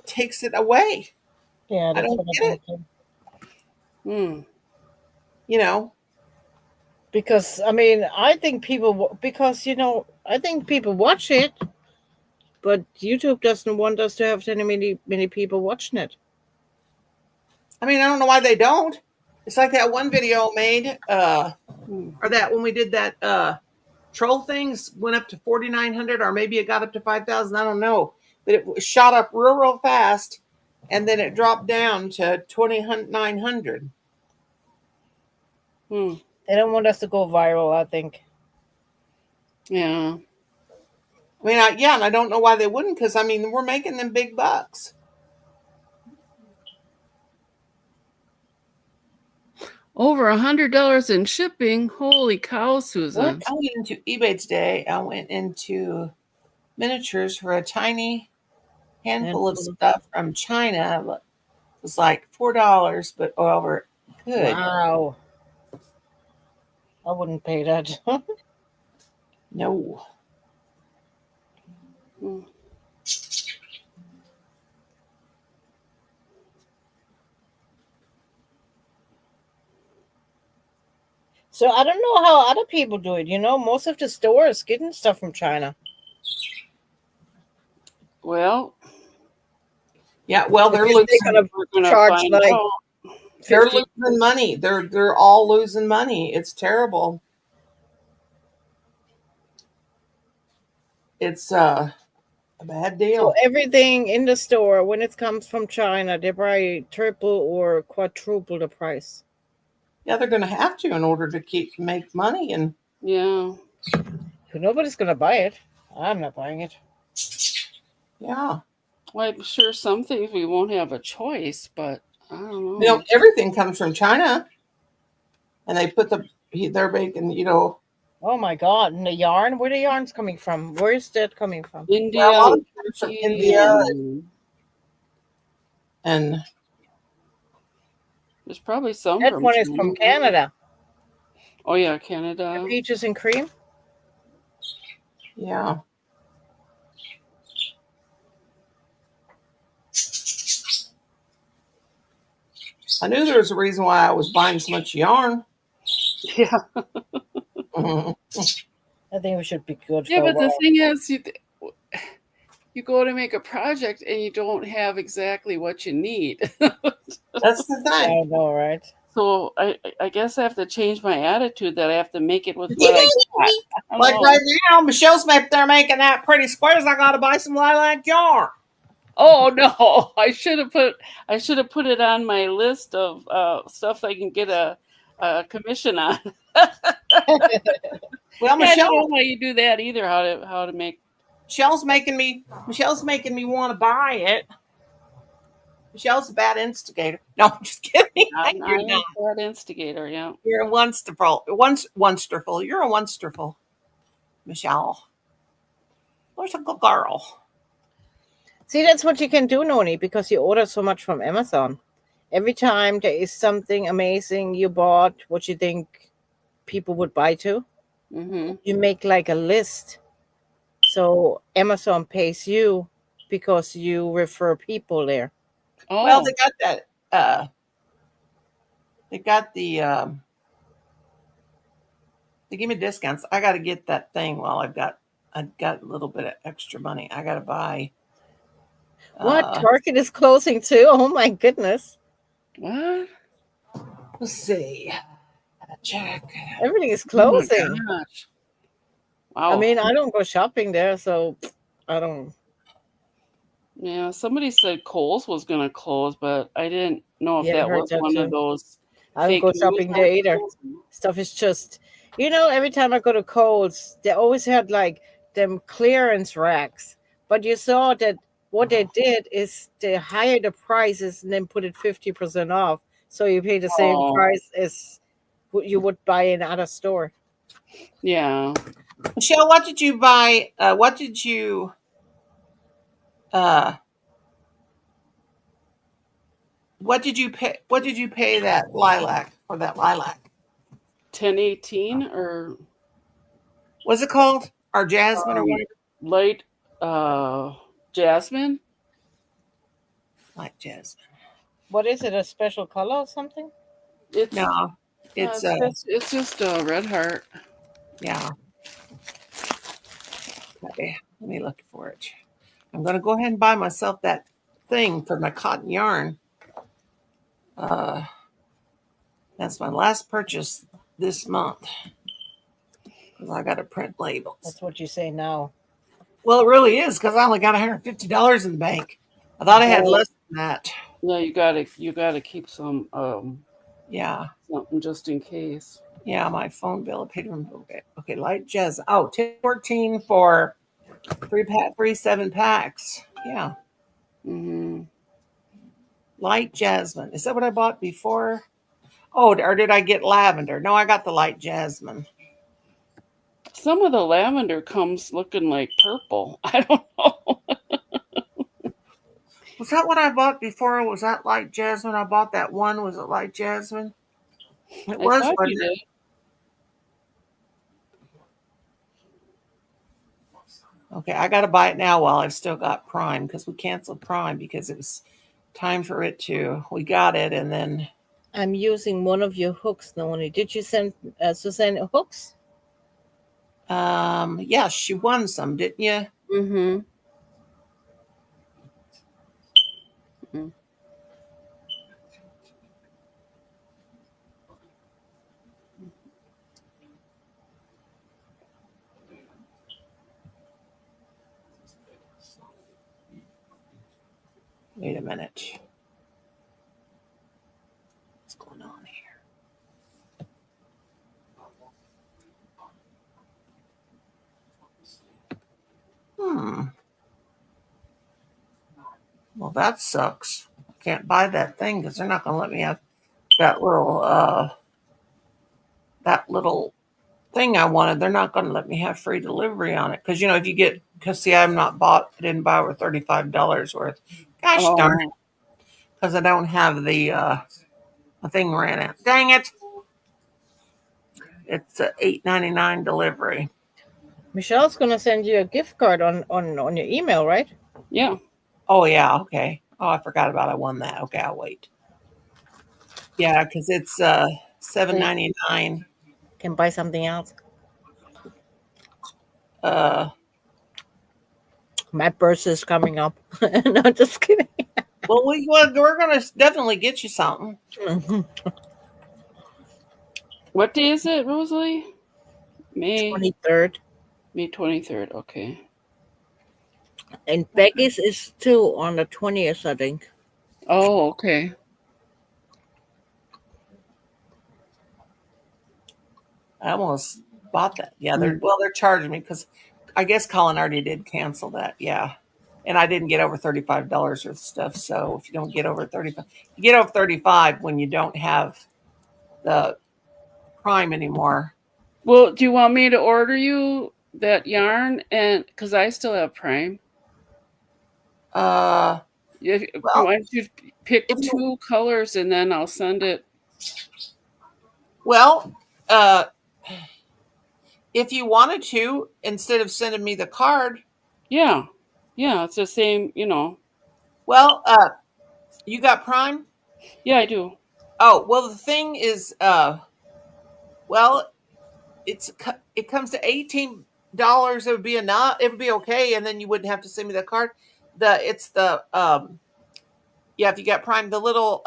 takes it away. Yeah, I that's don't what I get it. think too. Hmm. You know, Because I mean, I think people because I think people watch it, but YouTube doesn't want us to have many people watching it. I mean, I don't know why they don't. It's like that one video I made, Hmm. or that when we did that troll things went up to 4,900, or maybe it got up to 5,000. I don't know, but it shot up real fast, and then it dropped down to 2,900. Hmm. They don't want us to go viral, I think. Yeah. I mean, yeah, and I don't know why they wouldn't, because I mean, we're making them big bucks. Over $100 in shipping. Holy cow, Susan. I went into eBay today. I went into miniatures for a tiny handful of stuff from China. It was like $4, but over good. Wow. I wouldn't pay that. No. Hmm. So I don't know how other people do it. Most of the stores getting stuff from China. Well, Yeah, well, they're Because losing. we're gonna charge find like out. They're 50. losing money. They're all losing money. It's terrible. It's a bad So deal. everything in the store, when it comes from China, they probably triple or quadruple the price. Yeah, they're going to have to in order to make money. And Yeah. Nobody's gonna buy it. I'm not buying it. yeah, Well, I'm sure some things we won't have a choice, but I don't know. everything comes from China, and they put they're making Oh my God! And the yarn? Where the yarn's coming from? Where is that coming from? India, well, a lot of it comes from Turkey, India, and and there's probably some That from one is from China. Canada. Oh yeah, The Canada. peaches and cream. yeah. I knew there was a reason why I was buying so much yarn. Yeah. Mhm. I think we should be good Yeah, for a but the while. thing is, you go to make a project and you don't have exactly what you need. That's the thing. I know, right? So I guess I have to change my attitude that I have to make it with what I got. I don't Like know. right now, Michelle's up there making that pretty squares. I got to buy some lilac yarn. Oh no! I should have put it on my list of stuff I can get a commission on. Well, Yeah, I Michelle, don't know how you do that either. How to make? Michelle's making me want to buy it. Michelle's a bad instigator. No, I'm just kidding. I You're am not. that instigator. Yeah. You're a wonderful. You're a wonderful, Michelle. Where's a good girl? See, that's what you can do, Noni, because you order so much from Amazon. Every time there is something amazing you bought, what you think people would buy to, Mm-hmm. you make like a list. So Amazon pays you because you refer people there. Oh. Well, they got that. They got the. They give me discounts. I got to get that thing while I've got a little bit of extra money. I got to buy. What? Target is closing too? Oh my goodness. What? Let's see. Check. Everything is Oh my closing. gosh. Wow. I mean, I don't go shopping there, so I don't. Yeah, somebody said Kohl's was going to close, but I didn't know if Yeah, I that heard was that one too. of those. I don't fake go news shopping there either. articles. Stuff is just, every time I go to Kohl's, they always had like them clearance racks. But you saw that what they did is they hired the prices and then put it 50% off. So you pay the same Oh. price as you would buy in at a store. Yeah. Michelle, what did you buy? What did you pay? What did you pay that lilac for that lilac? 1018 or What's it called? Or jasmine or whatever? light jasmine? Like jasmine. What is it? A special color or something? It's No, it's it's just a red heart. yeah. Okay, let me look for it. I'm gonna go ahead and buy myself that thing for my cotton yarn. That's my last purchase this month. Because I got to print labels. That's what you say now. Well, it really is because I only got $150 in the bank. I thought I had less than that. Yeah, you gotta keep some Yeah. something just in case. Yeah, my phone bill. I paid them. Okay, light jazz. Oh, 1014 for 7 packs. Yeah. Mm-hmm. Light jasmine. Is that what I bought before? Oh, or did I get lavender? No, I got the light jasmine. Some of the lavender comes looking like purple. I don't know. Was that what I bought before? Was that light jasmine? I bought that one. Was it light jasmine? It I was, thought wasn't you it? did. Okay, I got to buy it now while I've still got Prime because we canceled Prime because it was time for it to. We got it and then. I'm using one of your hooks, Noni. Did you send Suzanne hooks? Yeah, she won some, didn't you? Mm-hmm. Wait a minute. What's going on here? Well, that sucks. Can't buy that thing because they're not going to let me have that little thing I wanted. They're not going to let me have free delivery on it because if you get see, I didn't buy over $35 worth. Gosh darn it, because I don't have the thing ran out. Dang it! It's $8.99 delivery. Michelle's gonna send you a gift card on your email, right? Yeah. Oh yeah, okay. Oh, I forgot about I won that. Okay, I'll wait. Yeah, because it's $7.99. Can buy something else. My birthday is coming up. No, just kidding. Well, we're gonna definitely get you something. What day is it, Rosalie? May 23rd. May 23rd. Okay. And Becky's is too on the 20th, I think. Oh, okay. I almost bought that. Yeah, they're charging me because I guess Colin already did cancel that. Yeah, and I didn't get over $35 worth of stuff. So if you don't get over 35, you get over 35 when you don't have the Prime anymore. Well, do you want me to order you that yarn and because I still have Prime? Well, Why don't you pick if you- 2 colors and then I'll send it. Well, if you wanted to, instead of sending me the card, Yeah, it's the same. well, you got Prime? Yeah, I do. Oh, well, the thing is, well, it comes to $18. It would be enough. It would be okay, and then you wouldn't have to send me the card. If you got Prime, the little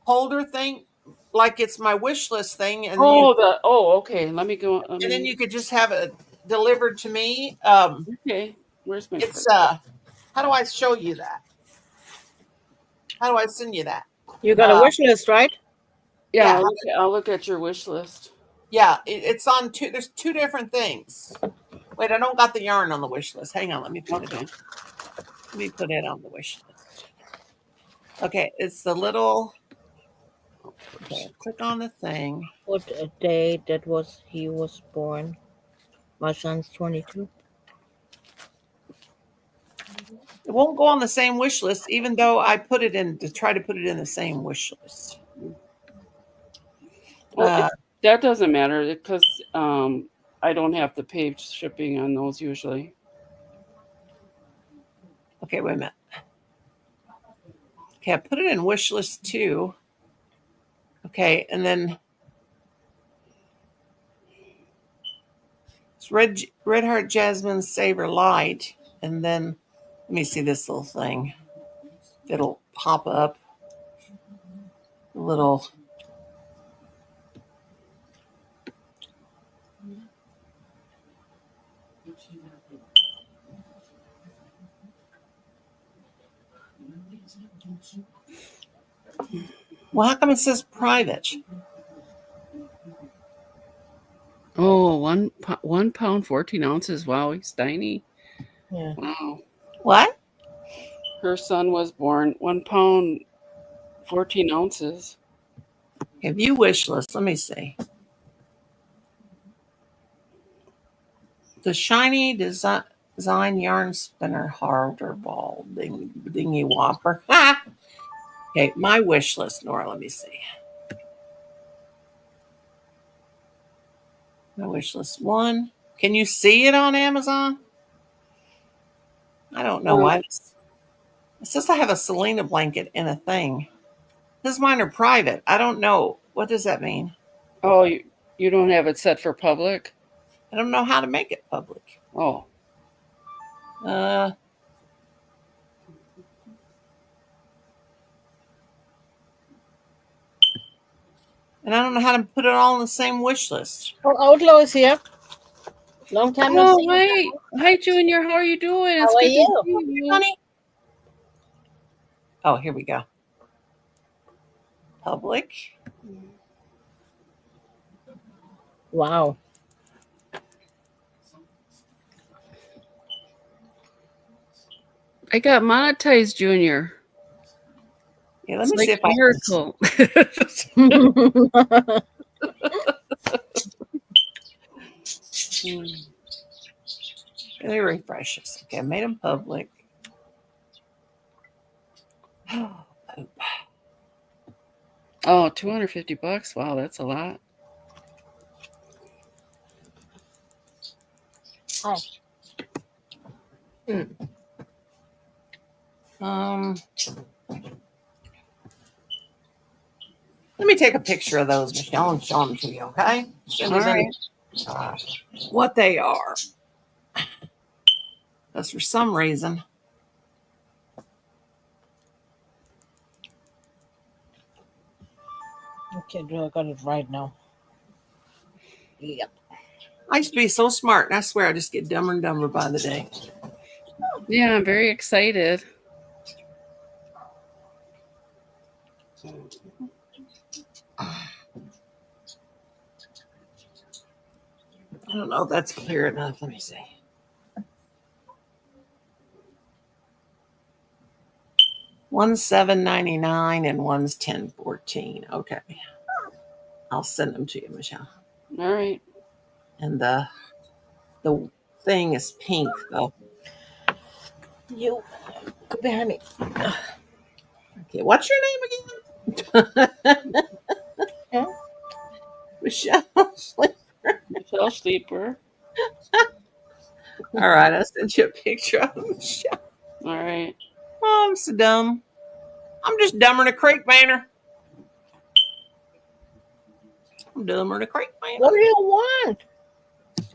holder thing, like it's my wish list thing, and okay. Let me go. and then you could just have it delivered to me. Okay, where's my? It's how do I show you that? How do I send you that? You got a wish list, right? Yeah, I'll look at your wish list. Yeah, it's on two. There's 2 different things. Wait, I don't got the yarn on the wish list. Hang on, let me put it on. Let me put it on the wish list. Okay, it's the little. Okay, click on the thing. What a day that was he was born. My son's 22. It won't go on the same wish list, even though I put it in to try to put it in the same wish list. Well, that doesn't matter because I don't have to pay shipping on those usually. Okay, wait a minute. Okay, I put it in wish list 2. Okay, and then it's Red Heart Jasmine Savor Light, and then let me see this little thing. It'll pop up. A little. Well, how come it says private? Oh, 1 pound, 14 ounces. Wow, he's tiny. Yeah. Wow. What? Her son was born 1 pound, 14 ounces. Okay, view wish list. Let me see. The shiny design yarn spinner harder ball dingy whopper. Ha! Okay, my wish list, Nora. Let me see. My wish list 1. Can you see it on Amazon? I don't know why. It says I have a Selena blanket in a thing. This mine are private. I don't know. What does that mean? Oh, you don't have it set for public? I don't know how to make it public. Oh. And I don't know how to put it all in the same wish list. Oh, Outlaw is here. Long time no Oh, see. hi, Junior. How are you doing? How It's are good you? to see you. Honey? Oh, here we go. Public. Wow. I got monetized, Junior. Yeah, let It's me like see if a I miracle. Let me refresh this. Okay, I made them public. Oh, $250. Wow, that's a lot. Oh. Let me take a picture of those, Michelle, and show them to you, okay? Send All them right. what they are. Because for some reason, Okay, I got it right now. Yep. I used to be so smart, and I swear I just get dumber and dumber by the day. Yeah, I'm very excited. I don't know if that's clear enough. Let me see. One's $7.99 and one's $10.14. Okay. I'll send them to you, Michelle. All right. And the thing is pink, though. You go behind me. Okay, what's your name again? Huh? Michelle. Michelle Sleeper. All right, I'll send you a picture of Michelle. All right. Oh, I'm so dumb. I'm just dumber than a creek banner. I'm dumber than a creek banner. What do you want?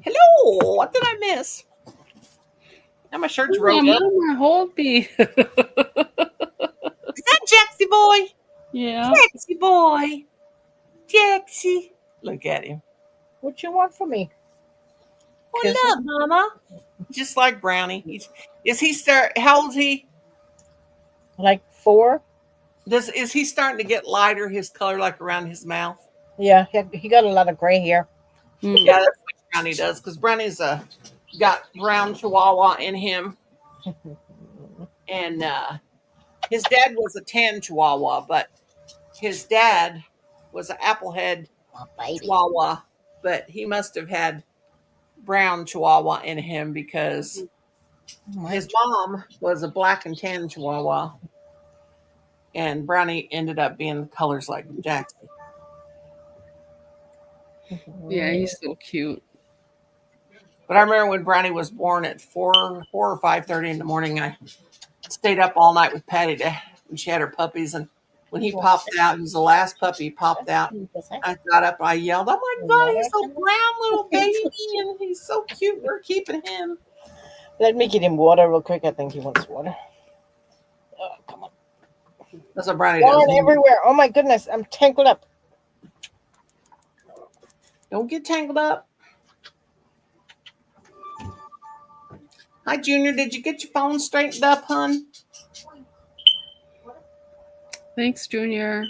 Hello, what did I miss? Now my shirt's rolled up. Mama, hold me. Is that Jaxie boy? Yeah. Jaxie boy. Jaxie. Look at him. What you want from me? Oh, look, Mama. Just like Brownie. How old is he? Like 4? Is he starting to get lighter, his color, like around his mouth? Yeah, he got a lot of gray hair. Yeah, that's what Brownie does, because Brownie's got brown Chihuahua in him. And his dad was a tan Chihuahua, but his dad was an applehead Oh, baby. Chihuahua, but he must have had brown Chihuahua in him because his mom was a black and tan Chihuahua, and Brownie ended up being colors like Jackson. Yeah, he's so cute. But I remember when Brownie was born at 4 or 5:30 in the morning. I stayed up all night with Patty when she had her puppies, and when he popped out, he was the last puppy popped out. I got up, I yelled, "Oh my God, he's so brown, little baby, and he's so cute. We're keeping him." Let me get him water real quick. I think he wants water. Oh, come on. That's what Brownie Yarn does. everywhere. Oh my goodness, I'm tangled up. Don't get tangled up. Hi, Junior. Did you get your phone straightened up, hon? Thanks, Junior.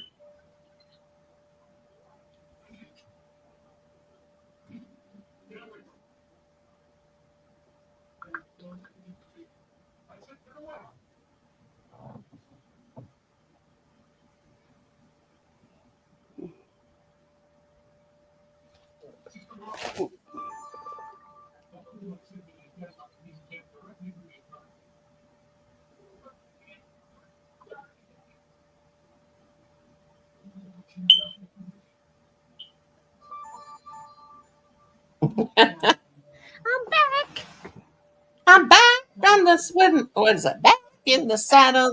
I'm back on the swim. What is it? Back in the saddle.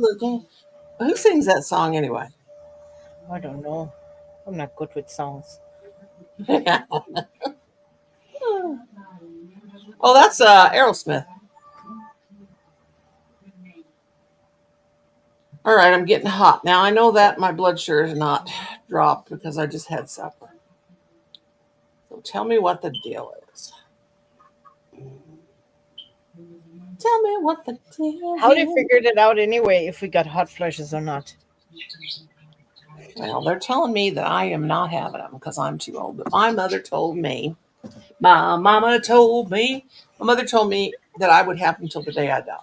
Who sings that song anyway? I don't know. I'm not good with songs. Oh, that's Aerosmith. All right, I'm getting hot. Now I know that my blood sugar is not dropped because I just had supper. So tell me what the deal is. Tell me what the deal How they is. figured it out anyway if we got hot flushes or not? Well, they're telling me that I am not having them because I'm too old. But my mother told me, my mother told me that I would have them until the day I died.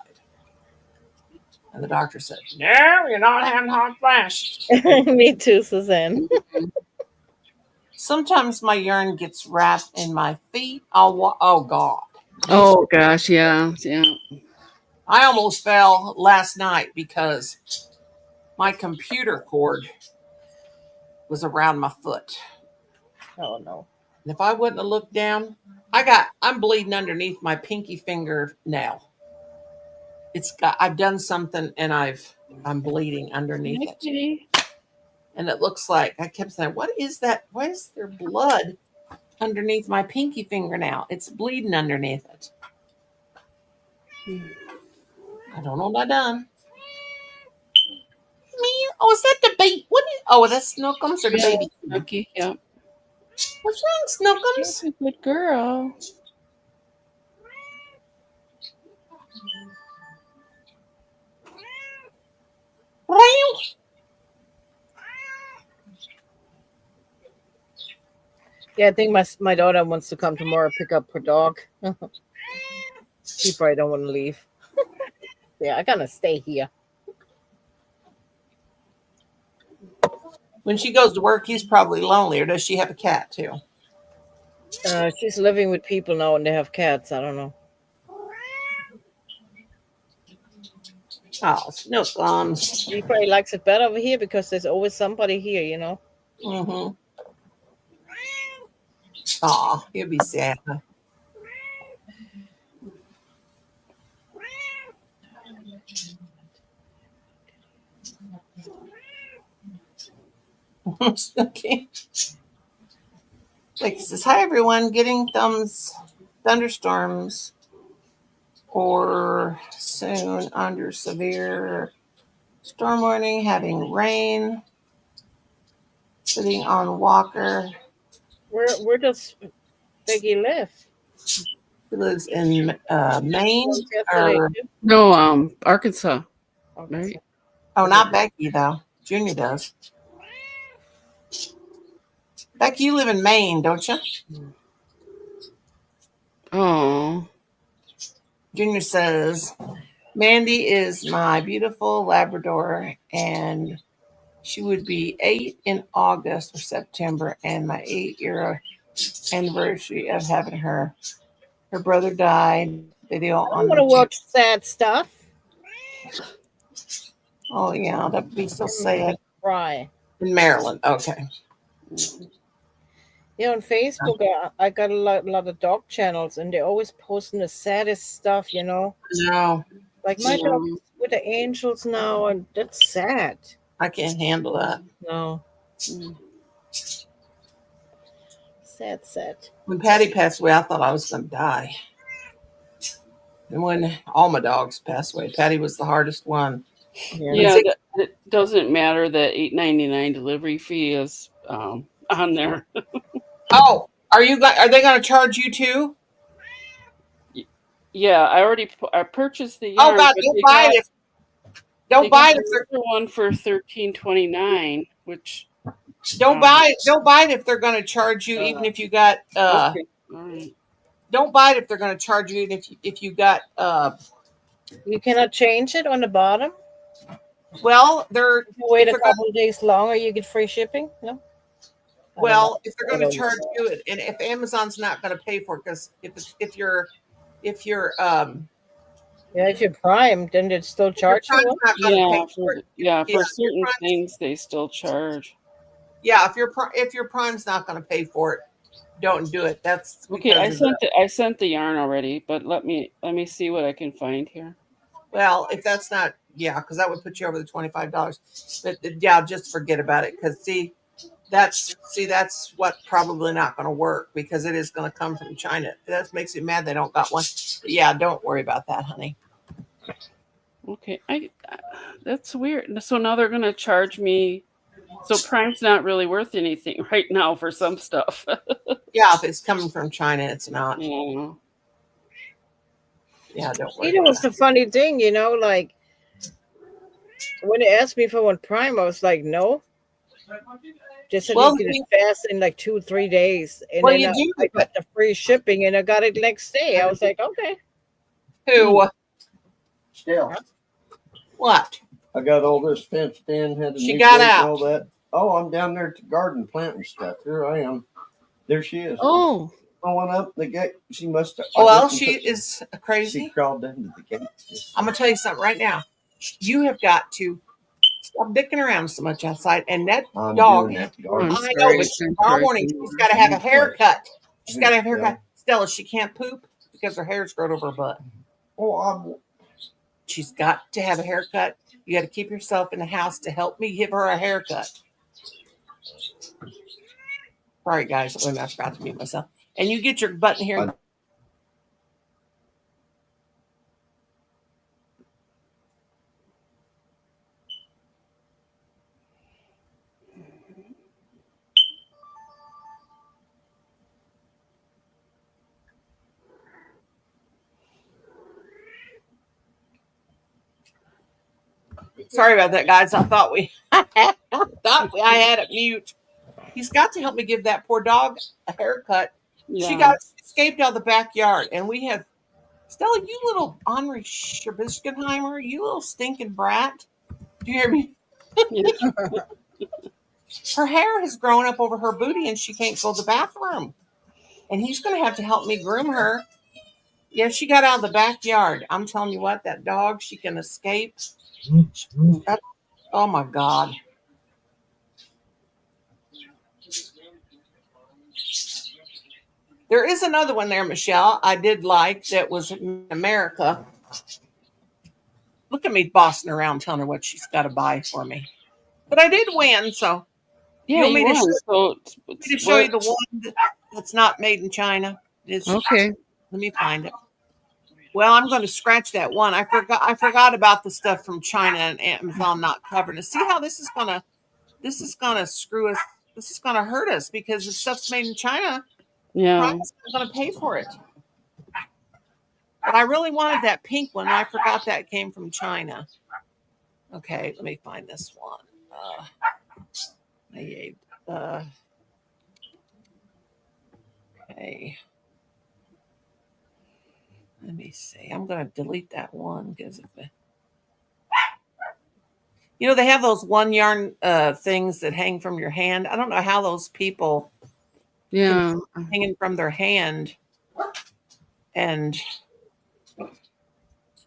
And the doctor said, "No, you're not having hot flashes." Me too, Suzanne. Sometimes my urine gets wrapped in my feet. Oh God. Oh gosh, yeah. I almost fell last night because my computer cord was around my foot. Oh no. And if I wouldn't have looked down, I'm bleeding underneath my pinky finger now. I've done something and I'm bleeding underneath Hi, it. Kitty. And it looks like I kept saying, "What is that? Why is there blood underneath my pinky finger now? It's bleeding underneath it." I don't know what I done. Oh, is that the baby? That's Snookums or the baby? Snooky, yeah. What's wrong, She's Snookums? a good girl. Well, Yeah, I think my daughter wants to come tomorrow pick up her dog. She probably don't want to leave. Yeah, I gotta stay here. when she goes to work, he's probably lonely, or does she have a cat too? She's living with people now and they have cats. I don't know. Oh, Snookums. She probably likes it better over here because there's always somebody here, you know. Mm-hmm. Oh, he'll be sad. Okay. Like says, "Hi everyone, getting thunderstorms or soon under severe storm warning, having rain, sitting on Walker, Where does Peggy live? who lives in Maine, Yesterday or too. No, Arkansas, Okay, right? oh, not Becky though. Junior does. Becky, you live in Maine, don't you? Oh, Junior says, "Mandy is my beautiful Labrador, and She would be 8 in August or September, and my 8-year anniversary of having her. Her brother died. Video I on want to watch sad stuff. Oh yeah, that'd be so I'm sad. gonna cry. In Maryland, okay. You know, on Facebook, I got a lot of dog channels, and they're always posting the saddest stuff. You know, No, like my dog is with the angels now, and that's sad. I can't handle that. No, Mm. sad. When Patty passed away, I thought I was going to die. And when all my dogs passed away, Patty was the hardest one. Yeah, it doesn't matter that $8.99 delivery fee is on there. Oh, are they going to charge you too? Yeah, I purchased the Oh yarn. God, but don't they buy got- it. Don't they buy got it if they're another one for $13.29, which don't buy it. Don't buy it if they're going to charge you, even if you got. okay, all right. Don't buy it if they're going to charge you, even if you got. You cannot change it on the bottom. Well, they're If you wait if a they're couple of days longer, you get free shipping. No. well, if they're going to charge you it, and if Amazon's not going to pay for it, because if you're Yeah, if you're Prime, then they'd still your charge you. Prime's not going to pay for it. For your certain Prime- things they still charge. Yeah, if your Prime's not going to pay for it, don't do it. That's Okay, because I sent the yarn already, but let me see what I can find here. well, if that's not because that would put you over the $25. But yeah, just forget about it because that's what probably not going to work because it is going to come from China. That makes me mad they don't got one. But yeah, don't worry about that, honey. Okay, that's weird. So now they're gonna charge me. So Prime's not really worth anything right now for some stuff. Yeah, if it's coming from China, it's not. Yeah. Yeah, don't worry. You know, it's the funny thing, you know, like when they asked me for one Prime, I was like, no. Just said you get it fast in like 2-3 days, and then I got the free shipping, and I got it next day. I was like, okay. Who? Still. What? I got all this fenced in, had a She new got gate and out. all that. Oh, I'm down there at the garden planting stuff. Here I am. There she is. Oh, Going up the gate. She must have. Oh, well, she is crazy. She crawled into the gate. I'm gonna tell you something right now. You have got to stop dicking around so much outside. And that I'm dog, doing that I'm garden. I sorry, know, but I'm tomorrow sorry. morning she's got to have a haircut. She's got to have a Yeah. haircut. Stella, she can't poop because her hair's grown over her butt. Oh, She's got to have a haircut. You got to keep yourself in the house to help me give her a haircut. Sorry, guys. Wait a minute, I forgot to mute myself. And you get your button here. Sorry about that, guys. I thought I had it mute. He's got to help me give that poor dog a haircut. Yeah. She got escaped out of the backyard, and we have Stella. You little Henri Scherbiskenheimer, you little stinking brat. Do you hear me? Her hair has grown up over her booty, and she can't go to the bathroom. And he's going to have to help me groom her. Yeah, she got out of the backyard. I'm telling you what, that dog, she can escape. Oh my God. There is another one there, Michelle, I did like that was in America. Look at me bossing around telling her what she's got to buy for me. But I did win, so. Yeah, you want me won. to show you the one that's not made in China? okay. Let me find it. Well, I'm going to scratch that one. I forgot about the stuff from China and Amazon not covering it. See how this is going to screw us. This is going to hurt us because the stuff's made in China. Yeah. Prime's not going to pay for it. But I really wanted that pink one. And I forgot that came from China. Okay, let me find this one. Okay. Let me see. I'm going to delete that one because of the. You know, they have those one yarn things that hang from your hand. I don't know how those people Yeah. hanging from their hand. And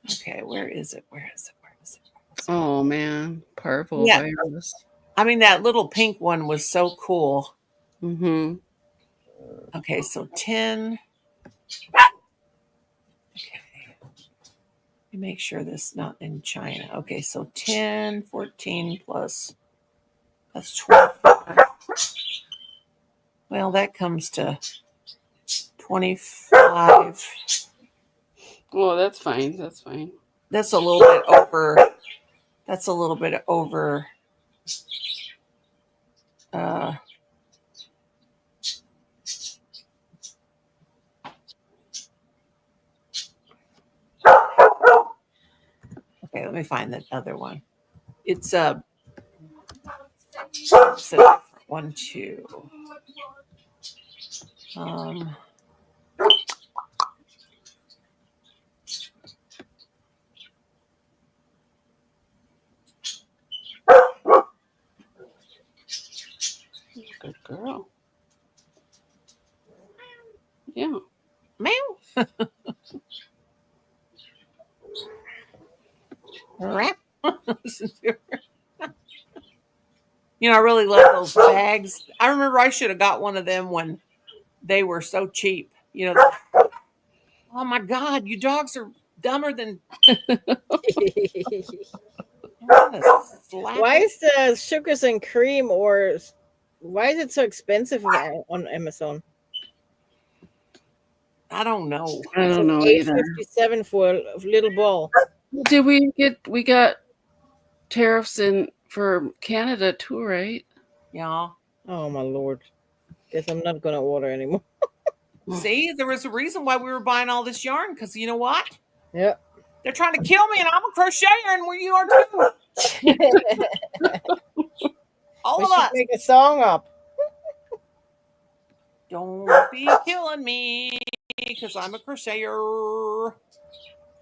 okay, where is it? Where is it? Where is it? Oh man, parvo Yeah. virus. I mean, that little pink one was so cool. Mm-hmm. Okay, so 10. Okay. Let me make sure this is not in China. Okay, so 10, 14 plus, that's 12. Well, that comes to 25. Oh, that's fine. That's fine. That's a little bit over. That's a little bit over. Uh, okay, let me find that other one. It's a different one too. Good girl. Yeah. Meow. Rap. You know, I really love those bags. I remember I should have got one of them when they were so cheap. You know, oh my God, you dogs are dumber than. Why is the sugars and cream, or why is it so expensive on Amazon? I don't know. I It's don't like know either. $8.57 for a little ball. Did we got tariffs in for Canada too, right? Yeah. Oh my Lord. Guess I'm not gonna order anymore. See, there was a reason why we were buying all this yarn, because you know what? Yeah. They're trying to kill me, and I'm a crocheter, and where you are too. All We of should us. make a song up. Don't be killing me, because I'm a crocheter. A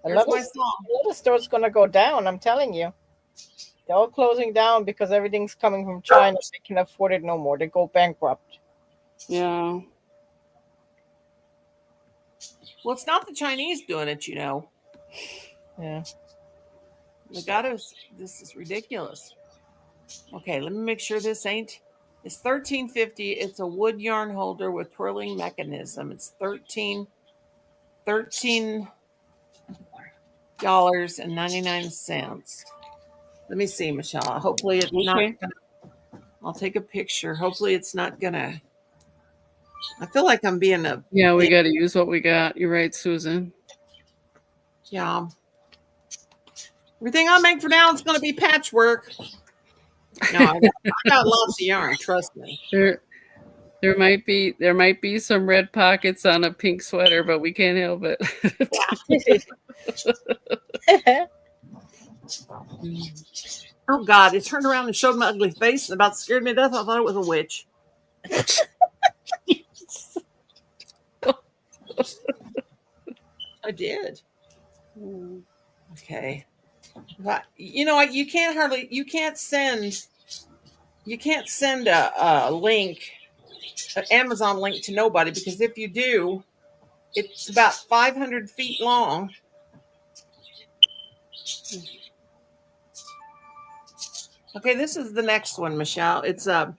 There's lot my of song. stores gonna go down, I'm telling you. They're all closing down because everything's coming from China. They can afford it no more. They go bankrupt. Yeah. Well, it's not the Chinese doing it, you know. Yeah. They got us. This is ridiculous. Okay, let me make sure this ain't. It's $13.50. It's a wood yarn holder with twirling mechanism. It's $13.99. Let me see, Michelle. Hopefully it's not Okay. gonna, I'll take a picture. Hopefully it's not gonna. I feel like I'm being a. Yeah, we got to use what we got. You're right, Susan. Yeah. Everything I make for now is going to be patchwork. No, I got lots of yarn. Trust me. There might be some red pockets on a pink sweater, but we can't help it. Oh God! It turned around and showed my ugly face and about scared me to death. I thought it was a witch. I did. Okay. But, you know, you can't send a link, an Amazon link to nobody, because if you do, it's about 500 feet long. Okay, this is the next one, Michelle. It's a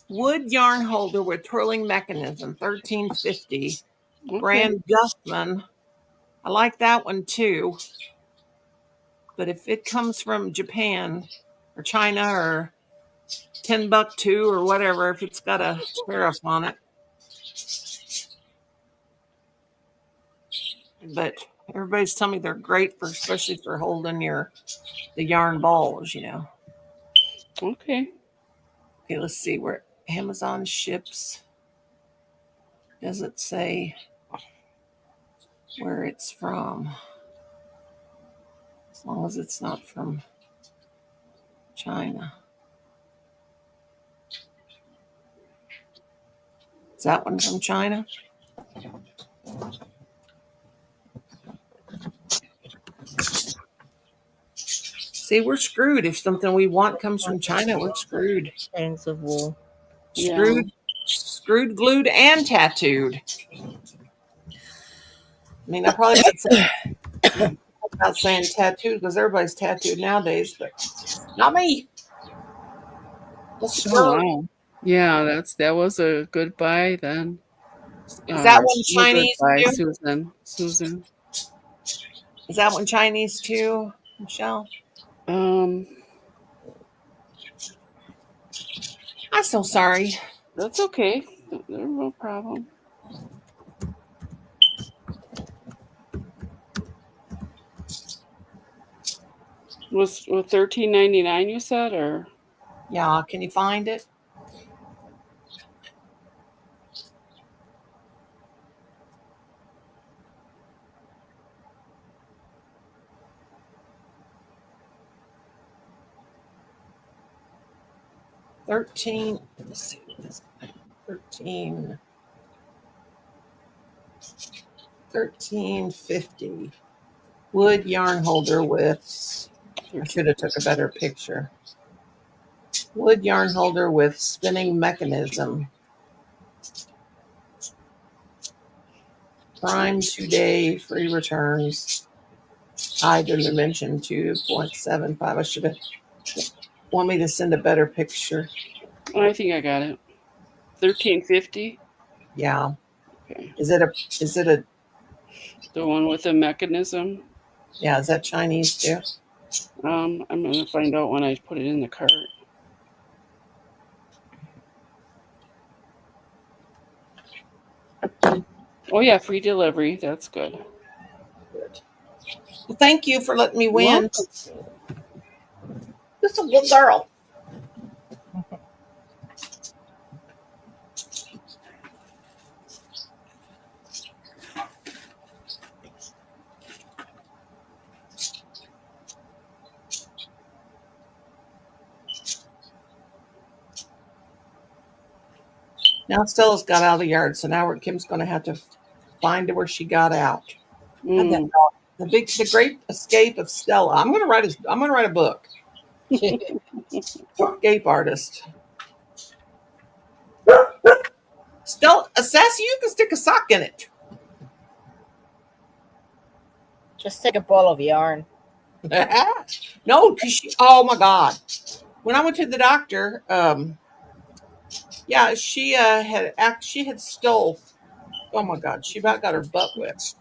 wood yarn holder with twirling mechanism, $13.50. Okay. Brand Gusman. I like that one too. But if it comes from Japan or China or $10 or whatever, if it's got a tariff on it. But everybody's telling me they're great for, especially for holding the yarn balls, you know. Okay. Okay, let's see where Amazon ships. Does it say where it's from? As long as it's not from China. Is that one from China? See, we're screwed. If something we want comes from China, we're screwed. Ends of wool. Yeah. Screwed, glued, and tattooed. I mean, I probably about saying tattooed because everybody's tattooed nowadays, but not me. Let's Oh, go. wow. Yeah, that was a good buy then. Is that one Real good Chinese buy, too? Susan. Is that one Chinese too, Michelle? Um, I'm so sorry. that's okay. There's no problem. Was $13.99 you said, or? Yeah, can you find it? Let's see. 13.50. Wood yarn holder with, I should have took a better picture. Wood yarn holder with spinning mechanism. Prime 2-day free returns. High dimension 2.75. I should have want me to send a better picture. I think I got it. $13.50. Yeah. Okay. Is it a The one with the mechanism. yeah, is that Chinese too? I'm gonna find out when I put it in the cart. Oh yeah, free delivery. That's good. Good. Well, thank you for letting me win. Welcome. Just a good girl. Now Stella's got out of the yard, so now Kim's going to have to find where she got out. Mm. The Great Escape of Stella. I'm going to write a book. Escape artist. Stella, Sassy, you can stick a sock in it. Just take a ball of yarn. No, because oh my God. When I went to the doctor, yeah, she had stole. Oh my God, she about got her butt whipped.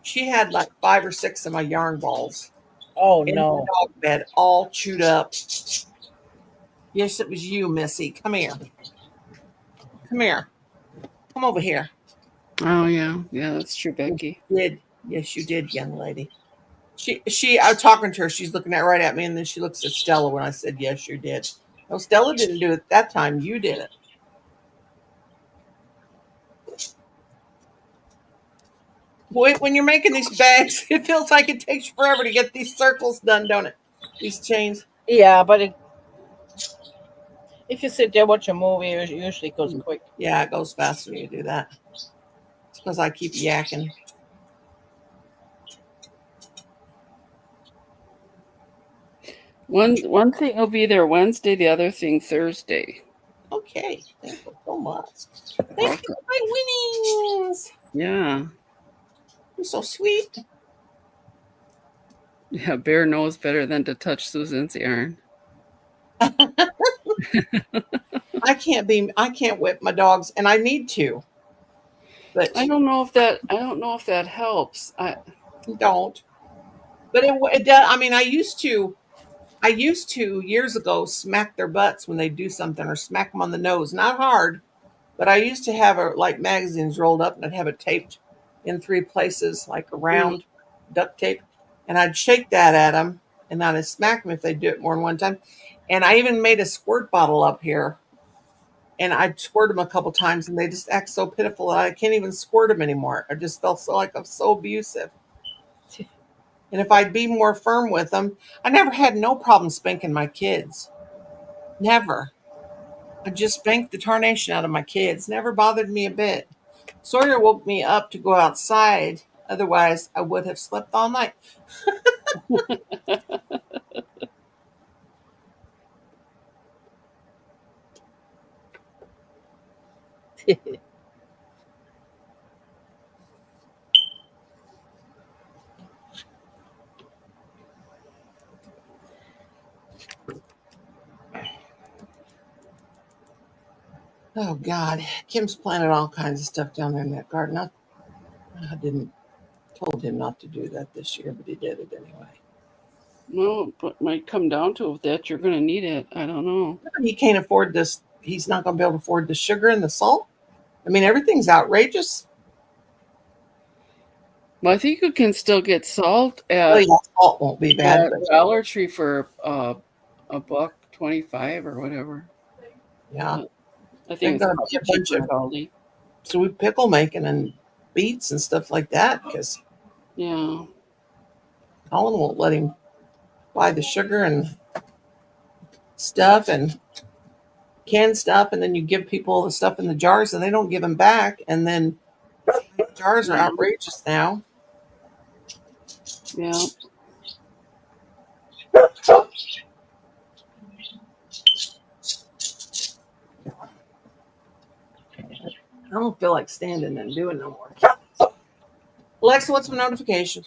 She had like 5 or 6 of my yarn balls Oh in no. the dog bed, all chewed up. Yes, it was you, Missy. Come here. Come here. Come over here. Oh yeah, that's true, Becky. You did. Yes, you did, young lady. I was talking to her. She's looking right at me, and then she looks at Stella when I said, "Yes, you did." No, Stella didn't do it that time. You did it. Boy, when you're making these bags, it feels like it takes forever to get these circles done, don't it? These chains. Yeah, but if you sit there watch a movie, it usually goes quick. Yeah, it goes fast when you do that. It's because I keep yakking. One thing will be there Wednesday, the other thing Thursday. Okay, thank you so much. Thank you for my winnings. Yeah. You're so sweet. Yeah, Bear knows better than to touch Susan's yarn. I can't whip my dogs, and I need to. But I don't know if that helps. don't. But it does. I mean, I used to years ago smack their butts when they do something or smack them on the nose. Not hard, but I used to have like magazines rolled up and I'd have it taped in 3 places, like around duct tape, and I'd shake that at them and I'd smack them if they do it more than one time. And I even made a squirt bottle up here, and I'd squirt them a couple times, and they just act so pitiful that I can't even squirt them anymore. I just felt like I'm so abusive. And if I'd be more firm with them, I never had no problem spanking my kids. Never. I just spanked the tarnation out of my kids. Never bothered me a bit. Sawyer woke me up to go outside. Otherwise, I would have slept all night. Oh God, Kim's planted all kinds of stuff down there in that garden. I didn't told him not to do that this year, but he did it anyway. Well, but might come down to that you're going to need it. I don't know. He can't afford this. He's not going to be able to afford the sugar and the salt. I mean, everything's outrageous. Well, I think you can still get salt Oh, at, yeah, salt won't be bad. at But Dollar Tree for $1.25 or whatever. yeah, I there's think it's going to probably be a bunch cheaper of at Aldi. sweet pickle making and beets and stuff like that because Yeah. Colin won't let him buy the sugar and stuff and canned stuff, and then you give people the stuff in the jars and they don't give them back, and then the jars are outrageous now. Yeah. I don't feel like standing and doing no more. Alexa, what's my notification?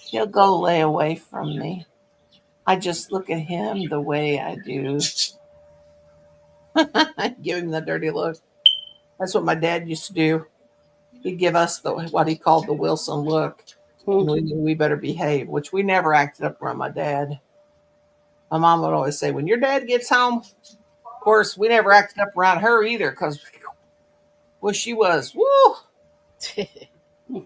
He'll go lay away from me. I just look at him the way I do. Give him the dirty look. That's what my dad used to do. He'd give us what he called the Wilson look, and we knew we better behave, which we never acted up around my dad. My mom would always say, when your dad gets home, of course, we never acted up around her either because, well, she was, woo, you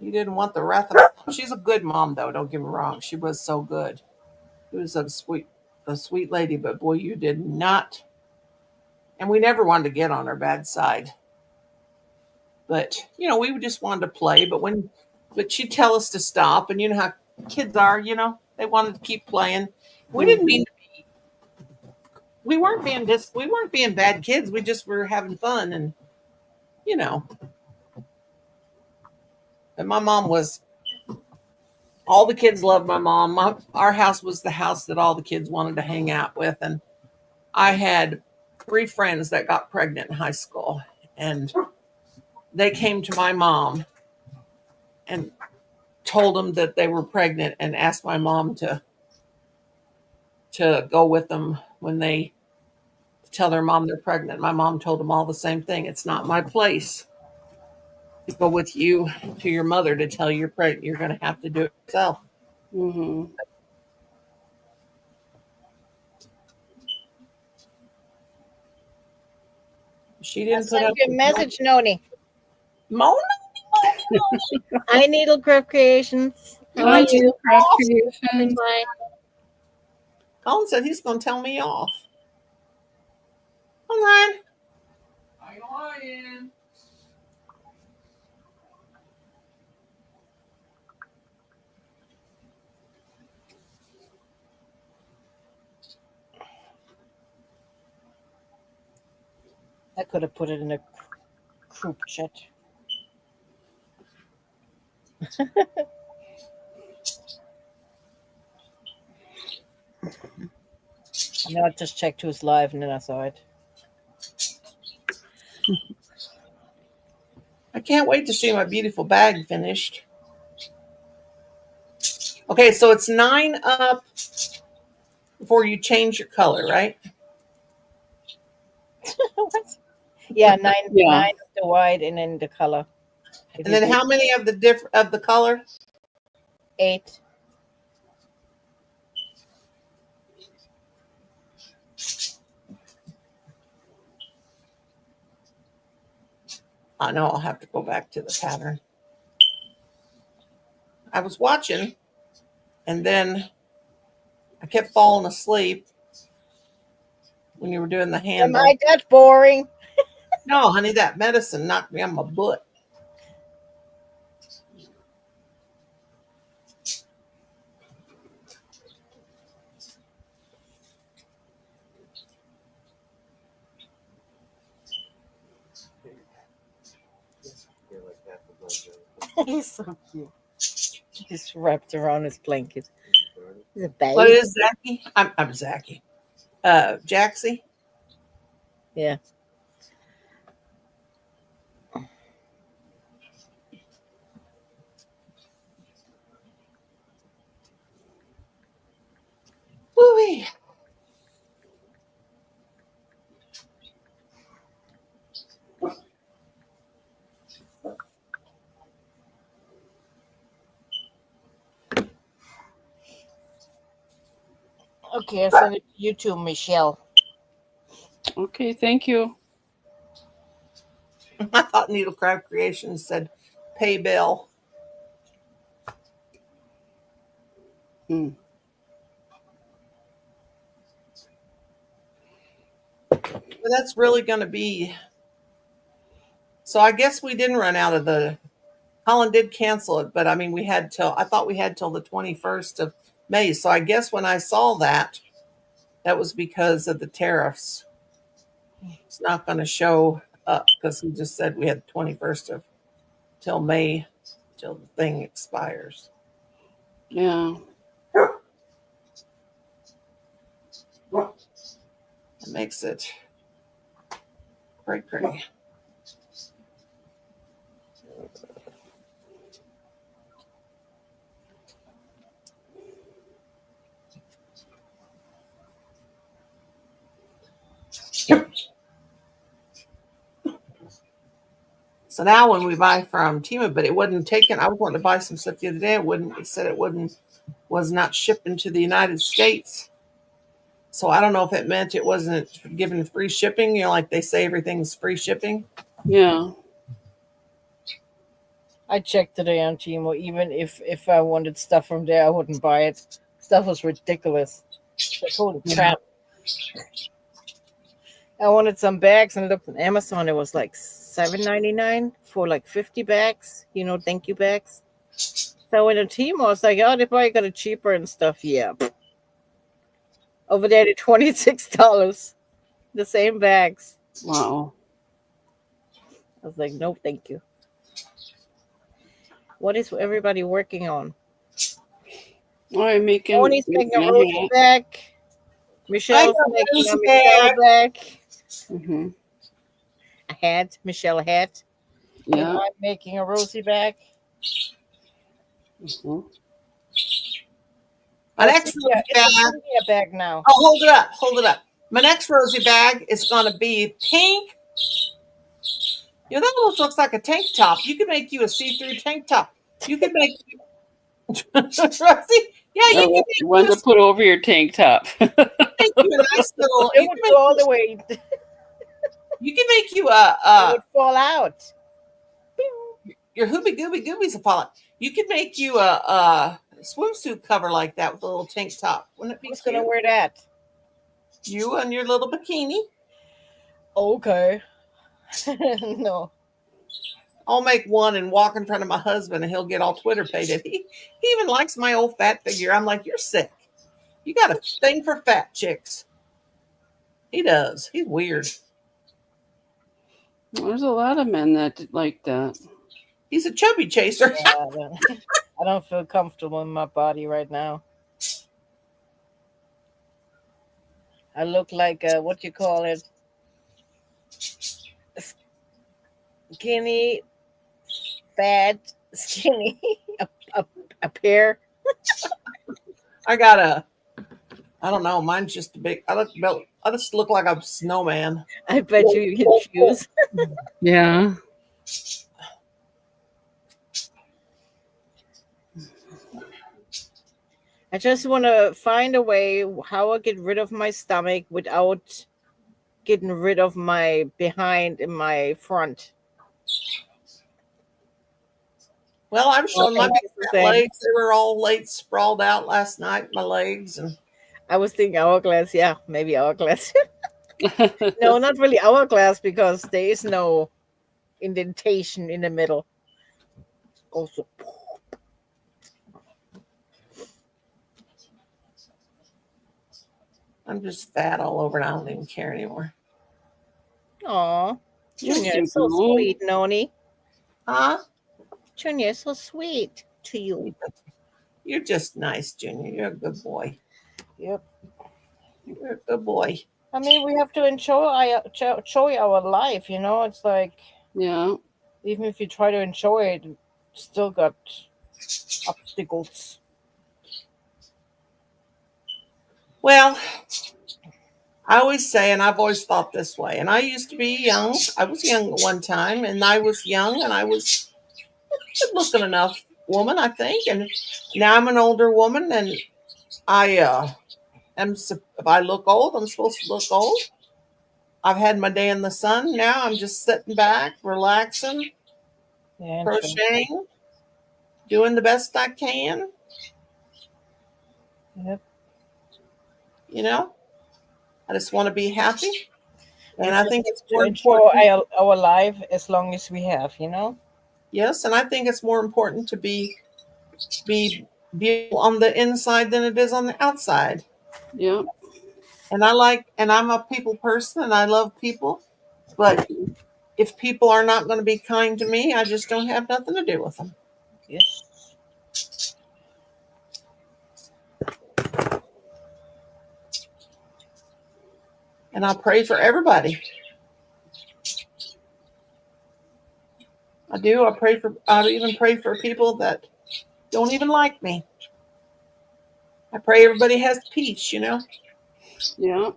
didn't want the wrath of. She's a good mom, though. Don't get me wrong. She was so good. She was a sweet lady, but boy, you did not. And we never wanted to get on her bad side. But we just wanted to play. But she'd tell us to stop, and you know how kids are. They wanted to keep playing. We didn't mean to be. We weren't being bad kids. We just were having fun, and you know. And my mom was. All the kids loved my mom. Our house was the house that all the kids wanted to hang out with, and I had 3 friends that got pregnant in high school, and they came to my mom and told them that they were pregnant and asked my mom to go with them when they tell their mom they're pregnant. My mom told them all the same thing. It's not my place to go with you to your mother to tell you're pregnant. You're going to have to do it yourself. Mm-hmm. She I didn't put sent up you a with message, Noni. Mona. I Needlecraft Creations. How are you? Craft Creations. Fine. Colin said he's going to tell me off. Hold on. I ain't lying. I could have put it in a group chat. I just checked who's live and then I saw it. I can't wait to see my beautiful bag finished. Okay, so it's 9 up before you change your color, right? What? Yeah, nine Yeah. of the white and then the color. If And you then do how many of the color? 8. I know I'll have to go back to the pattern. I was watching, and then I kept falling asleep when you were doing the Am handle. I that boring? No, honey, that medicine knocked me on my butt. He's so cute. He's wrapped around his blanket. He's a baby. What is Zachy? I'm Zachy. Jaxie. Yeah. Woo-wee. Okay, I send it to you too, Michelle. Okay, thank you. I thought Needlecraft Creations said pay bill. Hmm. But that's really going to be. So I guess we didn't run out of the. Holland did cancel it, but I mean, I thought we had till the 21st of May. So I guess when I saw that, that was because of the tariffs. It's not going to show up because he just said we had the 21st of till May, till the thing expires. Yeah. It makes it pretty. So now when we buy from Temu, but it wasn't taken. I was wanting to buy some stuff the other day. It said it was not shipping to the United States. So I don't know if it meant it wasn't given free shipping. You know, like they say everything's free shipping. Yeah. I checked today on Temu. Even if I wanted stuff from there, I wouldn't buy it. Stuff was ridiculous. Like, holy crap. I wanted some bags and looked on Amazon. It was like $7.99 for like 50 bags. Thank you bags. So I went to Temu. I was like, oh, they probably got it cheaper and stuff. Yeah. Over there, they're $26. The same bags. Wow. I was like, no, thank you. What is everybody working on? I'm making. Tony's making a rosy bag. Michelle's making a rosy Michelle bag. Mm-hmm. A hat. Michelle a hat. Yeah. And I'm making a rosy bag. Mm-hmm. My next rosy bag. A bag now. Oh, hold it up. My next rosy bag is going to be pink. You know, that almost looks like a tank top. You could make you a see-through tank top. You could make Rosie. Yeah, you can make one to put over your tank top. make you a nice little. It would go all the way. You can make you it would fall out. Your hoobie goobies will fall out. You could make you a swimsuit cover like that with a little tank top. Wouldn't it be Who's cute? gonna wear that? You and your little bikini. Okay. No. I'll make one and walk in front of my husband and he'll get all Twitter pated. He even likes my old fat figure. I'm like, you're sick. You got a thing for fat chicks. He does. He's weird. There's a lot of men that like that. He's a chubby chaser. Yeah, I don't feel comfortable in my body right now. I look like what you call it? Skinny, fat, skinny, a pear. I got I don't know. Mine's just a big. I just look like a snowman. I bet you get shoes. Yeah. I just want to find a way how I get rid of my stomach without getting rid of my behind and my front. Well, I've shown my it's the same. legs. They were all laid sprawled out last night. My legs and I was thinking hourglass. Yeah, maybe hourglass. No, not really hourglass because there is no indentation in the middle. Also, I'm just fat all over and I don't even care anymore. aw, Junior, You're it's so cool. sweet, Noni. Huh? Junior, so sweet to you. You're just nice, Junior. You're a good boy. Yep. You're a good boy. I mean, we have to enjoy our life. You know, it's like Yeah. even if you try to enjoy it, still got obstacles. Well, I always say, and I've always thought this way, and I used to be young. I was young at one time, and I was young, and I was a good looking enough woman, I think. And now I'm an older woman, and I if I look old, I'm supposed to look old. I've had my day in the sun. Now I'm just sitting back, relaxing, Yeah, crocheting, doing the best I can. Yep. You know, I just want to be happy. And I Just think it's to more enjoy important. our life as long as we have. You know. Yes, and I think it's more important to be beautiful on the inside than it is on the outside. Yeah. And I'm a people person and I love people, but if people are not going to be kind to me, I just don't have nothing to do with them. Yes. And I pray for everybody. I do. I even pray for people that don't even like me. I pray everybody has peace, you know. Yeah.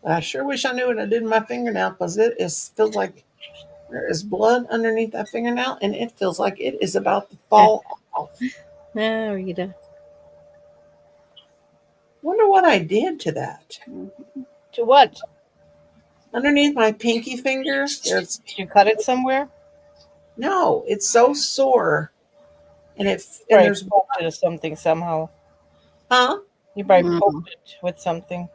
But I sure wish I knew what I did in my fingernail because feels like there is blood underneath that fingernail and it feels like it is about to fall off. Ah, Rita. Wonder what I did to that. To what? Underneath my pinky finger, there's Did you cut it somewhere? no, it's so sore. And Probably there's poked it or something somehow. huh? You probably Mm. poked it with something.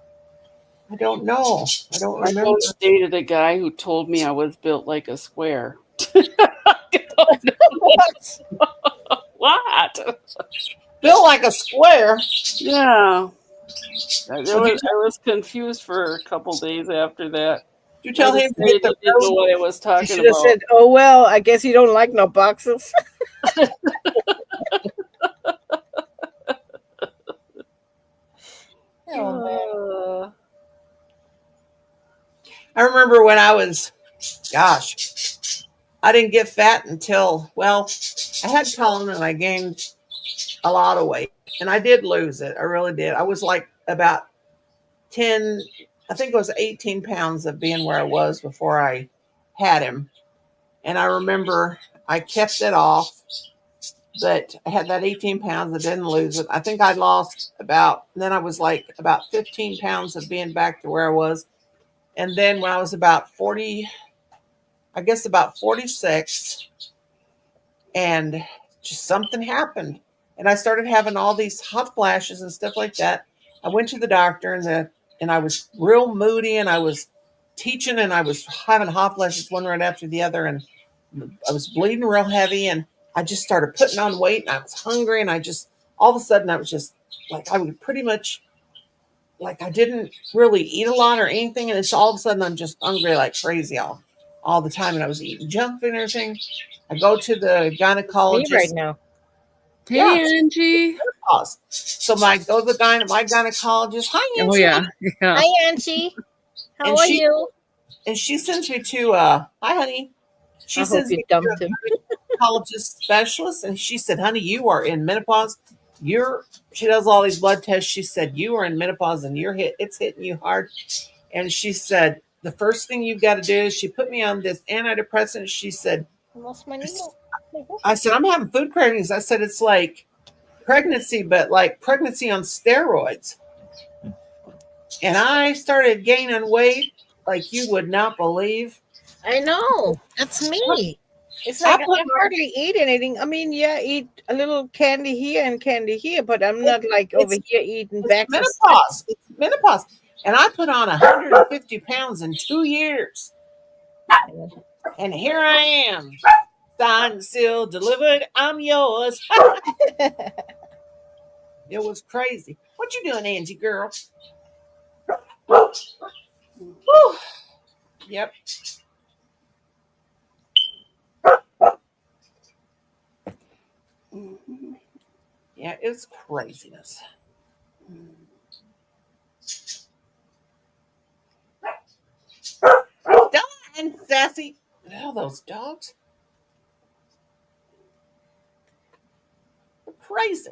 I don't know. I don't I remember. once dated a guy who told me I was built like a square. What? Built like a square. Yeah. I Would was confused for a couple days after that. you I tell him to get decided I the didn't know rose? what I was You talking should have about. said, "Oh well, I guess you don't like no boxes." Oh man. I remember when I was, gosh, I didn't get fat until, well, I had colon and I gained a lot of weight. And I did lose it. I really did. I was like about 10, I think it was 18 pounds of being where I was before I had him. And I remember I kept it off, but I had that 18 pounds. I didn't lose it. I think I lost then I was like about 15 pounds of being back to where I was. And then when I was about 40, I guess about 46, and just something happened. And I started having all these hot flashes and stuff like that. I went to the doctor and I was real moody and I was teaching and I was having hot flashes one right after the other. And I was bleeding real heavy and I just started putting on weight and I was hungry and all of a sudden I was just like, I would pretty much like I didn't really eat a lot or anything. And it's all of a sudden I'm just hungry like crazy all the time. And I was eating junk food and everything. I go to the Me right gynecologist. now. Hey, Angie. Menopause. So my go to my gynecologist. Hi, Angie. Oh, yeah. Yeah. Hi, Auntie. How And are she- you? And she sends me to hi, honey. She I hope sends you me to dumped him. a gynecologist specialist, and she said, "Honey, you are in menopause. She does all these blood tests. She said you are in menopause, and it's hitting you hard." And she said the first thing you've got to do is she put me on this antidepressant. She said, I lost my needle. I said, I'm having food cravings. I said, it's like pregnancy, but like pregnancy on steroids. And I started gaining weight like you would not believe. I know. That's me. It's like I put my- hardly eat anything. I mean, yeah, eat a little candy here and candy here, but I'm not like over here eating back. Menopause. It's menopause. And I put on 150 pounds in 2 years. And here I am. Signed, sealed, delivered. I'm yours. It was crazy. What you doing, Angie girl? Whew. Yep. Yeah, it's craziness. Done, sassy. Oh, those dogs. They're crazy.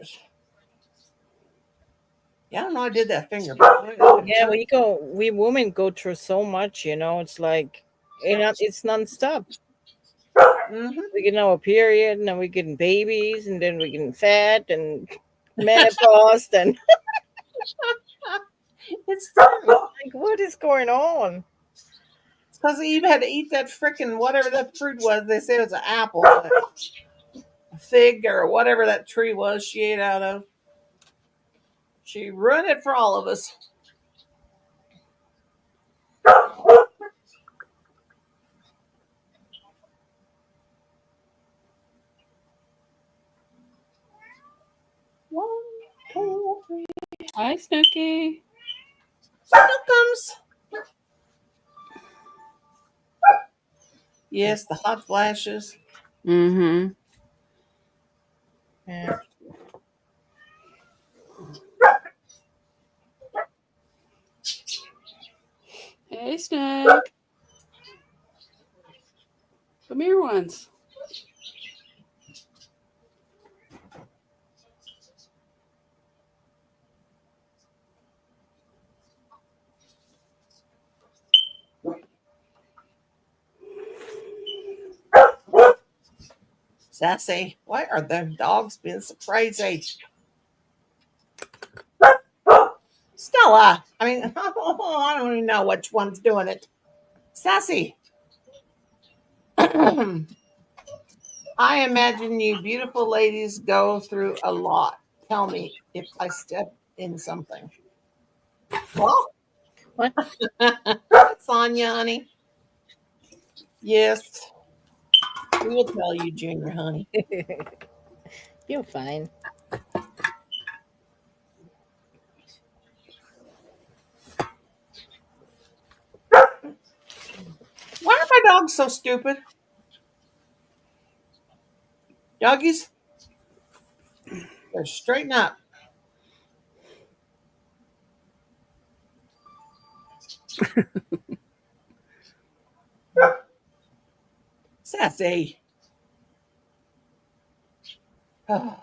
Yeah, I don't know. I did that finger, but Yeah, we women go through so much, you know. It's like it's nonstop. Mm-hmm. We get our period, and then we getting babies, and then we getting fat and menopause, and It's true. like, what is going on? It's because Eve had to eat that freaking whatever that fruit was. They said it was an apple, but a fig or whatever that tree was she ate out of. She ruined it for all of us. One, two, three. Hi, Snooky. Snookums. Yes, the hot flashes. Mm-hmm. Yeah. Hey, Snook. Come here once. Sassy. Why are the dogs being so crazy? Stella. I mean, I don't even know which one's doing it. Sassy. I imagine you beautiful ladies go through a lot. Tell me if I step in something. Well, What? Sonia, honey. Yes, we will tell you, Junior, honey. You're fine. Why are my dogs so stupid? Doggies, they're straighten up. Sassy. Oh.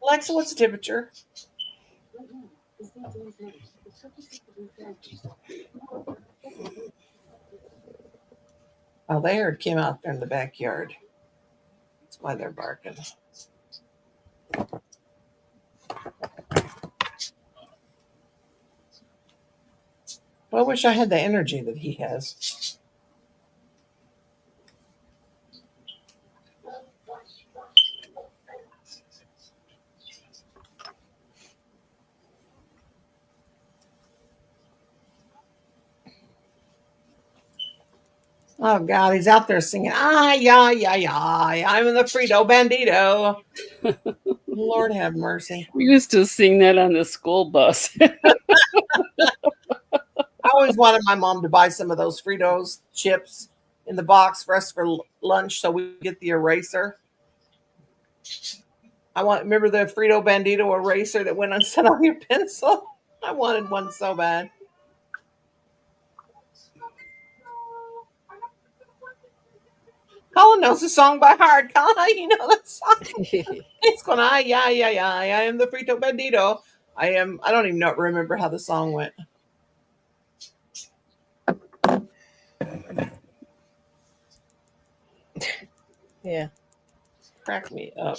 Alexa, what's the temperature? Oh, they heard Kim out there in the backyard. That's why they're barking. Well, I wish I had the energy that he has. Oh God, he's out there singing, ah, yeah, yeah, yeah, I'm in the Frito Bandito. Lord have mercy. We used to sing that on the school bus. I always wanted my mom to buy some of those Fritos chips in the box for us for lunch so we get the eraser. Remember the Frito Bandito eraser that went on set on your pencil? I wanted one so bad. Colin knows the song by heart. Colin, how you know that song? It's going, yeah, yeah, yeah. I am the Frito Bandito. I don't even remember how the song went. Yeah. Crack me up.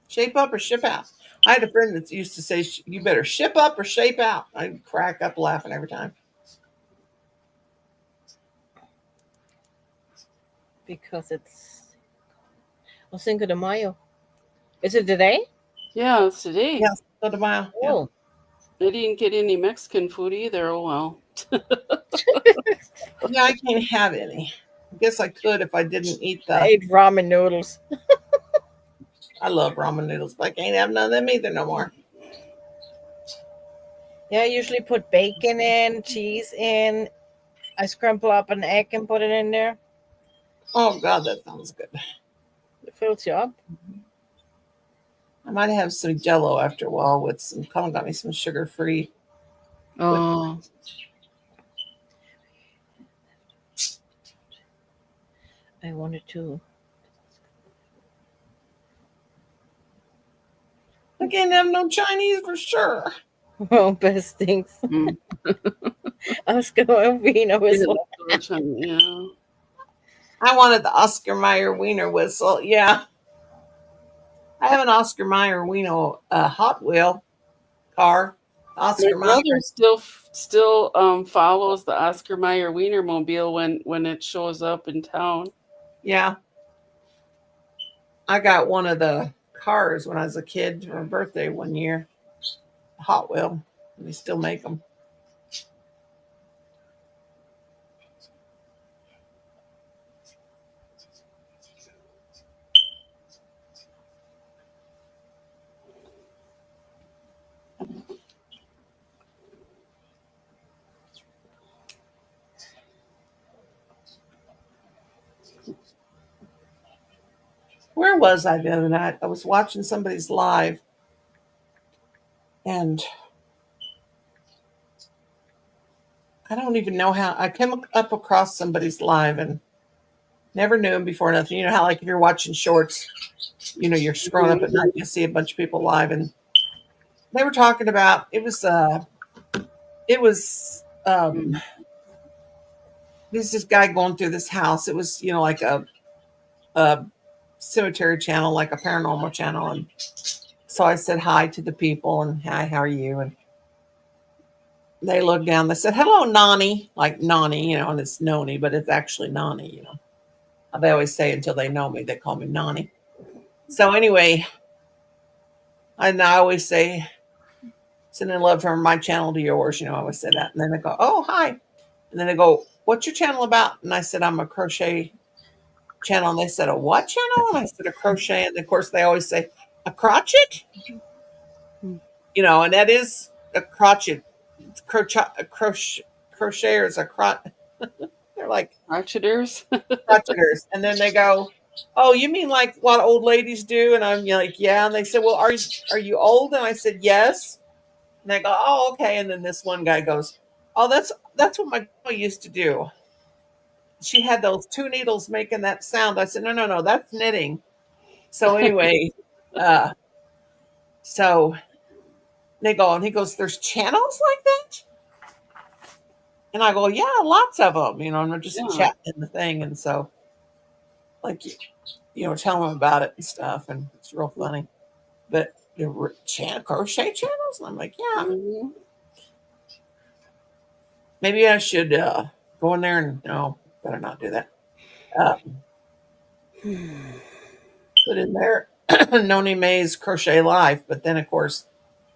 Shape up or ship out. I had a friend that used to say, you better ship up or shape out. I'd crack up laughing every time. Because it's Cinco de Mayo. Is it today? Yeah, it's today. Yes, So yeah. Oh, They didn't get any Mexican food either. Oh well. Yeah, I can't have any. I guess I could if I didn't eat I the. ate ramen noodles. I love ramen noodles, but I can't have none of them either no more. Yeah, I usually put bacon in, cheese in. I scramble up an egg and put it in there. Oh God, that sounds good. It fills you up. I might have some Jello after a while with some. Colin got me some sugar-free. Oh, I wanted to. I can't have no Chinese for sure. Oh, best things. mm. Oscar Wiener whistle. Yeah. I wanted the Oscar Mayer Wiener whistle. Yeah, I have an Oscar Mayer Wiener Hot Wheel car. My Oscar Mayer. brother still follows the Oscar Mayer Wienermobile when it shows up in town. Yeah, I got one of the cars when I was a kid for a birthday one year. Hot Wheel. They still make them. Where was I the other night? I was watching somebody's live, and I don't even know how I came up across somebody's live and never knew him before nothing. You know how like if you're watching shorts, you're scrolling up at night, you see a bunch of people live, and they were talking about this guy going through this house. It was like a cemetery channel, like a paranormal channel, and so I said hi to the people and hi, how are you? And they looked down. They said, "Hello, Nani," like Nani, and it's Noni, but it's actually Nani. They always say until they know me, they call me Nani. So anyway, and I always say, sending love from my channel to yours. I always say that. And then they go, "Oh, hi." And then they go, "What's your channel about?" And I said, "I'm a crochet channel." And they said, "A what channel?" And I said, "A crochet." And of course, they always say, "A crotchet?" And that is a crotchet. Crocheters are they're like Crotcheters. crotcheters. And then they go, "Oh, you mean like what old ladies do?" And I'm like, "Yeah." And they said, "Well, are you old?" And I said, "Yes." And they go, "Oh, okay." And then this one guy goes, "Oh, that's what my grandma used to do. She had those two needles making that sound." I said, No, that's knitting." So anyway, so they go, and he goes, "There's channels like that?" And I go, "Yeah, lots of them." And they're just Yeah. chatting in the thing, and so like tell them about it and stuff, and it's real funny. But the crochet channels, and I'm like, yeah, Mhm. maybe I should go in there and no, better not do that. Put in there Noni Mae's Crochet Live, but then of course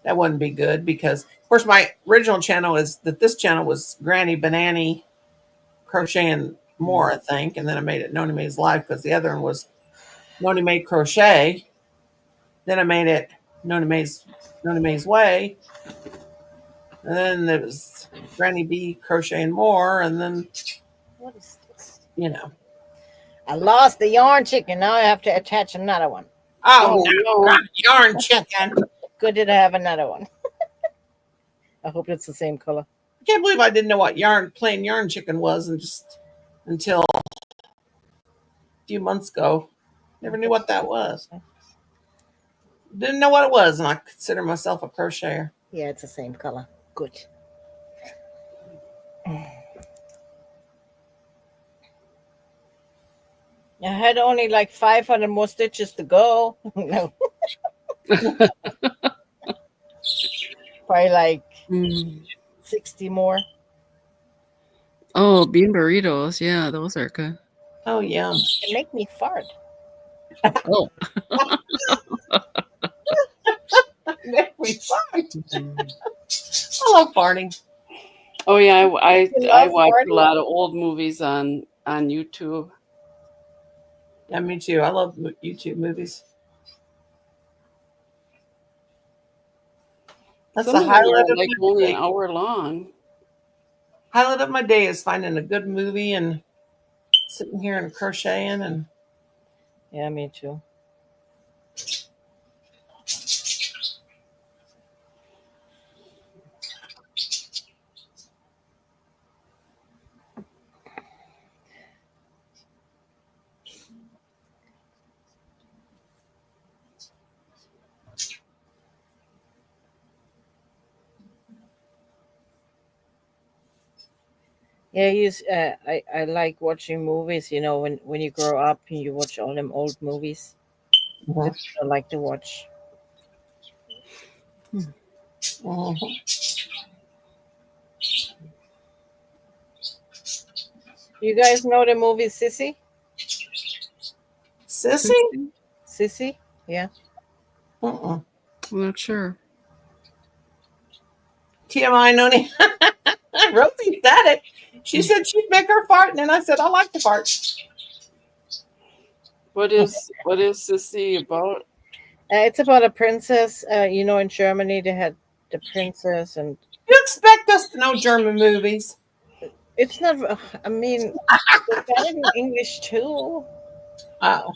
that wouldn't be good because of course my original channel is that this channel was Granny Banani Crochet and More, I think, and then I made it Noni Mae's Live because the other one was Noni Mae Crochet. Then I made it Noni Mae's Way, and then there was Granny B Crochet and More, and then What is this? I lost the yarn chicken. Now I have to attach another one. Oh, Oh, no, no. not yarn chicken. Good that I have another one. I hope it's the same color. I can't believe I didn't know what plain yarn chicken was, and just until a few months ago, never knew what that was. Didn't know what it was, and I consider myself a crocheter. Yeah, it's the same color. Good. I had only like 500 more stitches to go. No. Probably like Mm. 60 more. Oh, bean burritos. Yeah, those are good. Oh, yum. They make me fart. Oh, Then we fart. I love farting. Oh yeah, I You I love watch a farting? lot of old movies on YouTube. Yeah, me too. I love YouTube movies. That's Some the of them are highlight of like my only an day. hour long. Highlight of my day is finding a good movie and sitting here and crocheting and Yeah, me too. Yeah, I like watching movies. You know, when you grow up and you watch all them old movies. That's what I like to watch. Mhm. You guys know the movie Sissy? Sissy? Sissy? Yeah. Mm-mm. I'm not sure. TMI, no need. Rosie said it. She said she'd make her fart, and then I said I like to fart. What is Sissy about? It's about a princess. You know, in Germany they had the princess, and You expect us to know German movies? it's not. I mean, they got it in English too. Oh,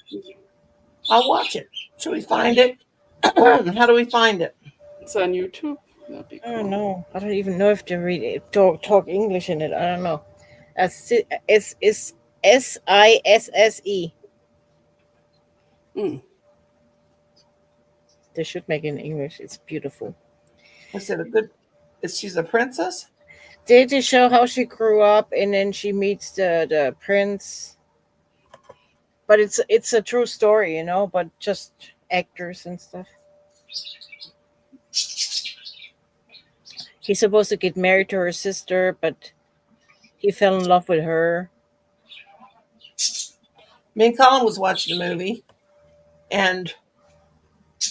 I'll watch it. Should we find it? How do we find it? It's on YouTube. That'd be I don't cool. know. I don't even know if they read it, talk English in it. I don't know. It's Sisse. Mm. They should make it in English. It's beautiful. I said a good. Is she's a princess? They just show how she grew up, and then she meets the prince. But it's a true story, you know. But just actors and stuff. He's supposed to get married to her sister, but he fell in love with her. Me and Colin was watching a movie, and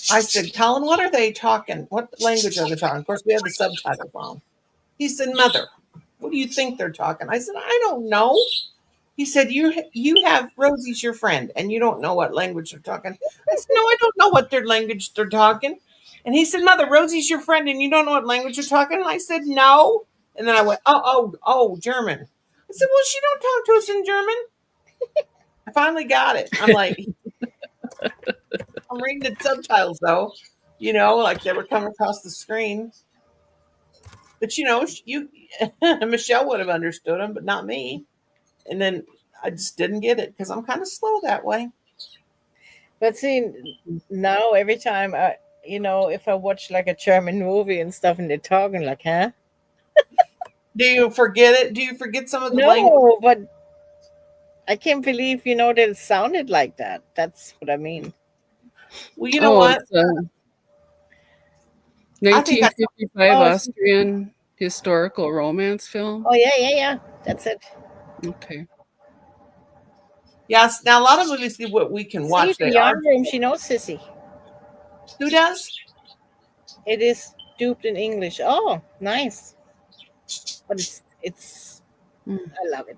I said, Colin, what are they talking? What language are they talking? Of course, we had the subtitles on. He said, Mother, what do you think they're talking? I said, I don't know. He said, you have Rosie's your friend, and you don't know what language they're talking. I said, no, I don't know what their language they're talking. And he said, Mother, Rosie's your friend, and you don't know what language they're talking. And I said, no. And then I went, oh, German. I said, well, she don't talk to us in German. I finally got it. I'm like, I'm reading the subtitles though, like they were coming across the screen. But you, Michelle would have understood them, but not me. And then I just didn't get it because I'm kind of slow that way. But see, now every time if I watch like a German movie and stuff, and they're talking like, huh? Do you forget it? Do you forget some of the language? No, but I can't believe that it sounded like that. That's what I mean. Well, you know Oh, what? it's a I think I. 1955 Oh, Austrian historical romance film. oh yeah. That's it. Okay. Yes. Now a lot of movies what we can See, watch. the They are. yarn room, she knows Sissy. Who does? It is duped in English. Oh, nice. But it's Mm. I love it.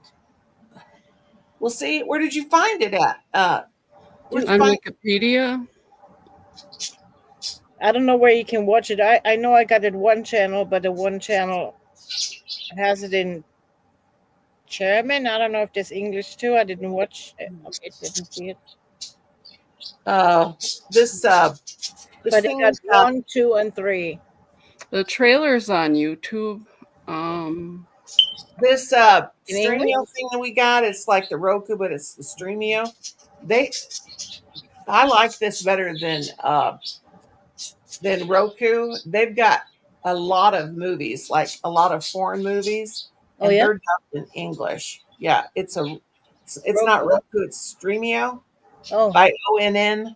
Well, see, where did you find it at? Where'd you On find? Wikipedia. I don't know where you can watch it. I know I got it one channel, but the one channel has it in German. I don't know if there's English too. I didn't watch it. Didn't see it. This But it thing got was 1, 2, and 3. The trailer's on YouTube. Um, this In Streamio English? thing that we got. It's like the Roku, but it's the Streamio. I like this better than Roku. They've got a lot of movies, like a lot of foreign movies, Oh and yeah, they're dubbed in English. Yeah, it's not Roku. Roku, it's Streamio Oh, by ONN,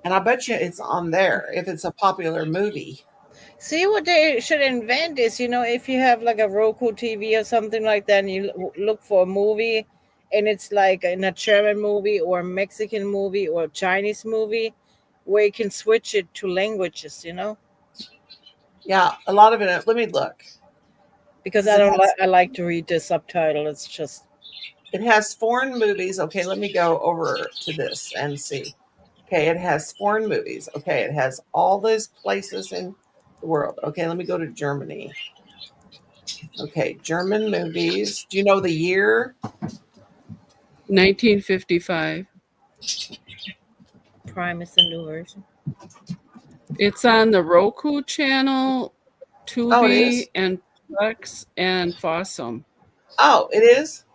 and I bet you it's on there if it's a popular movie. see what they should invent is if you have like a Roku TV or something like that, and you look for a movie, and it's like in a German movie or a Mexican movie or a Chinese movie, where you can switch it to languages, you know, Yeah, a lot of it. Let me look. because Does I it don't have- like. I like to read the subtitle. It's just It has foreign movies. Okay, let me go over to this and see. Okay, it has foreign movies. Okay, it has all those places in the world. Okay, let me go to Germany. Okay, German movies. Do you know the year? 1955. Prime is the new version. It's on the Roku channel, Oh, it is? Tubi, and Plex, and Fossum. Oh, it is?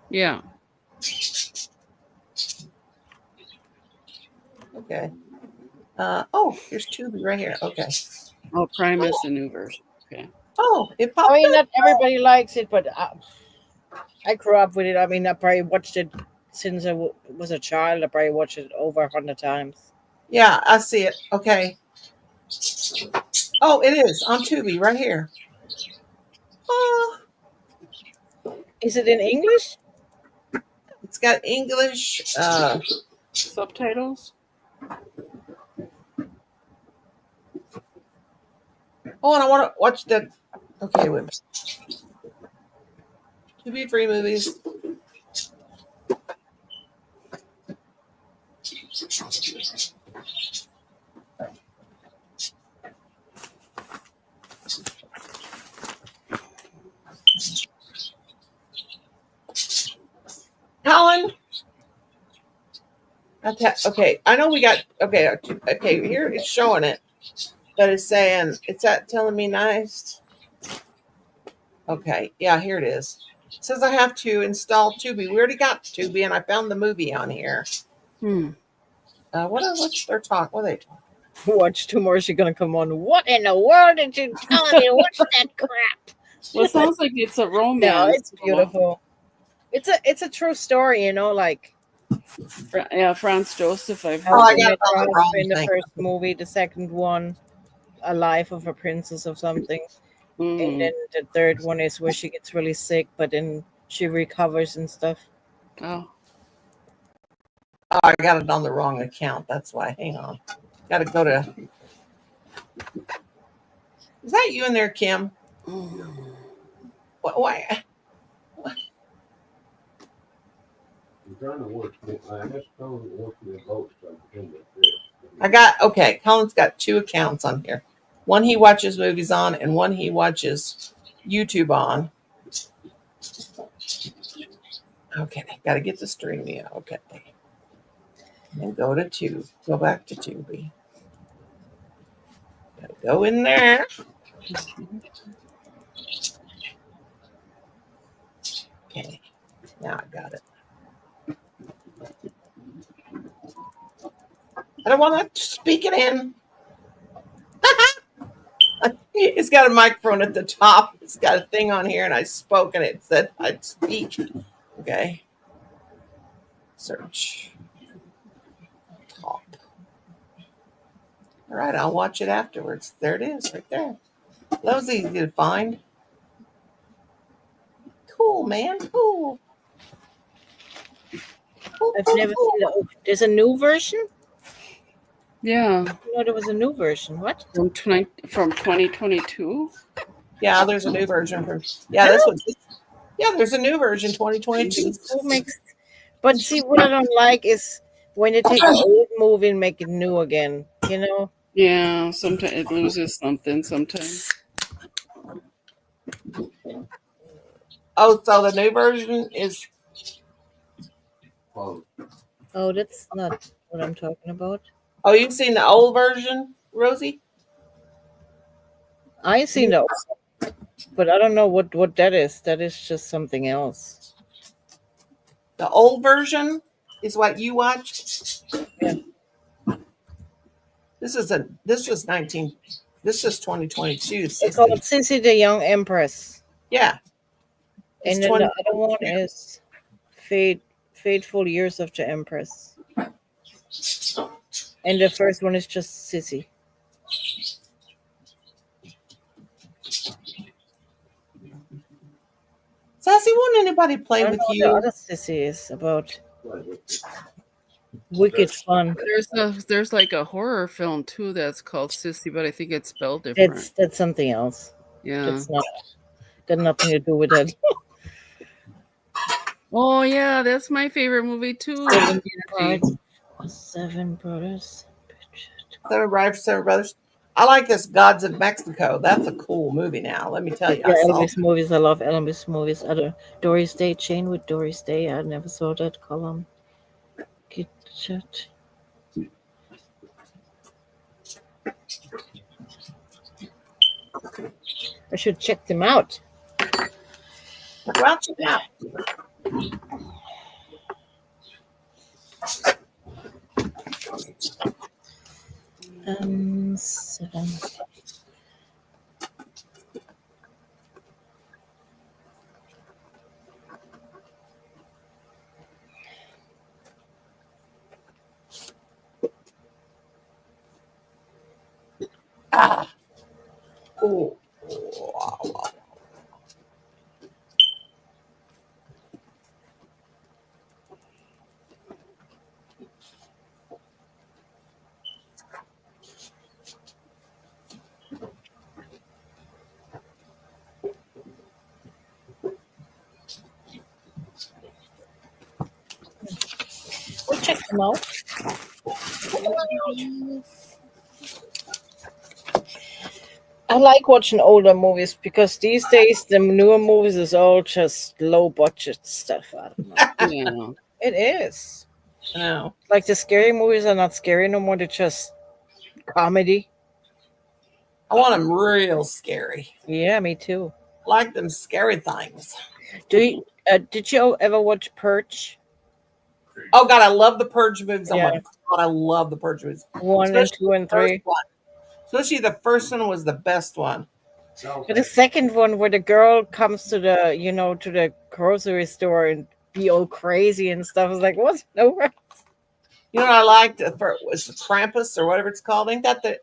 Yeah. Okay. Oh, here's Tubi right here. Okay. Oh, Prime is the new version. Okay. Oh, it popped I mean, up. not everybody likes it, but I grew up with it. I mean, I probably watched it since I was a child. I probably watched it over 100 times. Yeah, I see it. Okay. Oh, it is on Tubi right here. Oh, Is it in English? it's got English. Subtitles? Oh, and I want to watch the. Okay, wait a minute. Tubi free movies. Helen. Okay, I know we got. Okay, okay. Here it's showing it, but it's saying it's that telling me nice. Okay, yeah, here it is. It says I have to install Tubi. We already got Tubi, and I found the movie on here. What's their talk? What are they talking? Watch two more. She's gonna come on. What in the world did you tell me to watch that crap? Well, it sounds like it's a romance. No, it's beautiful. It's a true story, you know. Like Yeah, Franz Joseph. I've Oh, heard. I how got they it on the met wrong in the thing. first movie, the second one, A Life of a Princess or something, and then the third one is where she gets really sick, but then she recovers and stuff. Oh, Oh, I got it on the wrong account. That's why. Hang on. Got to go to. Is that you in there, Kim? Why? I'm trying to work. I asked Colin to work me a boat so I can do this. I got. Okay, Colin's got two accounts on here. One he watches movies on, and one he watches YouTube on. Okay, got to get the streaming. Okay, and go to Tube. Go back to Tubi. Got to go in there. Okay, now I got it. I don't want to speak it in. It's got a microphone at the top. It's got a thing on here, and I spoke, and it said I'd speak. Okay. Search. Top. All right, I'll watch it afterwards. There it is, right there. That was easy to find. Cool, man. Cool. I've never seen the. There's a new version. yeah. No, there was a new version. What? From 2022. Yeah, there's a new version from. Yeah, that's what. Yeah, there's a new version, 2022. Who makes? But see, what I don't like is when they take an old movie and make it new again. You know. Yeah, sometimes it loses something. Sometimes. Oh, so the new version is. Oh, Oh, that's not what I'm talking about. Oh, you've seen the old version, Rosie? I ain't seen the, but I don't know what that is. That is just something else. The old version is what you watched. Yeah. This is 2022. It's called Sissy the Young Empress, Yeah. It's and then 20 the other one is Fateful Years of the Empress, and the first one is just Sissy. Sassy, won't anybody I play don't with know what the you? other Sissy is about. right. Wicked fun. There's like a horror film too that's called Sissy, but I think it's spelled different. That's something else. Yeah. That's not got nothing to do with it. Oh yeah, that's my favorite movie too. Seven Community. Seven Brothers. Seven Brothers, Seven Brothers. I like this Gods of Mexico. That's a cool movie now. Let me tell you. Yeah, I saw Elvis movies. I love Elvis movies. Other Doris Day, Chain with Doris Day. I never saw that column. Get shut. I should check them out. Well, check it out. Seven. Ah. Cool. Wow. We'll check them out. I like watching older movies because these days the newer movies is all just low budget stuff. I don't know. Yeah. It is. I know. Like the scary movies are not scary no more. They're just comedy. I want them real scary. Yeah, me too. I like them scary things. Did you ever watch Purge? Oh God, I love the Purge movies. Oh Yeah. my God, I love the Purge movies. 1 and Especially 2 and the first 3. one. Especially the first one was the best one. But the second one where the girl comes to the, to the grocery store and be all crazy and stuff. I was like, what? No. You know what I liked? Was the Krampus or whatever it's called? Ain't that the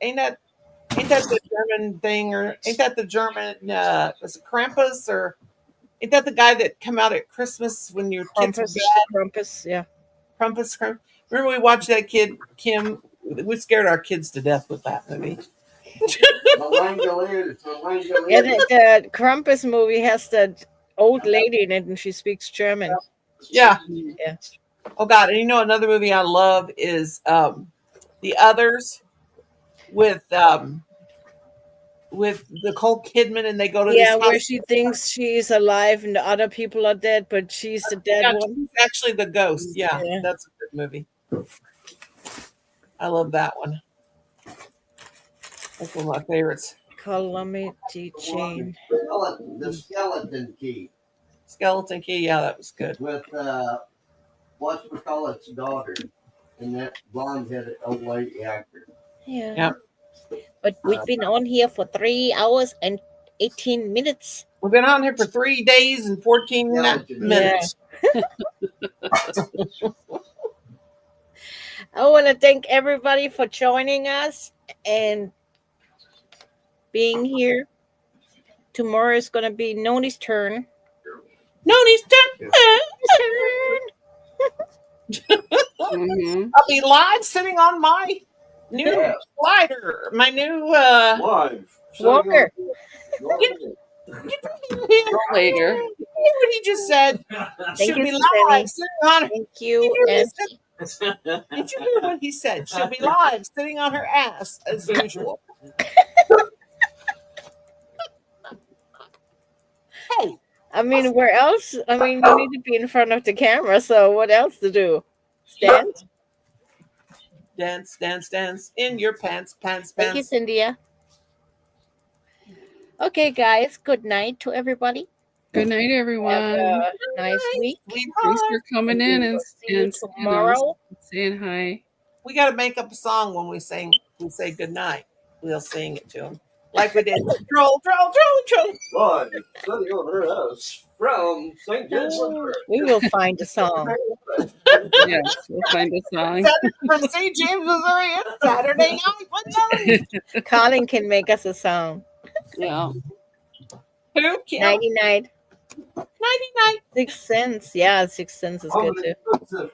German thing, or ain't that the German? Was it Krampus, or ain't that the guy that come out at Christmas when your kids were Krampus, yeah. Krampus? Remember we watched that kid Kim? We scared our kids to death with that movie. Yeah, the Krampus movie has that old lady in it, and she speaks German. Yeah. Yeah. Oh God! And you know another movie I love is The Others with Nicole Kidman, and they go to this house. Where she thinks she's alive and the other people are dead, but she's the dead one. She's actually the ghost. Yeah, that's a good movie. I love that one. That's one of my favorites. Calamity Jane. The Skeleton Key. Skeleton Key, yeah, that was good. With what's daughter, and that blonde-headed old lady actor. Yeah. Yeah. But we've been on here for 3 hours and 18 minutes. We've been on here for 3 days and 14 minutes. I want to thank everybody for joining us and being here. Tomorrow is going to be Noni's turn. Noni's turn. Mm-hmm. I'll be live sitting on my new slider, my new Live. Walker. Later. What he just said. She'll you, be live sitting on her. Thank you. And Did you hear what he said? She'll be live sitting on her ass as usual. Hey, I mean, where else? I mean, you need to be in front of the camera. So what else to do? Stand. dance, dance, dance in your pants, pants, Thank you, pants. Cynthia. Okay, guys. Good night to everybody. Good night, everyone. Have a nice week. Thanks for coming in and See you tomorrow. saying hi. We got to make up a song when we say good night. We'll sing it to them like we did. Troll, troll, troll, troll. Live. Sunday on her house from St. James. We will find a song. Yes, we'll find a song. From St. James, Missouri. It's Saturday night. Colin can make us a song. Yeah. Who can? 99. 99. 6 cents. Yeah, 6 cents is good too.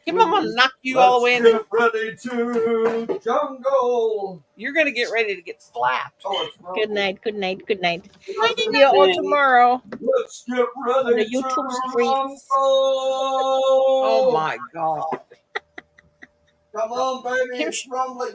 Kim, I'm gonna knock you all the way in. Get ready to jungle. You're gonna get ready to get slapped. Oh, it's Good night. Good night. Good night. Nighty See you all night. tomorrow. Let's get ready On the to YouTube streets. Oh rumble. my god. Come on, baby. Kim- It's rumbling.